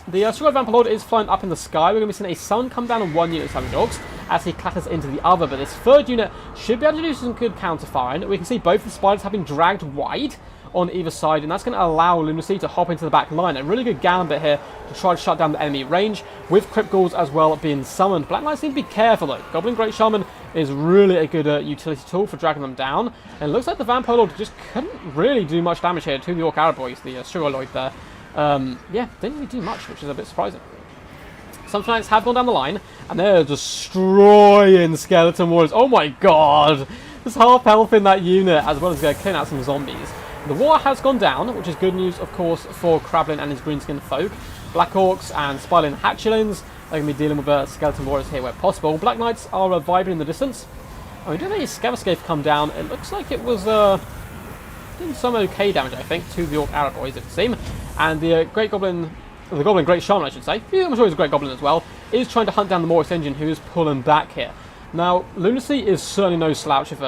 S1: The Strigoi Vampire Lord is flying up in the sky. We're going to be seeing a sun come down on one unit of Savage Orcs as he clatters into the other. But this third unit should be able to do some good counter-firing. We can see both the spiders have been dragged wide on either side, and that's going to allow Lunacy to hop into the back line. A really good gambit here to try to shut down the enemy range, with Crypt Ghouls as well being summoned. Black Knights need to be careful though. Goblin Great Shaman is really a good utility tool for dragging them down, and it looks like the Vampire Lord just couldn't really do much damage here to the Orc Arrow Boys, the Strigoi Lord there. Didn't really do much, which is a bit surprising. Some Fanatics have gone down the line, and they're destroying Skeleton Warriors. Oh my god! There's half health in that unit, as well as killing out some zombies. The war has gone down, which is good news, of course, for Krablin and his Greenskin folk. Black Orcs and Spylin Hatchlings are going to be dealing with Skeleton Warriors here where possible. Black Knights are vibing in the distance. And we do have a Scavascape come down. It looks like it was doing some okay damage, I think, to the Orc Arrow Boys, it would seem. And the Goblin Great Shaman, I should say, I'm sure he's a Great Goblin as well, is trying to hunt down the Morris Engine, who is pulling back here. Now, Lunacy is certainly no slouch with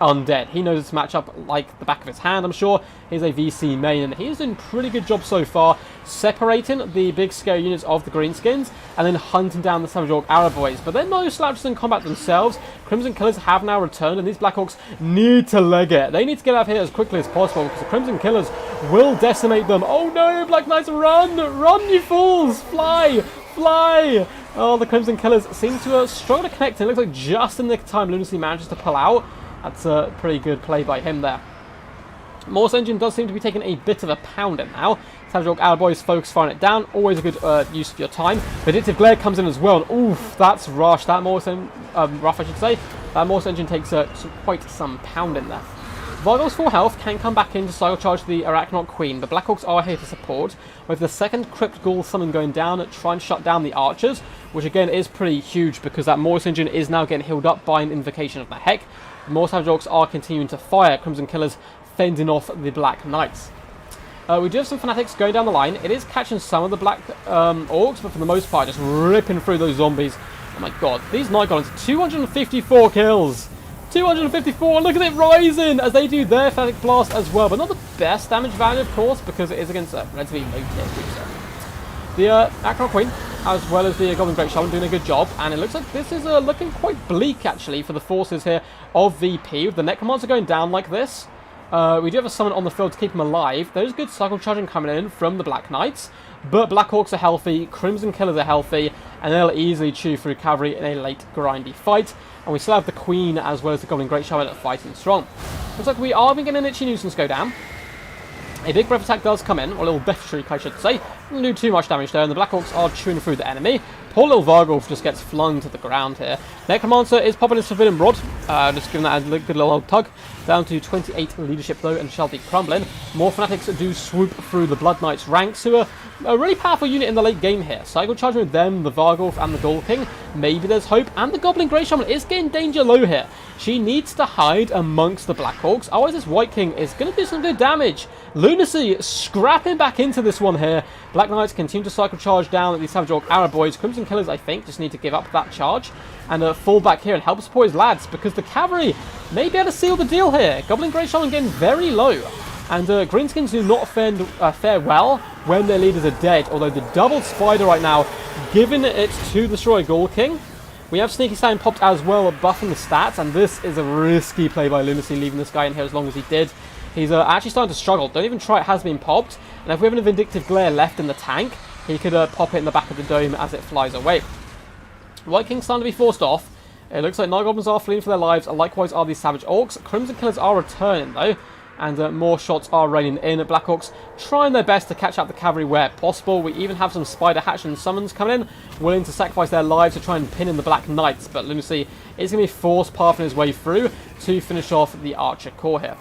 S1: undead. He knows this matchup like the back of his hand, I'm sure. He's a VC main, and he's doing a pretty good job so far, separating the big scary units of the Greenskins, and then hunting down the Savage Orc Arrow Boys. But they're no slouches in combat themselves. Crimson Killers have now returned, and these Black Orcs need to leg it. They need to get out of here as quickly as possible, because the Crimson Killers will decimate them. Oh no, Black Knights, run! Run, you fools! Fly! Fly! Oh, the Crimson Killers seem to struggle to connect, and it looks like just in the time Lunacy manages to pull out. That's a pretty good play by him there. Morse Engine does seem to be taking a bit of a pounding now. Savage Orc Arrow Boys focus firing it down. Always a good use of your time. Vindictive Glare comes in as well. And oof, that's rush. That Morse rough, I should say. That Morse Engine takes quite some pounding there. Vargol's full health can come back in to cycle charge the Arachnoid Queen, but Black Orcs are here to support, with the second Crypt Ghoul summon going down, try and shut down the archers, which again is pretty huge because that Morse Engine is now getting healed up by an Invocation of the Heck. More Savage Orcs are continuing to fire. Crimson Killers fending off the Black Knights. We do have some Fanatics going down the line. It is catching some of the Black Orcs, but for the most part, just ripping through those zombies. Oh my god, these Night Goblins, 254 kills. 254, look at it rising as they do their Fanatic Blast as well. But not the best damage value, of course, because it is against a relatively low tier creature. The Acron Queen, as well as the Goblin Great Shaman, doing a good job. And it looks like this is looking quite bleak, actually, for the forces here of VP. With the Necromancer going down like this, we do have a summon on the field to keep him alive. There's good cycle charging coming in from the Black Knights. But Black Orcs are healthy, Crimson Killers are healthy, and they'll easily chew through cavalry in a late grindy fight. And we still have the Queen as well as the Goblin Great Shaman fighting strong. Looks like we are getting an Itchy Nuisance go down. A big breath attack does come in, or a little death shriek I should say. Doesn't do too much damage there, and the Black Orcs are chewing through the enemy. Poor little Vargulf just gets flung to the ground here. Necromancer is popping his Forbidden Rod, just giving that a good little old tug. Down to 28 leadership though, and shall be crumbling. More Fanatics do swoop through the Blood Knights ranks, who are a really powerful unit in the late game here. Cycle charging with them, the Vargulf and the Ghoul King. Maybe there's hope, and the Goblin Grey Shaman is getting danger low here. She needs to hide amongst the Black Orcs, otherwise this White King is going to do some good damage. Lunacy scrapping back into this one here. Black Knights continue to cycle charge down at these Savage Orc Arrow Boys. Crimson Killers, I think, just need to give up that charge and fall back here and help support his lads, because the cavalry may be able to seal the deal here. Goblin Grey Shaman getting very low, and Greenskins do not fare well when their leaders are dead, although the double spider right now giving it to the Destroy Ghoul King. We have Sneaky Stallion popped as well, buffing the stats, and this is a risky play by Lunacy, leaving this guy in here as long as he did. He's actually starting to struggle. Don't even try, it has been popped. And if we have a Vindictive Glare left in the tank, he could pop it in the back of the dome as it flies away. White King's starting to be forced off. It looks like Night Goblins are fleeing for their lives, likewise are these Savage Orcs. Crimson Killers are returning though, and more shots are raining in. Black Orcs trying their best to catch up the cavalry where possible. We even have some Spider Hatch and Summons coming in, willing to sacrifice their lives to try and pin in the Black Knights, but Lunacy is going to be forced pathing his way through to finish off the Archer Corps here.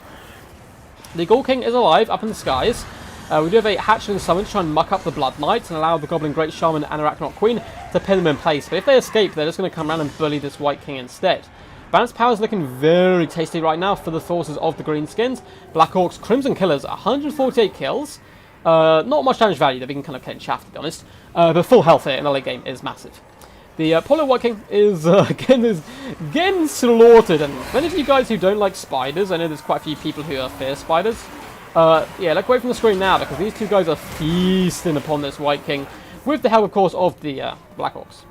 S1: The Ghoul King is alive up in the skies. We do have a Hatchling Summon to try and muck up the Blood Knights and allow the Goblin Great Shaman and Arachnoid Queen to pin them in place. But if they escape, they're just going to come around and bully this White King instead. Balance power is looking very tasty right now for the forces of the Greenskins. Black Orcs, Crimson Killers, 148 kills. Not much damage value, they're being kind of getting chaffed to be honest. But full health here in the late game is massive. The Polo White King is getting slaughtered, and many of you guys who don't like spiders, I know there's quite a few people who fear spiders. Yeah, look away from the screen now, because these two guys are feasting upon this White King, with the help, of course, of the Black Orcs.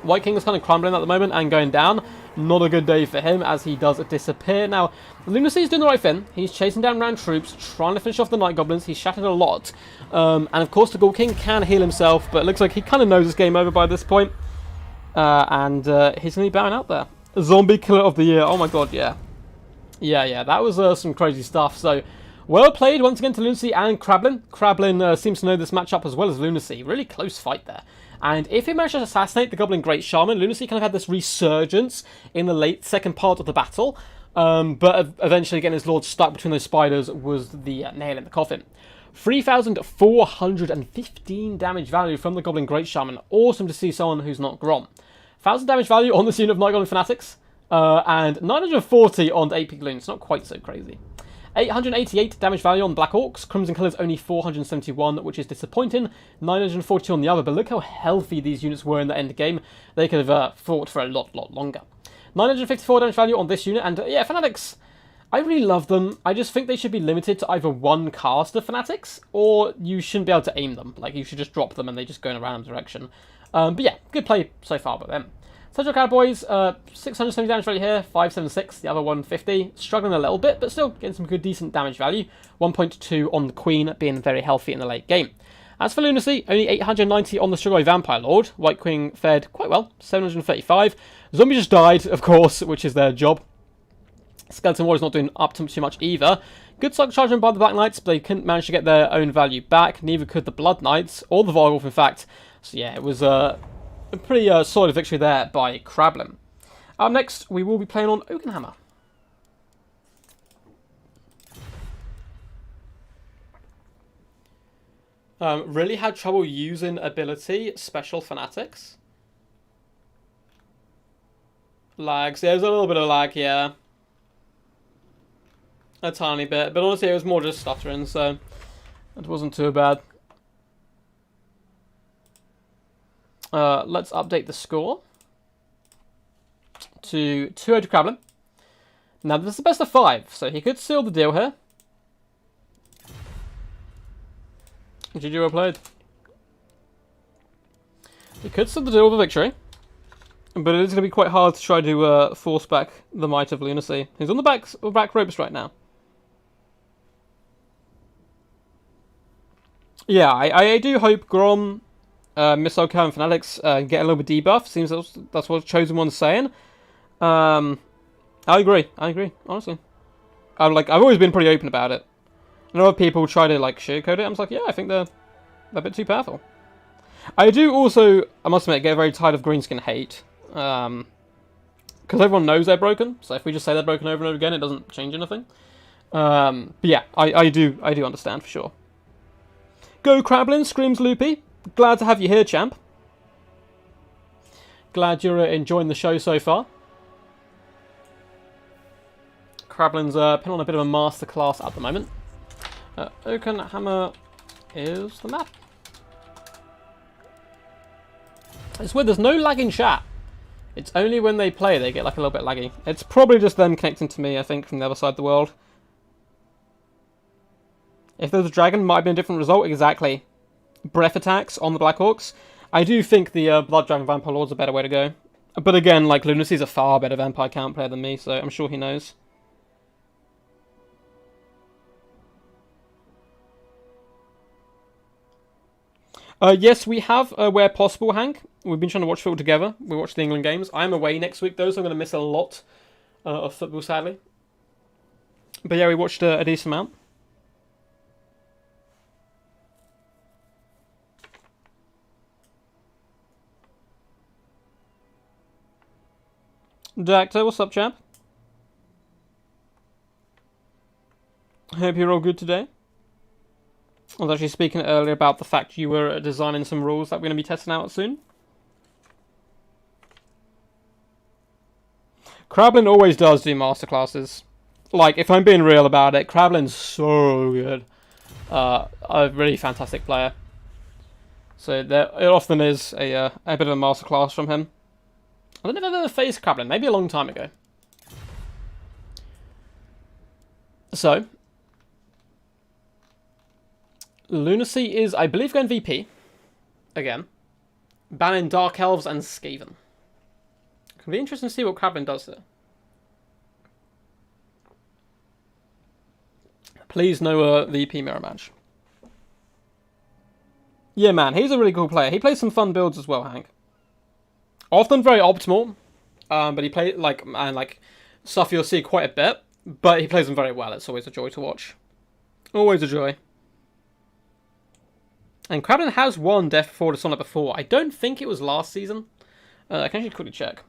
S1: White King is kind of crumbling at the moment and going down. Not a good day for him as he does disappear. Now, Lunacy is doing the right thing. He's chasing down round troops, trying to finish off the Night Goblins. He's shattered a lot. And of course, the Ghoul King can heal himself, but it looks like he kind of knows this game over by this point. And he's going to be bowing out there. Zombie Killer of the Year. Oh my god, yeah. Yeah, that was some crazy stuff. So, well played once again to Lunacy and Krablin. Krablin seems to know this matchup as well as Lunacy. Really close fight there. And if he managed to assassinate the Goblin Great Shaman, Lunacy kind of had this resurgence in the late second part of the battle. But eventually getting his lord stuck between those spiders was the nail in the coffin. 3,415 damage value from the Goblin Great Shaman. Awesome to see someone who's not Grom. 1,000 damage value on this unit of Night Goblin Fanatics. And 940 on the 8 Pigloons. Not quite so crazy. 888 damage value on Black Orcs. Crimson Killers only 471, which is disappointing. 942 on the other, but look how healthy these units were in the end game. They could have fought for a lot longer. 954 damage value on this unit, and yeah, Fanatics, I really love them. I just think they should be limited to either one cast of Fanatics, or you shouldn't be able to aim them. Like, you should just drop them and they just go in a random direction. But yeah, good play so far by them. Surgical Cowboys, 670 damage value here, 576, the other 150. Struggling a little bit, but still getting some good, decent damage value. 1.2 on the Queen, being very healthy in the late game. As for Lunacy, only 890 on the Strigoi Vampire Lord. White Queen fared quite well, 735. Zombie just died, of course, which is their job. Skeleton Warrior's not doing up to too much either. Good cycle charging by the Black Knights, but they couldn't manage to get their own value back. Neither could the Blood Knights, or the Vargulf, in fact. So yeah, it was a pretty solid victory there by Krablin. Up next, we will be playing on Oakenhammer. Really had trouble using ability Special Fanatics. Lags. There's a little bit of lag, yeah. A tiny bit. But honestly, it was more just stuttering, so it wasn't too bad. Let's update the score to 2-0 to Krablin. Now, this is the best of 5, so he could seal the deal here. GG, well played. He could seal the deal with a victory, but it is going to be quite hard to try to force back the might of Lunacy. He's on the back ropes right now. Yeah, I do hope Grom, Missile Cow and Fanatics get a little bit debuff. Seems that's what Chosen One's saying. I agree, honestly. I've always been pretty open about it. A lot of people try to like sugarcoat it. I'm just like, yeah, I think they're a bit too powerful. I do also, I must admit, get very tired of Greenskin hate. Because everyone knows they're broken. So if we just say they're broken over and over again, it doesn't change anything. But yeah, I do understand for sure. Go Krablin, screams Loopy. Glad to have you here, champ. Glad you're enjoying the show so far. Krablin's put on a bit of a masterclass at the moment. Oakenhammer is the map. It's weird, there's no lag in chat. It's only when they play they get like a little bit laggy. It's probably just them connecting to me, I think, from the other side of the world. If there's a dragon, might have been a different result. Exactly. Breath attacks on the Blackhawks. I do think the Blood Dragon Vampire Lord's a better way to go. But again, like, Lunacy's a far better Vampire Count player than me, so I'm sure he knows. Yes, we have, where possible, Hank. We've been trying to watch football together. We watch the England games. I'm away next week, though, so I'm going to miss a lot of football, sadly. But yeah, we watched a decent amount. Dactor, what's up, champ? Hope you're all good today. I was actually speaking earlier about the fact you were designing some rules that we're going to be testing out soon. Krablin always does do masterclasses. Like, if I'm being real about it, Krablin's so good. A really fantastic player. So there, it often is a bit of a masterclass from him. I don't know if I've ever faced Krablin, maybe a long time ago. So, Lunacy is, I believe, going VP. Again. Banning Dark Elves and Skaven. It'll be interesting to see what Krablin does there. Please no VP mirror match. Yeah, man, he's a really cool player. He plays some fun builds as well, Hank. Often very optimal, but he plays like stuff you'll see quite a bit. But he plays them very well. It's always a joy to watch. Always a joy. And Krablin has won Death Before Dishonour before. I don't think it was last season. I can actually quickly check.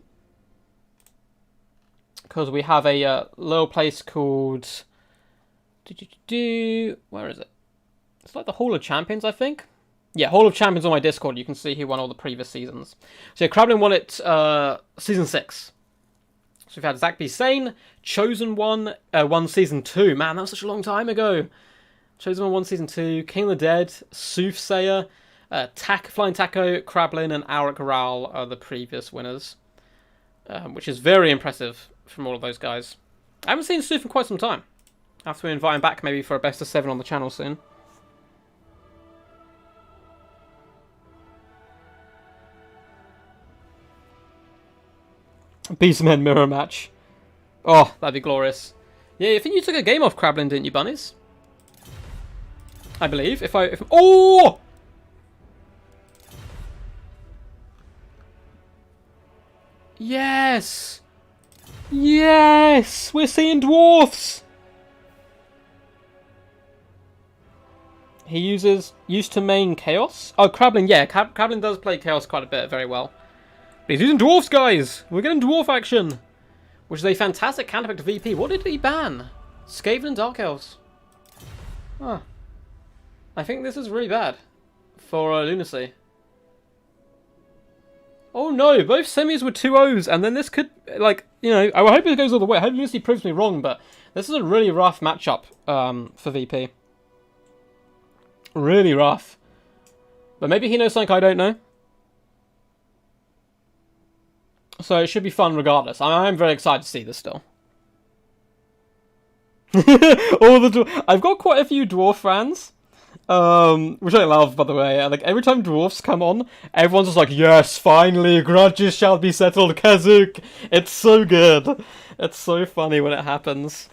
S1: Because we have a little place called... Where is it? It's like the Hall of Champions, I think. Yeah, Hall of Champions on my Discord. You can see who won all the previous seasons. So yeah, Krablin won it Season 6. So we've had Zach B. Sane, Chosen One, won Season 2. Man, that was such a long time ago. Chosen One won Season 2. King of the Dead, Soothsayer, Flying Taco, Krablin, and Auric Ral are the previous winners. Which is very impressive from all of those guys. I haven't seen Sooth in quite some time. I have to invite him back maybe for a best of 7 on the channel soon. Beastmen mirror match. Oh, that'd be glorious. Yeah, I think you took a game off Krablin, didn't you, bunnies? I believe. Oh! Yes! Yes! We're seeing Dwarfs! He used to main Chaos. Oh, Krablin, yeah. Krablin does play Chaos quite a bit, very well. But he's using Dwarfs, guys! We're getting Dwarf action! Which is a fantastic counterpick to VP. What did he ban? Skaven and Dark Elves. Huh. I think this is really bad for Lunacy. Oh no, both semis were 2-0s, and then this could, like, you know, I hope it goes all the way. I hope Lucy proves me wrong, but this is a really rough matchup for VP. Really rough. But maybe he knows something I don't know. So it should be fun regardless. I'm very excited to see this still. I've got quite a few Dwarf fans. Which I love, by the way. Like, every time Dwarfs come on, everyone's just like, yes, finally, grudges shall be settled, Kazuk. It's so good. It's so funny when it happens.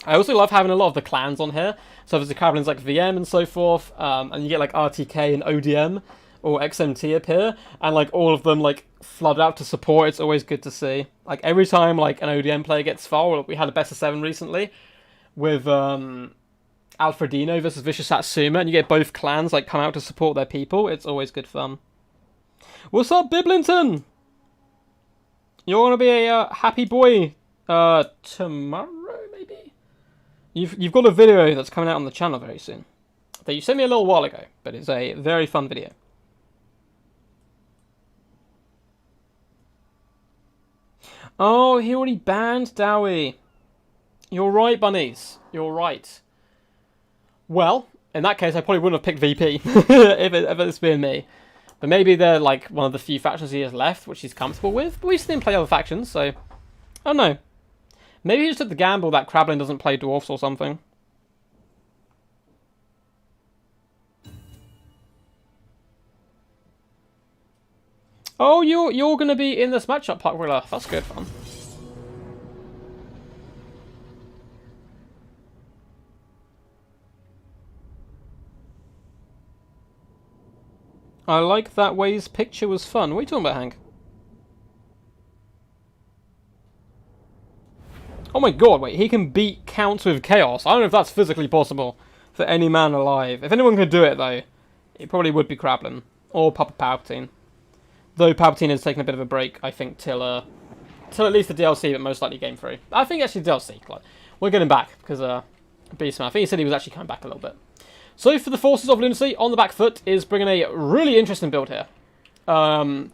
S1: I also love having a lot of the clans on here. So there's the Krablin's like VM and so forth, and you get like RTK and ODM or XMT appear, and like all of them like flood out to support. It's always good to see. Like every time like an ODM player gets far, we had a best of 7 recently with Alfredino versus Vicious Satsuma, and you get both clans like come out to support their people. It's always good fun. What's up, Biblington? You're gonna be a happy boy tomorrow, maybe? You've got a video that's coming out on the channel very soon that you sent me a little while ago, but it's a very fun video. Oh, he already banned Dowie. You're right, bunnies. You're right. Well, in that case, I probably wouldn't have picked VP if it's been me. But maybe they're like one of the few factions he has left, which he's comfortable with. But we've seen him play other factions, so I don't know. Maybe he just took the gamble that Krablin doesn't play Dwarfs or something. Oh, you're gonna be in this matchup, Puckwiller. That's good fun. I like that Way's picture was fun. What are you talking about, Hank? Oh my god, wait, he can beat counts with chaos. I don't know if that's physically possible for any man alive. If anyone could do it, though, it probably would be Krablin. Or Papa Palpatine. Though Palpatine has taken a bit of a break, I think, till at least the DLC, but most likely Game 3. I think actually DLC. Like, we're getting back, because Beastmen, I think he said he was actually coming back a little bit. So for the Forces of Lunacy, on the back foot is bringing a really interesting build here. And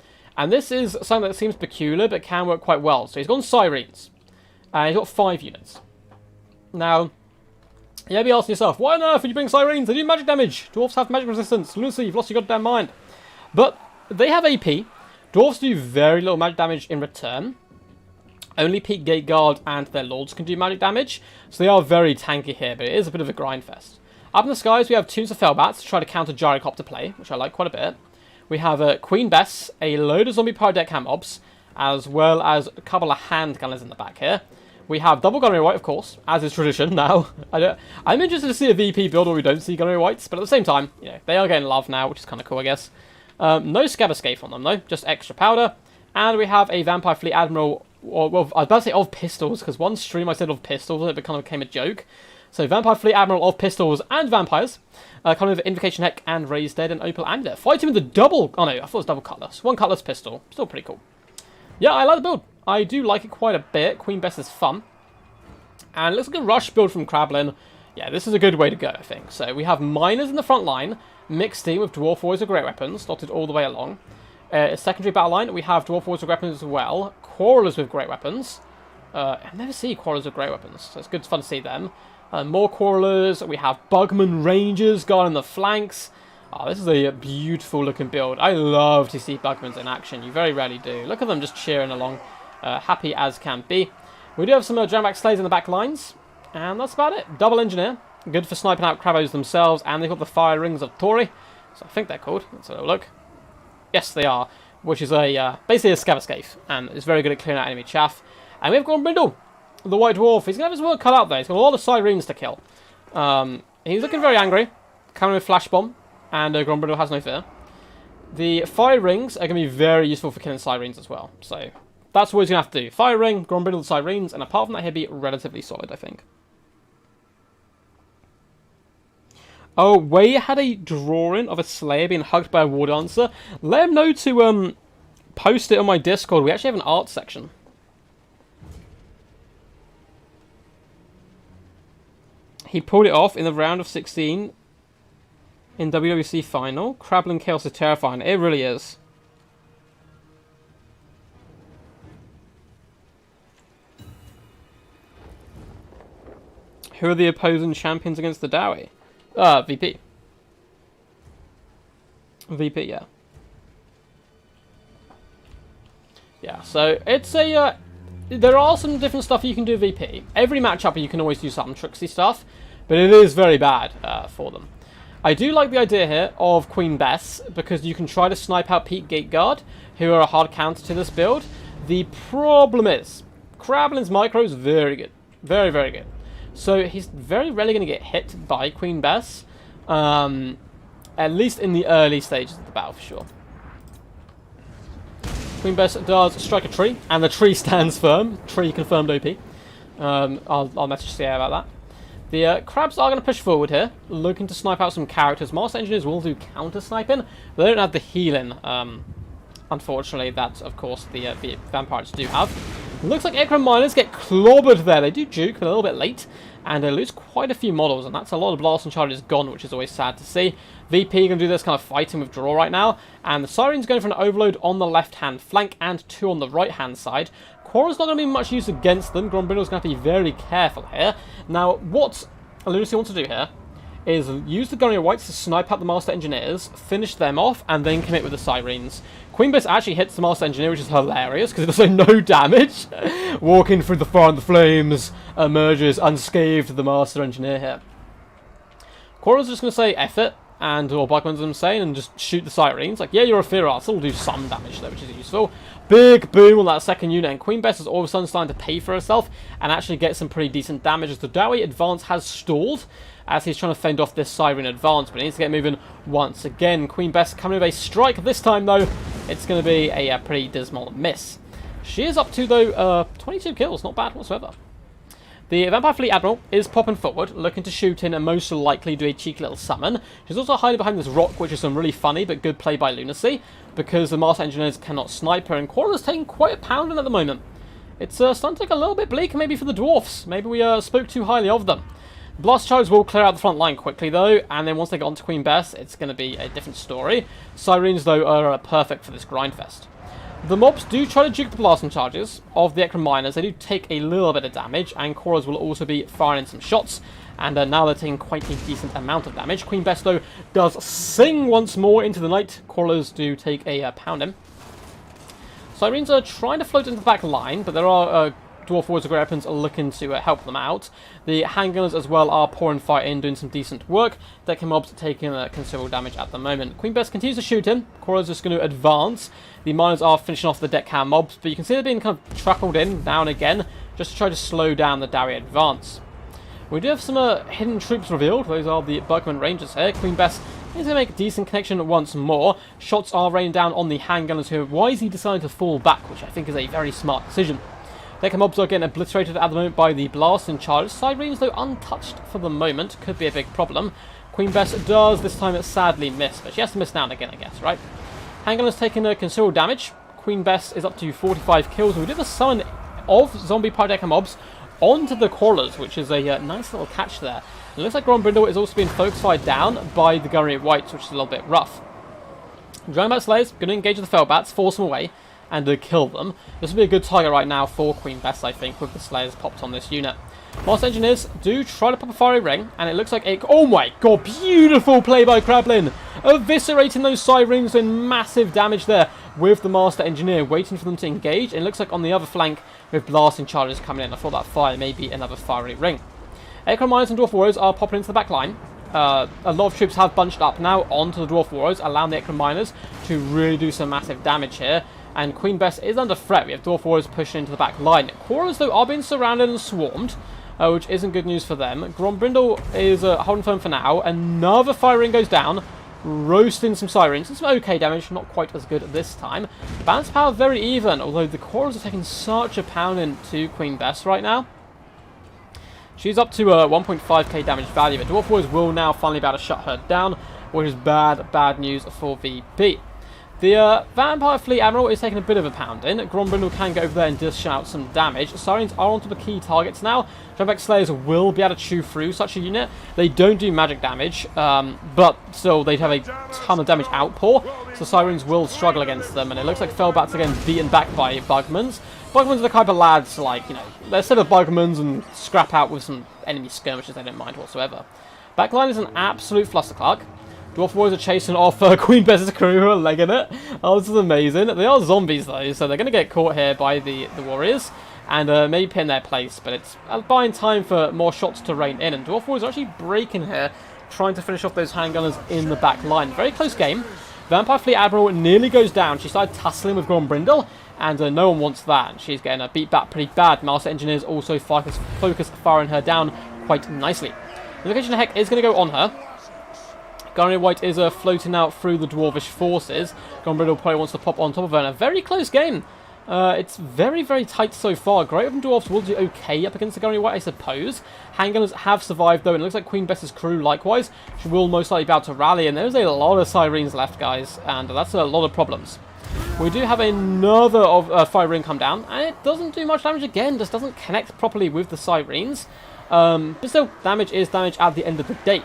S1: this is something that seems peculiar, but can work quite well. So he's gone Sirens. And he's got 5 units. Now, you may be asking yourself, why on earth would you bring Sirens? They do magic damage. Dwarfs have magic resistance. Lunacy, you've lost your goddamn mind. But they have AP. Dwarfs do very little magic damage in return. Only Peak Gate Guard and their Lords can do magic damage. So they are very tanky here, but it is a bit of a grind fest. Up in the skies, we have Tunes of Fellbats to try to counter Gyrocopter play, which I like quite a bit. We have Queen Bess, a load of zombie power deck hand mobs, as well as a couple of hand gunners in the back here. We have double Gunnery White, of course, as is tradition now. I'm interested to see a VP build where we don't see Gunnery Whites, but at the same time, you know, they are getting love now, which is kind of cool, I guess. No Scab Escape on them, though, just extra powder. And we have a Vampire Fleet Admiral, or, well, I was about to say of pistols, because one stream I said of pistols, and it kind of became a joke. So Vampire Fleet Admiral of pistols and vampires, coming with Invocation Heck and Raised Dead and Opal Amulet. Fighting with the double, oh no, I thought it was double Cutlass. One Cutlass pistol, still pretty cool. Yeah, I like the build. I do like it quite a bit. Queen Bess is fun. And it looks like a rush build from Krablin. Yeah, this is a good way to go, I think. So we have Miners in the front line, mixed in with Dwarf Warriors with Great Weapons, dotted all the way along. Secondary battle line, we have Dwarf Warriors with Great Weapons as well. Quarrelers with Great Weapons. I never see Quarrelers with Great Weapons, so it's good fun to see them. More Quarrelers. We have Bugman Rangers guarding the flanks. Oh, this is a beautiful looking build. I love to see Bugmans in action. You very rarely do. Look at them just cheering along. Happy as can be. We do have some Jamback Slayers in the back lines. And that's about it. Double Engineer. Good for sniping out Krabos themselves. And they've got the Fire Rings of Tori. So I think they're called. Let's have a look. Yes, they are. Which is a basically a Scab Escape. And it's very good at clearing out enemy chaff. And we've got Brindle, the White Dwarf. He's going to have his work cut out there. He's got a lot of Sirens to kill. He's looking very angry. Coming with Flash Bomb. And Grombrindle has no fear. The Fire Rings are going to be very useful for killing Sirens as well. So that's what he's going to have to do. Fire Ring, Grombrindle, Sirens. And apart from that, he'll be relatively solid, I think. Oh, Way had a drawing of a Slayer being hugged by a War Dancer. Let him know to post it on my Discord. We actually have an art section. He pulled it off in the round of 16 in WWC final. Krablin Chaos is terrifying. It really is. Who are the opposing champions against the Dowie? VP. VP, yeah. Yeah, so it's a... there are some different stuff you can do VP. Every matchup you can always do some tricksy stuff, but it is very bad for them. I do like the idea here of Queen Bess, because you can try to snipe out Peak Gateguard, who are a hard counter to this build. The problem is, Krablin's micro is very good. Very, very good. So he's very rarely going to get hit by Queen Bess, at least in the early stages of the battle, for sure. Queen Bess does strike a tree, and the tree stands firm. Tree confirmed OP. I'll message CA about that. The Crabs are going to push forward here, looking to snipe out some characters. Master Engineers will do counter-sniping, but they don't have the healing, unfortunately, that, of course, the Vampires do have. Looks like Ekron Miners get clobbered there. They do juke a little bit late, and they lose quite a few models, and that's a lot of blast and charges gone, which is always sad to see. VP going to do this kind of fighting withdrawal right now, and the Siren's going for an overload on the left-hand flank and 2 on the right-hand side. Quora's not going to be much use against them. Grombrindle's going to have to be very careful here. Now, what Lunacy wants to do here is use the Gunnery Whites to snipe out the Master Engineers, finish them off, and then commit with the Sirens. Queen Bess actually hits the Master Engineer, which is hilarious, because it does no damage. Walking through the fire and the flames, emerges unscathed the Master Engineer here. Quora's just going to say, F it, and or Bugman's insane, and just shoot the Sirens. Like, yeah, you're a Fear Arts, it'll do some damage though, which is useful. Big boom on that second unit, and Queen Bess is all of a sudden starting to pay for herself, and actually get some pretty decent damage, as the Dowie advance has stalled, as he's trying to fend off this Siren advance, but he needs to get moving once again. Queen Bess coming with a strike. This time, though, it's going to be a pretty dismal miss. She is up to, though, 22 kills. Not bad whatsoever. The Vampire Fleet Admiral is popping forward, looking to shoot in and most likely do a cheeky little summon. She's also hiding behind this rock, which is some really funny but good play by Lunacy, because the Master Engineers cannot snipe her, and Quora's taking quite a pounding at the moment. It's starting to look a little bit bleak, maybe for the Dwarfs. Maybe we spoke too highly of them. Blast Charges will clear out the front line quickly, though, and then once they get onto Queen Bess, it's going to be a different story. Sirens, though, are perfect for this grindfest. The mobs do try to juke the blasting charges of the Ekron Miners. They do take a little bit of damage, and Quora's will also be firing some shots, and now they're taking quite a decent amount of damage. Queen Bess, though, does sing once more into the night. Quora's do take a pounding. Sirens are trying to float into the back line, but there are Dwarf Warriors of Great Weapons are looking to help them out. The handgunners as well are pouring fire in, doing some decent work. Decking mobs taking considerable damage at the moment. Queen Bess continues to shoot him. Quora's just going to advance. The miners are finishing off the deckhand mobs, but you can see they're being kind of truckled in now and again, just to try to slow down the Dowie advance. We do have some hidden troops revealed. Those are the Bugman Rangers here. Queen Bess is going to make a decent connection once more. Shots are raining down on the handgunners, who have wisely decided to fall back, which I think is a very smart decision. Decker mobs are getting obliterated at the moment by the blast and charge. Sirens, though, untouched for the moment. Could be a big problem. Queen Bess does this time sadly miss, but she has to miss now and again, I guess, right? Handgunner's taking considerable damage. Queen Bess is up to 45 kills. We did a summon of zombie Pyrodecker mobs onto the crawlers, which is a nice little catch there. It looks like Grombrindle is also being focus fired down by the Gunnery Whites, which is a little bit rough. Dronebat Slayers going to engage the Fellbats, force them away, and kill them. This will be a good target right now for Queen Bess, I think, with the Slayers popped on this unit. Master Engineers do try to pop a fiery ring, and it looks like a... Oh my god, beautiful play by Krablin! Eviscerating those Sirens and massive damage there with the Master Engineer, waiting for them to engage. And it looks like on the other flank, with blasting charges coming in, I thought that fire may be another fiery ring. Ekron Miners and Dwarf Warriors are popping into the back line. A lot of troops have bunched up now onto the Dwarf Warriors, allowing the Ekron Miners to really do some massive damage here. And Queen Bess is under threat. We have Dwarf Warriors pushing into the back line. Quoras, though, are being surrounded and swarmed, which isn't good news for them. Grombrindle is holding firm for now. Another fire ring goes down, roasting some Sirens. It's some okay damage, not quite as good this time. Balance power very even, although the Quoras are taking such a pounding to Queen Bess right now. She's up to 1.5k damage value, but Dwarf Warriors will now finally be able to shut her down, which is bad news for VP. The Vampire Fleet Admiral is taking a bit of a pounding. Grombrindle can go over there and dish out some damage. Sirens are onto the key targets now. Dronebat Slayers will be able to chew through such a unit. They don't do magic damage, but still they'd have a ton of damage outpour, so Sirens will struggle against them. And it looks like Fellbats again beaten back by Bugmans. Bugmans are the type of lads, like, you know, let's set up Bugmans and scrap out with some enemy skirmishes they don't mind whatsoever. Backline is an absolute flusterclark. Dwarf Warriors are chasing off Queen Bess's crew who are legging it. Oh, this is amazing. They are zombies though, so they're going to get caught here by the Warriors and maybe pin their place, but it's buying time for more shots to rain in, and Dwarf Warriors are actually breaking here, trying to finish off those handgunners in the back line. Very close game. Vampire Fleet Admiral nearly goes down. She started tussling with Grombrindle, and no one wants that. She's getting beat back pretty bad. Master Engineers also focus firing her down quite nicely. The location of heck is going to go on her. Gunnery White is floating out through the Dwarvish forces. Grombrindle probably wants to pop on top of her in a very close game. It's very, very tight so far. Great Open Dwarfs will do okay up against the Gunnery White, I suppose. Handgunners have survived, though, and it looks like Queen Bess's crew, likewise, she will most likely be able to rally, and there's a lot of Sirens left, guys, and that's a lot of problems. We do have another of Fire Ring come down, and it doesn't do much damage again, just doesn't connect properly with the Sirens. But still, damage is damage at the end of the day.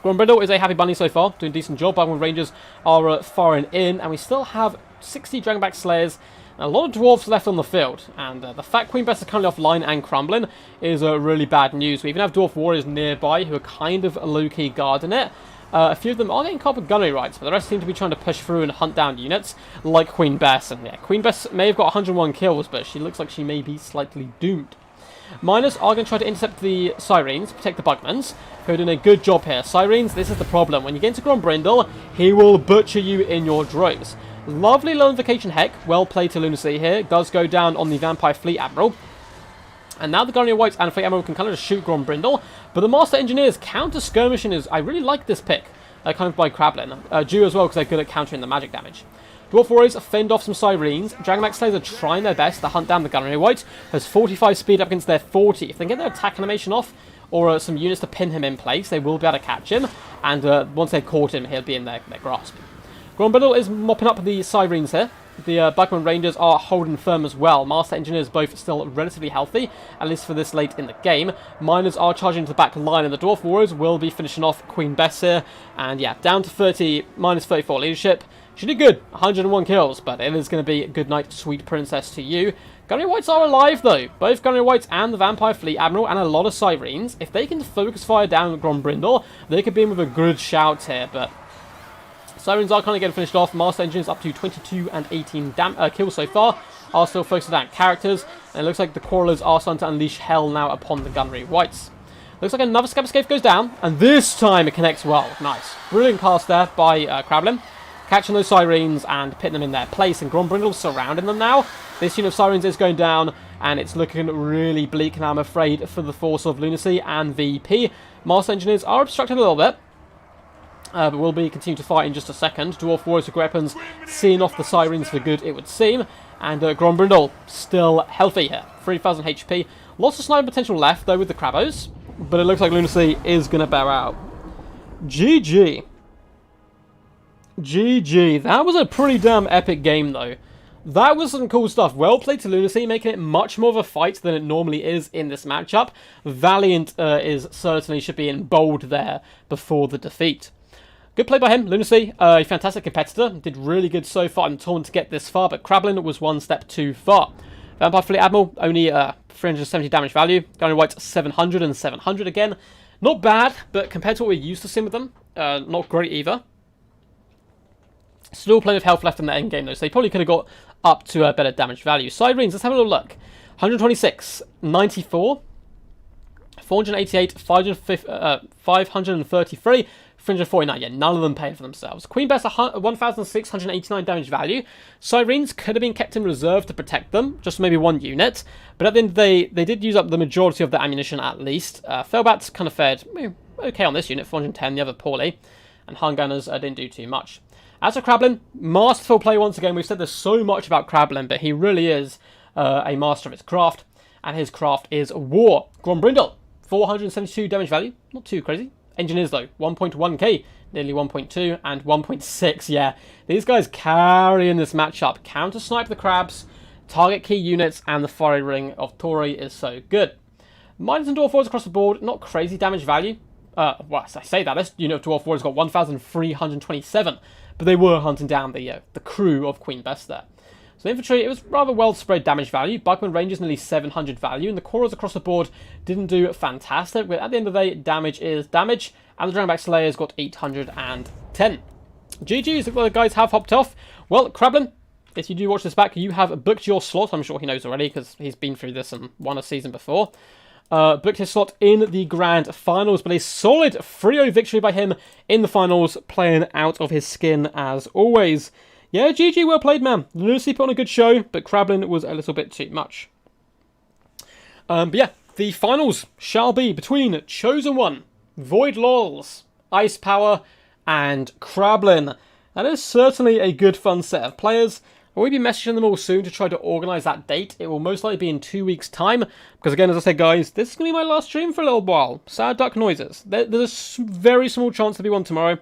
S1: Grombrindle is a happy bunny so far, doing a decent job. Bagman Rangers are firing in, and we still have 60 Dragonback Slayers, and a lot of Dwarfs left on the field. And the fact Queen Bess is currently offline and crumbling is really bad news. We even have Dwarf Warriors nearby who are kind of low-key guarding it. A few of them are getting caught with gunnery rights, but the rest seem to be trying to push through and hunt down units like Queen Bess. And yeah, Queen Bess may have got 101 kills, but she looks like she may be slightly doomed. Miners are going to try to intercept the Sirens, protect the Bugmans, who are doing a good job here. Sirens, this is the problem. When you get into Grombrindle, he will butcher you in your droves. Lovely lone vacation heck. Well played to Lunacy here. Does go down on the Vampire Fleet Admiral. And now the Gunnery Whites and Fleet Admiral can kind of just shoot Grombrindle. But the Master Engineers counter-skirmishing is... I really like this pick. Kind of by Krablin. Due as well because they're good at countering the magic damage. Dwarf Warriors fend off some Sirens. Dragonback Slayers are trying their best to hunt down the Gunnery White. Has 45 speed up against their 40. If they can get their attack animation off, or some units to pin him in place, they will be able to catch him. And once they've caught him, he'll be in their grasp. Grombrindle is mopping up the Sirens here. The Bugman Rangers are holding firm as well. Master Engineers both still relatively healthy, at least for this late in the game. Miners are charging to the back line, and the Dwarf Warriors will be finishing off Queen Bess here. And yeah, down to 30, minus 34 leadership. She did good, 101 kills, but it is going to be good night, sweet princess to you. Gunnery Whites are alive though. Both Gunnery Whites and the Vampire Fleet Admiral and a lot of Sirens. If they can focus fire down Grombrindle, they could be in with a good shout here, but Sirens are kind of getting finished off. Master Engines up to 22 and 18 kills so far. Are still focused on characters, and it looks like the Quarrelers are starting to unleash hell now upon the Gunnery Whites. Looks like another Scab Escape goes down, and this time it connects well. Nice. Brilliant cast there by Krablin. Catching those Sirens and putting them in their place, and Grombrindle's surrounding them now. This unit of Sirens is going down, and it's looking really bleak now, I'm afraid, for the force of Lunacy and VP. Master Engineers are obstructed a little bit, but we'll be continuing to fight in just a second. Dwarf Warriors with weapons, seeing off the Sirens for good, it would seem. And Grombrindle still healthy here, 3,000 HP. Lots of sniping potential left, though, with the Crabos, but it looks like Lunacy is going to bow out. GG. GG. That was a pretty damn epic game, though. That was some cool stuff. Well played to Lunacy, making it much more of a fight than it normally is in this matchup. Valiant certainly should be in bold there before the defeat. Good play by him, Lunacy. A fantastic competitor. Did really good so far in the tournament to get this far, but Krablin was one step too far. Vampire Fleet Admiral, only 370 damage value. Gunnery White, 700 and 700 again. Not bad, but compared to what we're used to seeing with them, not great either. Still plenty of health left in the end game though, so they probably could have got up to a better damage value. Sirens, let's have a little look. 126, 94, 488, 533, 349. Yeah, none of them paying for themselves. Queen Bess, 1,689 damage value. Sirens could have been kept in reserve to protect them, just maybe one unit. But at the end of the day, they did use up the majority of the ammunition at least. Felbats kind of fared okay on this unit, 410, the other poorly. And Handgunners didn't do too much. As for Krablin, masterful play once again. We've said there's so much about Krablin, but he really is a master of his craft. And his craft is war. Grombrindle, 472 damage value. Not too crazy. Engineers, though, 1.1k, nearly 1.2, and 1.6. Yeah, these guys carrying this matchup. Counter-snipe the crabs, target key units, and the fiery ring of Tori is so good. Miners and Dwarf Warriors across the board, not crazy damage value. Well, as I say that, this unit of Dwarf Warriors got 1,327. But they were hunting down the crew of Queen Bess there. So infantry, it was rather well spread damage value. Bugman Rangers nearly 700 value, and the Corals across the board didn't do fantastic. But at the end of the day, damage is damage, and the Dragonback Slayers got 810. GG's, look like the guys have hopped off. Well, Krablin, if you do watch this back, you have booked your slot. I'm sure he knows already, because he's been through this and won a season before. Booked his slot in the grand finals, but a solid 3-0 victory by him in the finals, playing out of his skin as always. Yeah, GG, well played, man. Lucy put on a good show, but Krablin was a little bit too much. But yeah, the finals shall be between Chosen One, Void Lols, Ice Power, and Krablin. That is certainly a good fun set of players. We'll be messaging them all soon to try to organise that date. It will most likely be in 2 weeks' time. Because again, as I said, guys, this is going to be my last stream for a little while. Sad duck noises. There's a very small chance there'll be one tomorrow.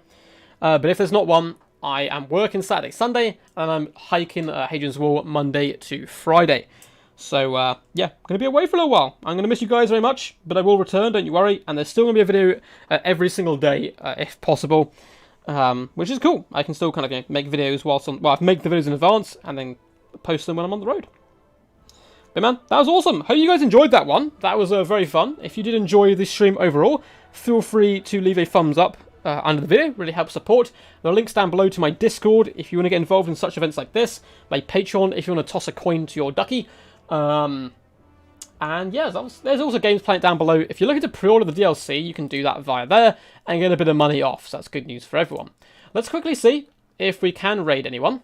S1: But if there's not one, I am working Saturday, Sunday, and I'm hiking Hadrian's Wall Monday to Friday. So, yeah, going to be away for a little while. I'm going to miss you guys very much, but I will return, don't you worry. And there's still going to be a video every single day, if possible. Which is cool. I can still kind of make videos whilst on... Well, I make the videos in advance, and then post them when I'm on the road. But man, that was awesome. Hope you guys enjoyed that one. That was very fun. If you did enjoy this stream overall, feel free to leave a thumbs up under the video. Really helps support. There are links down below to my Discord if you want to get involved in such events like this. My Patreon if you want to toss a coin to your ducky. And yeah, there's also games playing down below. If you're looking to pre-order the DLC, you can do that via there and get a bit of money off. So that's good news for everyone. Let's quickly see if we can raid anyone.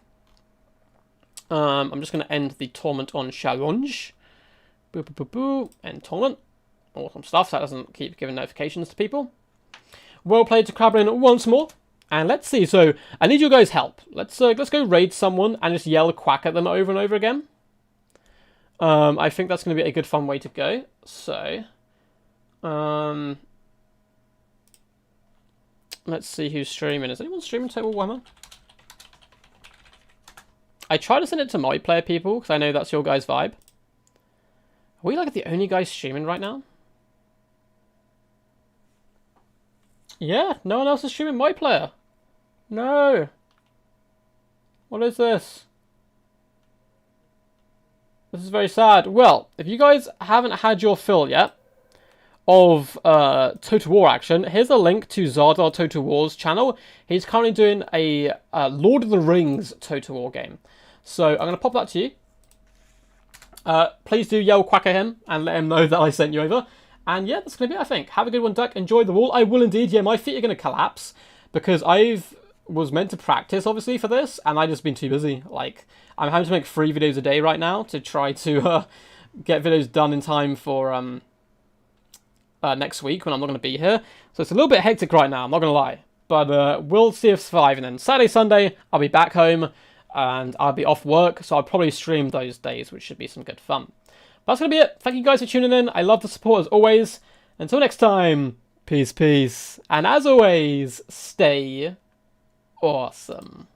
S1: I'm just going to end the tournament on challenge. Boo, boo, boo, boo. End tournament. Awesome stuff. So that doesn't keep giving notifications to people. Well played to Krablin once more. And let's see. So I need your guys' help. Let's go raid someone and just yell quack at them over and over again. I think that's going to be a good fun way to go. So, let's see who's streaming. Is anyone streaming Total Warhammer? I try to send it to multiplayer people because I know that's your guys' vibe. Are we like the only guys streaming right now? Yeah, no one else is streaming multiplayer. No. What is this? This is very sad. Well, if you guys haven't had your fill yet of Total War action, here's a link to Zardar Total War's channel. He's currently doing a Lord of the Rings Total War game. So I'm going to pop that to you. Please do yell quack at him and let him know that I sent you over. And yeah, that's going to be it, I think. Have a good one, Duck. Enjoy the wall. I will indeed. Yeah, my feet are going to collapse because was meant to practice, obviously, for this, and I've just been too busy. Like, I'm having to make 3 videos a day right now to try to get videos done in time for next week when I'm not going to be here. So it's a little bit hectic right now, I'm not going to lie. But we'll see if survive, and then Saturday, Sunday, I'll be back home, and I'll be off work, so I'll probably stream those days, which should be some good fun. That's going to be it. Thank you guys for tuning in. I love the support as always. Until next time, peace, peace. And as always, stay awesome.